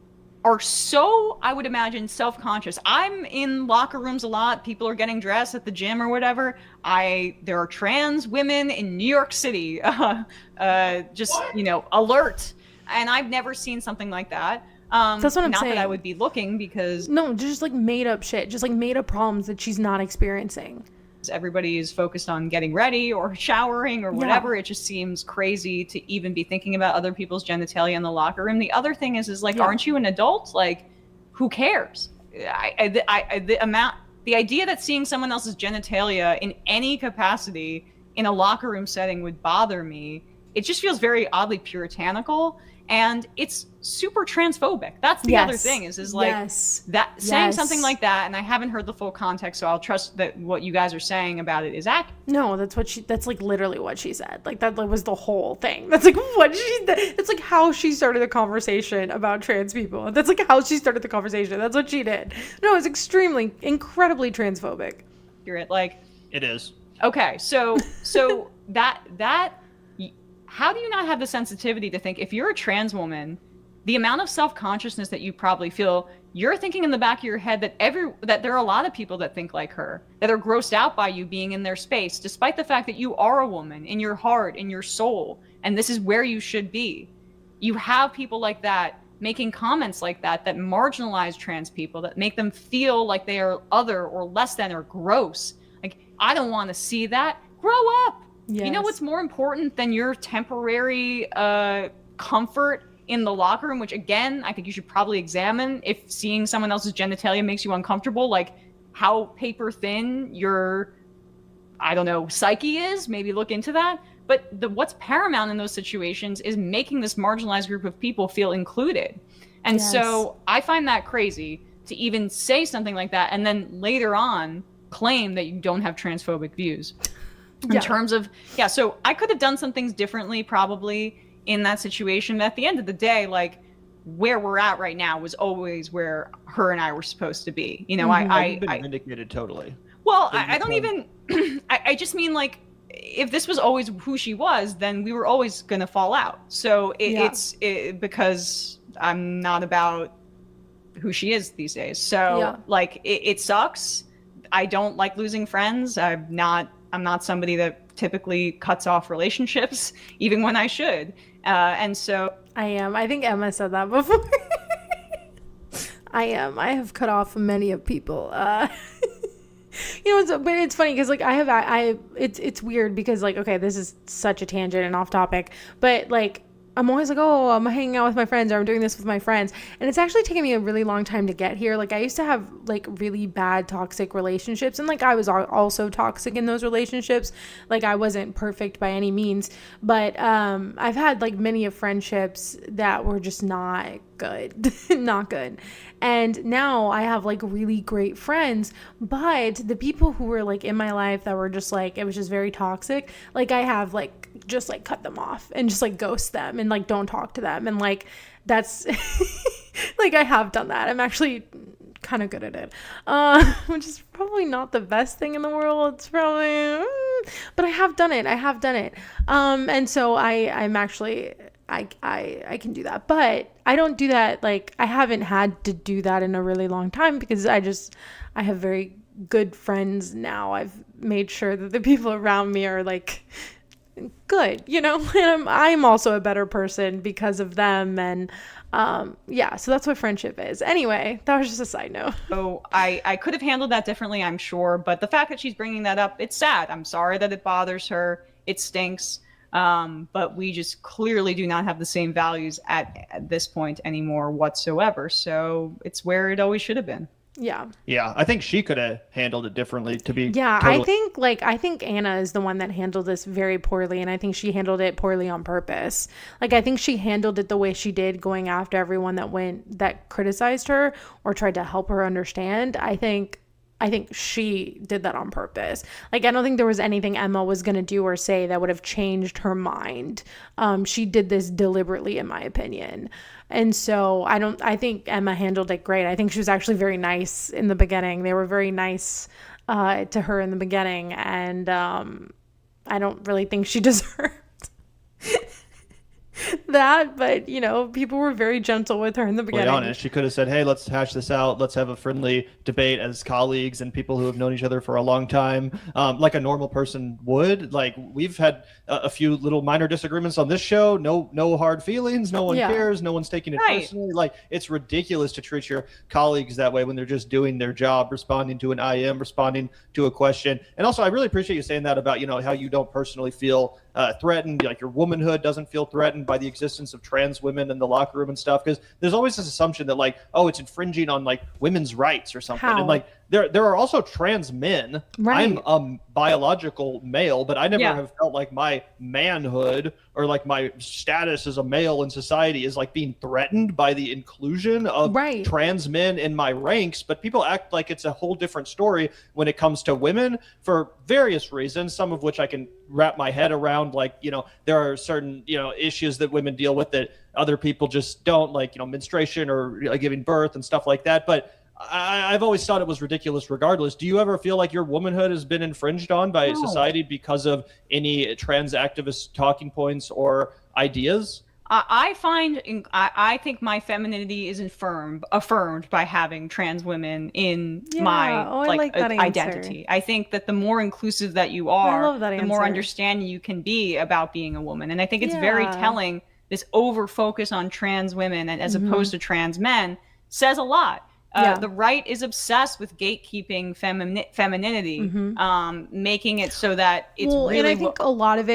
are so, I would imagine, self-conscious. I'm in locker rooms a lot. People are getting dressed at the gym or whatever. There are trans women in New York City, alert. And I've never seen something like that. That's what I'm saying. Not that I would be looking because... No, just like made up shit. Just like made up problems that she's not experiencing. Everybody is focused on getting ready or showering or whatever. It just seems crazy to even be thinking about other people's genitalia in the locker room. The other thing is aren't you an adult? Like, who cares? The idea that seeing someone else's genitalia in any capacity in a locker room setting would bother me it just feels very oddly puritanical, and it's super transphobic. That's the other thing is like that saying something like that, and I haven't heard the full context, so I'll trust that what you guys are saying about it is accurate. No, that's like literally what she said. Like that was the whole thing. That's like what it's like how she started the conversation about trans people. That's like how she started the conversation. That's what she did. No, it's incredibly transphobic. Like it is. Okay, so that how do you not have the sensitivity to think if you're a trans woman, the amount of self-consciousness that you probably feel, you're thinking in the back of your head that there are a lot of people that think like her, that are grossed out by you being in their space, despite the fact that you are a woman in your heart, in your soul, and this is where you should be. You have people like that making comments like that marginalize trans people, that make them feel like they are other or less than or gross. Like, I don't want to see that. Grow up. Yes. You know what's more important than your temporary comfort in the locker room, which again, I think you should probably examine if seeing someone else's genitalia makes you uncomfortable, like how paper thin your, I don't know, psyche is. Maybe look into that. But what's paramount in those situations is making this marginalized group of people feel included. And so I find that crazy to even say something like that and then later on claim that you don't have transphobic views. In terms of, so I could have done some things differently probably in that situation. But at the end of the day, like where we're at right now was always where her and I were supposed to be. You know, I've been vindicated totally. Well, I don't even, I just mean like, if this was always who she was, then we were always going to fall out. So it's because I'm not about who she is these days. So like it sucks. I don't like losing friends. I'm not somebody that typically cuts off relationships, even when I should. And so I am. I think Emma said that before. I am. I have cut off many of people. You know, but it's funny because like it's weird because like, okay, this is such a tangent and off topic, but like I'm always like, oh, I'm hanging out with my friends or I'm doing this with my friends. And it's actually taken me a really long time to get here. Like I used to have like really bad toxic relationships. And like I was also toxic in those relationships. Like I wasn't perfect by any means. But I've had like many of friendships that were just not good. Not good. And now I have like really great friends. But the people who were like in my life that were just like, it was just very toxic. Like I have like just like cut them off and just like ghost them and like don't talk to them. And like that's like I have done that. I'm actually kind of good at it, which is probably not the best thing in the world. It's probably but I have done it. And so I'm actually I can do that, but I don't do that. Like I haven't had to do that in a really long time because I have very good friends now. I've made sure that the people around me are like good, you know, and I'm also a better person because of them. And so that's what friendship is. Anyway, that was just a side note. So I could have handled that differently, I'm sure, but the fact that she's bringing that up, it's sad. I'm sorry that it bothers her. It stinks. But we just clearly do not have the same values at this point anymore whatsoever. So it's where it always should have been. Yeah, I think she could have handled it differently to be I think Anna is the one that handled this very poorly, and I think she handled it poorly on purpose. Like I think she handled it the way she did, going after everyone that criticized her or tried to help her understand. I think she did that on purpose. Like, I don't think there was anything Emma was going to do or say that would have changed her mind. She did this deliberately, in my opinion. And so I think Emma handled it great. I think she was actually very nice in the beginning. They were very nice to her in the beginning. And I don't really think she deserved that, but you know, people were very gentle with her in the beginning. To be honest, she could have said, hey, let's hash this out, let's have a friendly debate as colleagues and people who have known each other for a long time, like a normal person would. Like we've had a few little minor disagreements on this show, no hard feelings, no one cares, no one's taking it personally. Like it's ridiculous to treat your colleagues that way when they're just doing their job, responding to an IM, responding to a question. And also I really appreciate you saying that about, you know, how you don't personally feel threatened, like your womanhood doesn't feel threatened by the existence of trans women in the locker room and stuff, because there's always this assumption that like, oh, it's infringing on like women's rights or something. How? And like there are also trans men. Right. I'm a biological male, but I never Yeah. have felt like my manhood or like my status as a male in society is like being threatened by the inclusion of Right. trans men in my ranks. But people act like it's a whole different story when it comes to women for various reasons, some of which I can wrap my head around. Like, you know, there are certain, you know, issues that women deal with that other people just don't, like, you know, menstruation or giving birth and stuff like that. But I've always thought it was ridiculous regardless. Do you ever feel like your womanhood has been infringed on by society because of any trans activist talking points or ideas? I think my femininity is affirmed by having trans women in my I like that identity. answer. I think that the more inclusive that you are, love that the more answer. understanding you can be about being a woman. And I think it's Yeah. very telling. This over focus on trans women and as opposed to trans men says a lot. Yeah. The right is obsessed with gatekeeping femininity, making it so that it's really. And I think a lot of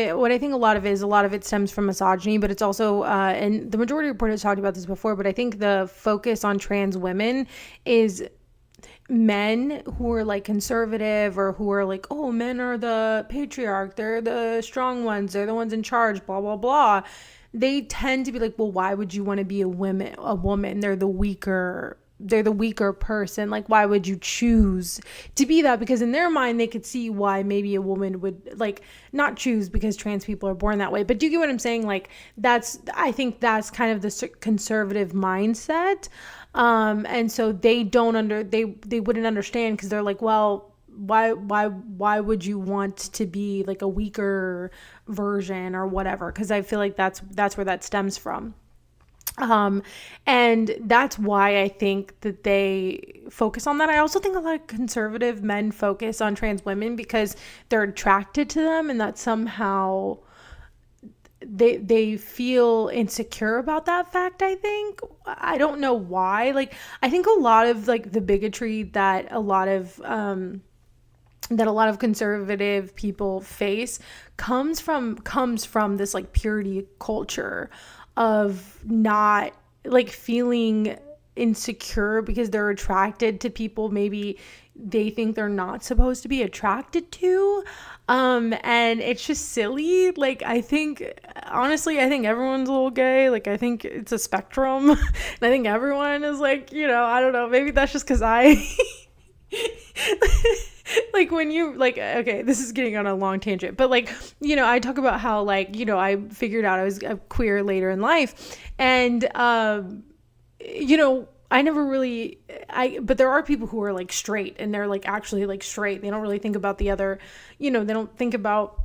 it stems from misogyny, but it's also, and the majority of reporters talked about this before, but I think the focus on trans women is men who are like conservative or who are like, oh, men are the patriarch, they're the strong ones, they're the ones in charge, blah, blah, blah. They tend to be like, well, why would you want to be a woman? They're the weaker person. Like, why would you choose to be that? Because in their mind, they could see why maybe a woman would like not choose because trans people are born that way. But do you get what I'm saying? Like, I think that's kind of the conservative mindset. And so they wouldn't understand because they're like, well, why would you want to be like a weaker version or whatever? Because I feel like that's where that stems from. And that's why I think that they focus on that. I also think a lot of conservative men focus on trans women because they're attracted to them and that somehow they feel insecure about that fact. I think, I don't know why. Like, I think a lot of like the bigotry that a lot of conservative people face comes from this like purity culture of not like feeling insecure because they're attracted to people maybe they think they're not supposed to be attracted to. And it's just silly. Like, honestly, I think everyone's a little gay. Like, I think it's a spectrum. And I think everyone is like, you know, I don't know, maybe that's just because like when you like, okay, this is getting on a long tangent, but like, you know, I talk about how like, you know, I figured out I was queer later in life, and you know, I never really, but there are people who are like straight and they're like actually like straight. They don't really think about the other, you know, they don't think about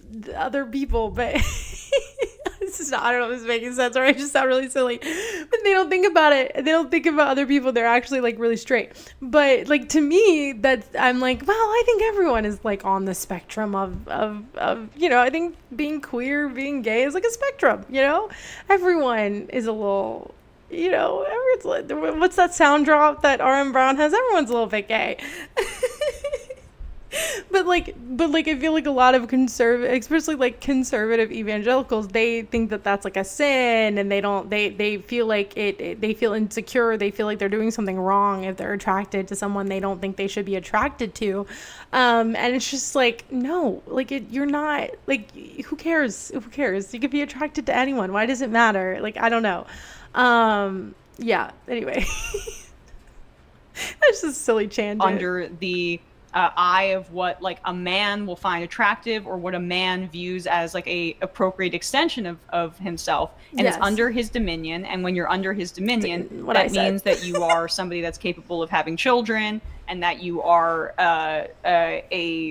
the other people, but this is not, I don't know if this is making sense or I just sound really silly, but they don't think about it. They don't think about other people. They're actually like really straight. But like to me, I'm like, well, I think everyone is like on the spectrum of, you know, I think being queer, being gay is like a spectrum, you know, everyone is a little, you know, what's that sound drop that R.M. Brown has? Everyone's a little bit gay. But like I feel like a lot of especially like conservative evangelicals, they think that that's like a sin, and they feel like they feel insecure. They feel like they're doing something wrong if they're attracted to someone they don't think they should be attracted to. And it's just like, no, like you're not, like, who cares? Who cares? You could be attracted to anyone. Why does it matter? Like, I don't know. Yeah, anyway. That's just a silly tangent. Under the eye of what like a man will find attractive or what a man views as like a appropriate extension of himself, and Yes. it's under his dominion. And when you're under his dominion, What I that said. means that you are somebody that's capable of having children, and that you are a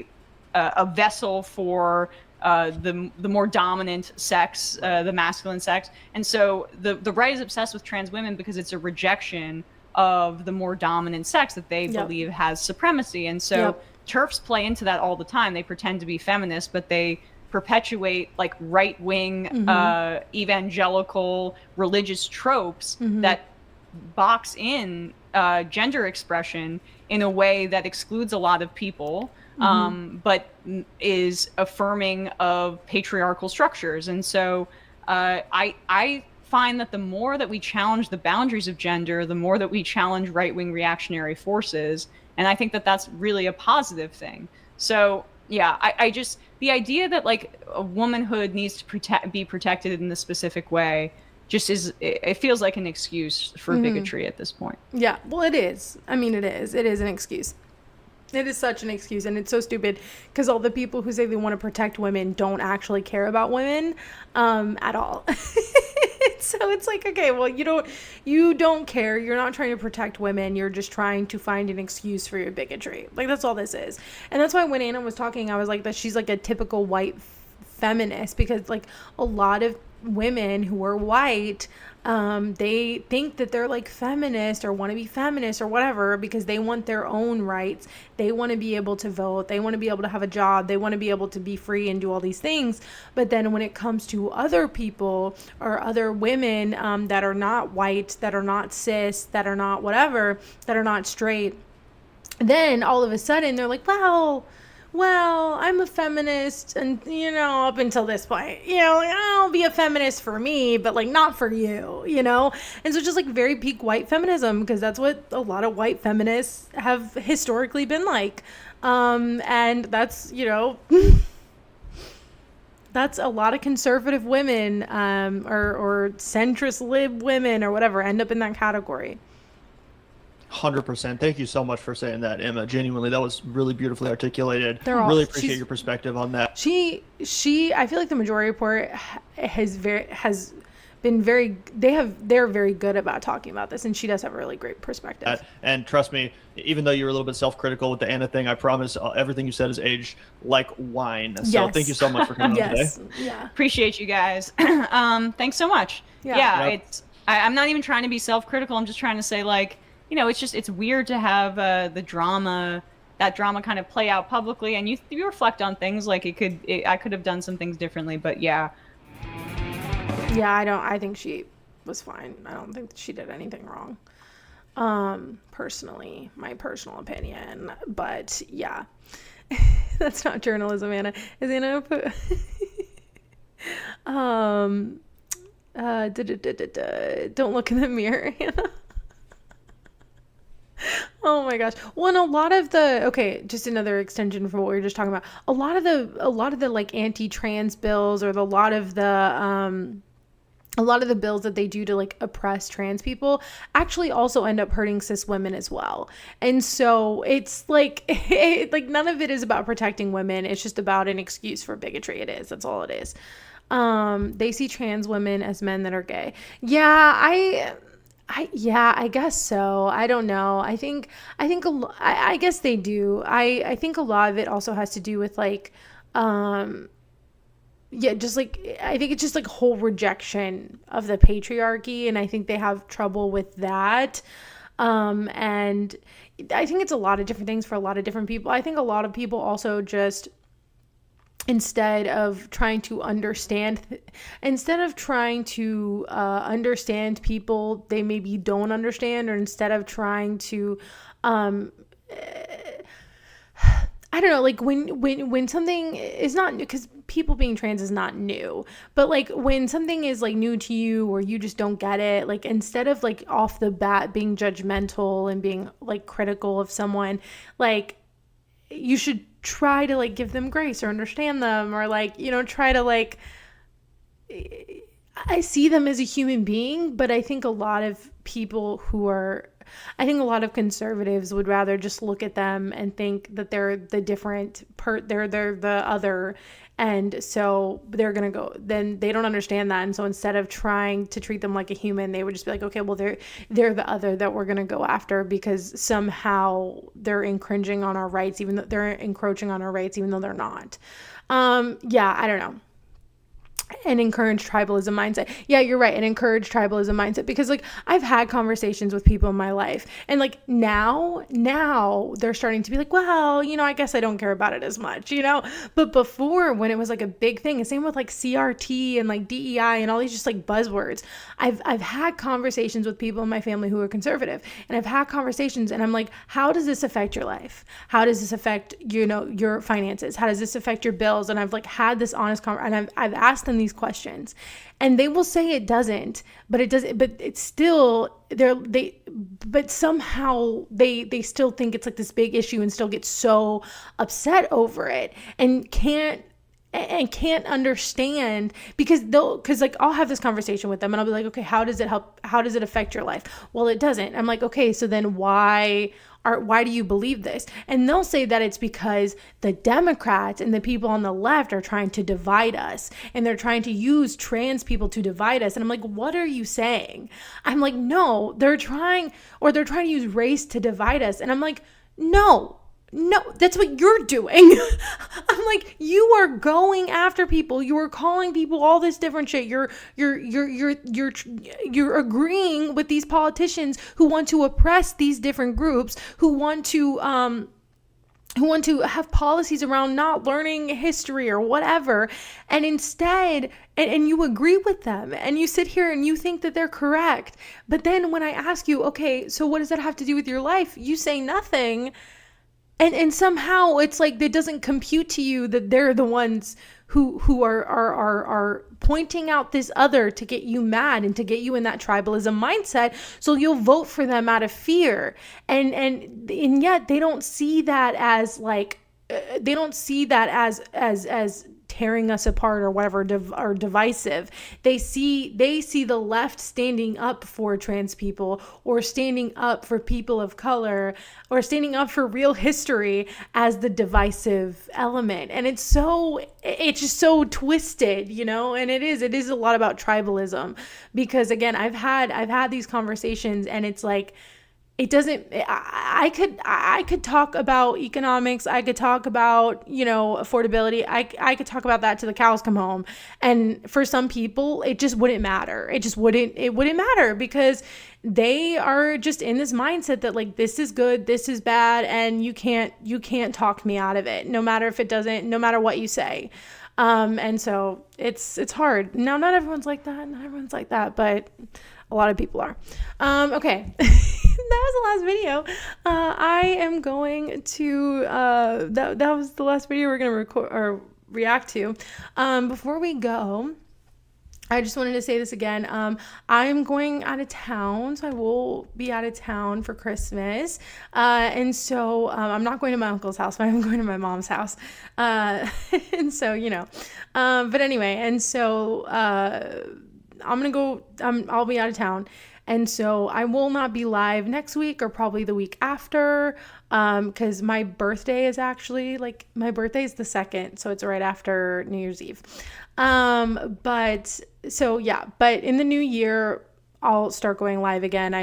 vessel for the more dominant sex, the masculine sex. And so the right is obsessed with trans women because it's a rejection of the more dominant sex that they Yep. believe has supremacy. And so Yep. TERFs play into that all the time. They pretend to be feminists, but they perpetuate like right-wing evangelical religious tropes that box in gender expression in a way that excludes a lot of people, but is affirming of patriarchal structures. And so I find that the more that we challenge the boundaries of gender, the more that we challenge right-wing reactionary forces, And I think that that's really a positive thing. So yeah, I just, the idea that like a womanhood needs to be protected in this specific way just is, it feels like an excuse for bigotry at this point. Yeah, well, it is. I mean, it is an excuse. It is such an excuse, and it's so stupid because all the people who say they want to protect women don't actually care about women at all. So it's like, okay, well, you don't care. You're not trying to protect women. You're just trying to find an excuse for your bigotry. Like, that's all this is. And that's why when Anna was talking, I was like, that she's like a typical white feminist, because like a lot of women who are white, they think that they're like feminist or want to be feminist or whatever because they want their own rights. They want to be able to vote. They want to be able to have a job. They want to be able to be free and do all these things. But then when it comes to other people or other women that are not white, that are not cis, that are not whatever, that are not straight, then all of a sudden they're like, well, I'm a feminist, and, up until this point, like, I'll be a feminist for me, but, like, not for you, And so just, like, very peak white feminism, because that's what a lot of white feminists have historically been like. And that's, that's a lot of conservative women, or centrist lib women or whatever end up in that category. 100%. Thank you so much for saying that, Emma. Genuinely, that was really beautifully articulated. Really appreciate your perspective on that. I feel like the Majority Report has been very, they're very good about talking about this, and she does have a really great perspective. And trust me, even though you were a little bit self-critical with the Anna thing, I promise everything you said is aged like wine. So thank you so much for coming on today. Yeah. Appreciate you guys. Thanks so much. I'm not even trying to be self-critical. I'm just trying to say, like, it's weird to have that drama kind of play out publicly, and you reflect on things like I could have done some things differently, but yeah. I think she was fine. I don't think that she did anything wrong. Personally, my personal opinion, but yeah. That's not journalism, Anna. Is Anna put don't look in the mirror, Anna. Oh my gosh. Well, and a lot of just another extension from what we were just talking about. A lot of the like anti-trans bills, or a lot of the bills that they do to like oppress trans people actually also end up hurting cis women as well. And so it's like, like none of it is about protecting women. It's just about an excuse for bigotry. It is. That's all it is. They see trans women as men that are gay. I guess so. I don't know. I guess they do. I think a lot of it also has to do with like, just like, I think it's just like whole rejection of the patriarchy. And I think they have trouble with that. And I think it's a lot of different things for a lot of different people. I think a lot of people also just, instead of trying to understand people they maybe don't understand, or instead of trying to I don't know, like when something is not, because people being trans is not new, but like when something is like new to you or you just don't get it, like instead of like off the bat being judgmental and being like critical of someone, like you should try to like give them grace or understand them, or like, try to like, I see them as a human being. But I think a lot of conservatives would rather just look at them and think that they're the they're the other. And so they're going to go, then they don't understand that. And so instead of trying to treat them like a human, they would just be like, okay, well, they're the other that we're going to go after because somehow they're encroaching on our rights, even though they're not. I don't know. And encourage tribalism mindset. Yeah, you're right. And encourage tribalism mindset, because like I've had conversations with people in my life, and like now they're starting to be like, well, I guess I don't care about it as much, but before, when it was like a big thing, and same with like CRT and like DEI and all these just like buzzwords, I've had conversations with people in my family who are conservative, and I've had conversations, and I'm like, how does this affect your life? How does this affect, your finances? How does this affect your bills? And I've like had this honest conversation, and I've asked them them these questions, and they will say it doesn't, but it doesn't, but it's still but somehow they still think it's like this big issue and still get so upset over it and can't understand, because like I'll have this conversation with them and I'll be like, okay, how does it help? How does it affect your life? Well, it doesn't. I'm like, okay, so then why do you believe this? And they'll say that it's because the Democrats and the people on the left are trying to divide us, and they're trying to use trans people to divide us. And I'm like, what are you saying? I'm like, no, they're trying to use race to divide us. And I'm like, no, that's what you're doing. I'm like, you are going after people. You are calling people all this different shit. You're agreeing with these politicians who want to oppress these different groups, who want to have policies around not learning history or whatever. And instead, and you agree with them and you sit here and you think that they're correct. But then when I ask you, okay, so what does that have to do with your life? You say nothing. And somehow it's like it doesn't compute to you that they're the ones who are pointing out this other to get you mad and to get you in that tribalism mindset, so you'll vote for them out of fear. And yet they don't see that as like they don't see that as tearing us apart or whatever, or divisive. They see the left standing up for trans people, or standing up for people of color, or standing up for real history as the divisive element. And it's just so twisted, you know. And it is a lot about tribalism, because again, I've had these conversations, and it's like, it doesn't, I could talk about economics. I could talk about, you know, affordability. I could talk about that till the cows come home. And for some people, it just wouldn't matter. It wouldn't matter, because they are just in this mindset that like, this is good, this is bad, and you can't talk me out of it, no matter what you say. And so it's hard. Now, not everyone's like that, but a lot of people are. Okay. That was the last video. I am going to, that was the last video we're going to record or react to. Before we go, I just wanted to say this again. I'm going out of town, so I will be out of town for Christmas. And so I'm not going to my uncle's house, but I'm going to my mom's house. And so, you know, but anyway, and so I'll be out of town. And so I will not be live next week or probably the week after, because my birthday is actually the 2nd. So it's right after New Year's Eve. But in the new year, I'll start going live again.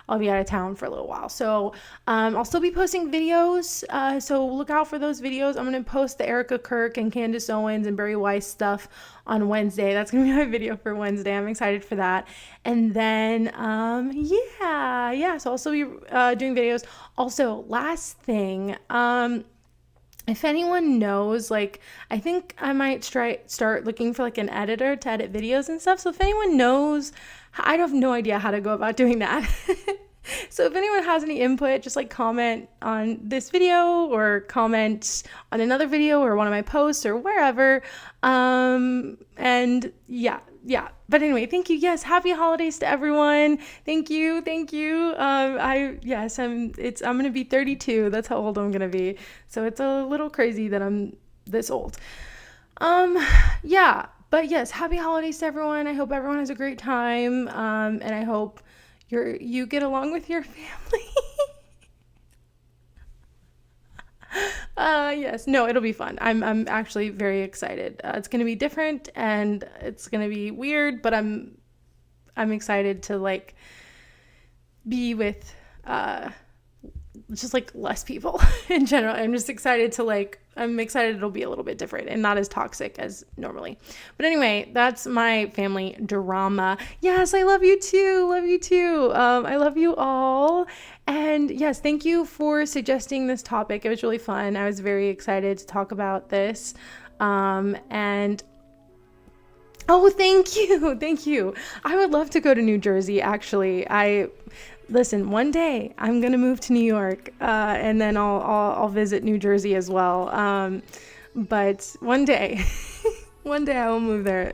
I'll be out of town for a little while. So I'll still be posting videos. So look out for those videos. I'm going to post the Erica Kirk and Candace Owens and Barry Weiss stuff on Wednesday. That's going to be my video for Wednesday. I'm excited for that. And then, so I'll still be doing videos. Also, last thing, if anyone knows, like, I think I might start looking for like an editor to edit videos and stuff. So if anyone knows, I have no idea how to go about doing that. So if anyone has any input, just like comment on this video or comment on another video or one of my posts or wherever. And yeah. But anyway, thank you. Yes, happy holidays to everyone. Thank you. I'm gonna be 32. That's how old I'm gonna be. So it's a little crazy that I'm this old. But yes, happy holidays to everyone. I hope everyone has a great time. And I hope you get along with your family. Yes, no, it'll be fun. I'm actually very excited. It's going to be different and it's going to be weird, but I'm excited to like be with, just like less people in general. I'm excited it'll be a little bit different and not as toxic as normally. But anyway, that's my family drama. Yes, I love you too. I love you all. And yes, thank you for suggesting this topic. It was really fun. I was very excited to talk about this. And oh, thank you. I would love to go to New Jersey, actually. Listen, one day I'm gonna move to New York, and then I'll visit New Jersey as well. But one day, One day I will move there.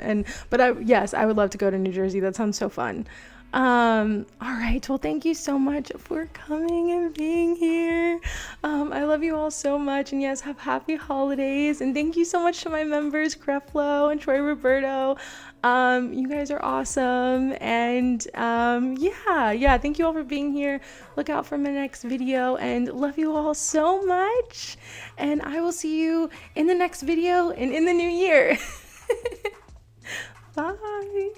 Yes, I would love to go to New Jersey. That sounds so fun. All right. Well, thank you so much for coming and being here. I love you all so much. And yes, have happy holidays. And thank you so much to my members, Creflo and Troy Roberto. You guys are awesome. And yeah, thank you all for being here. Look out for my next video and love you all so much. And I will see you in the next video and in the new year. Bye.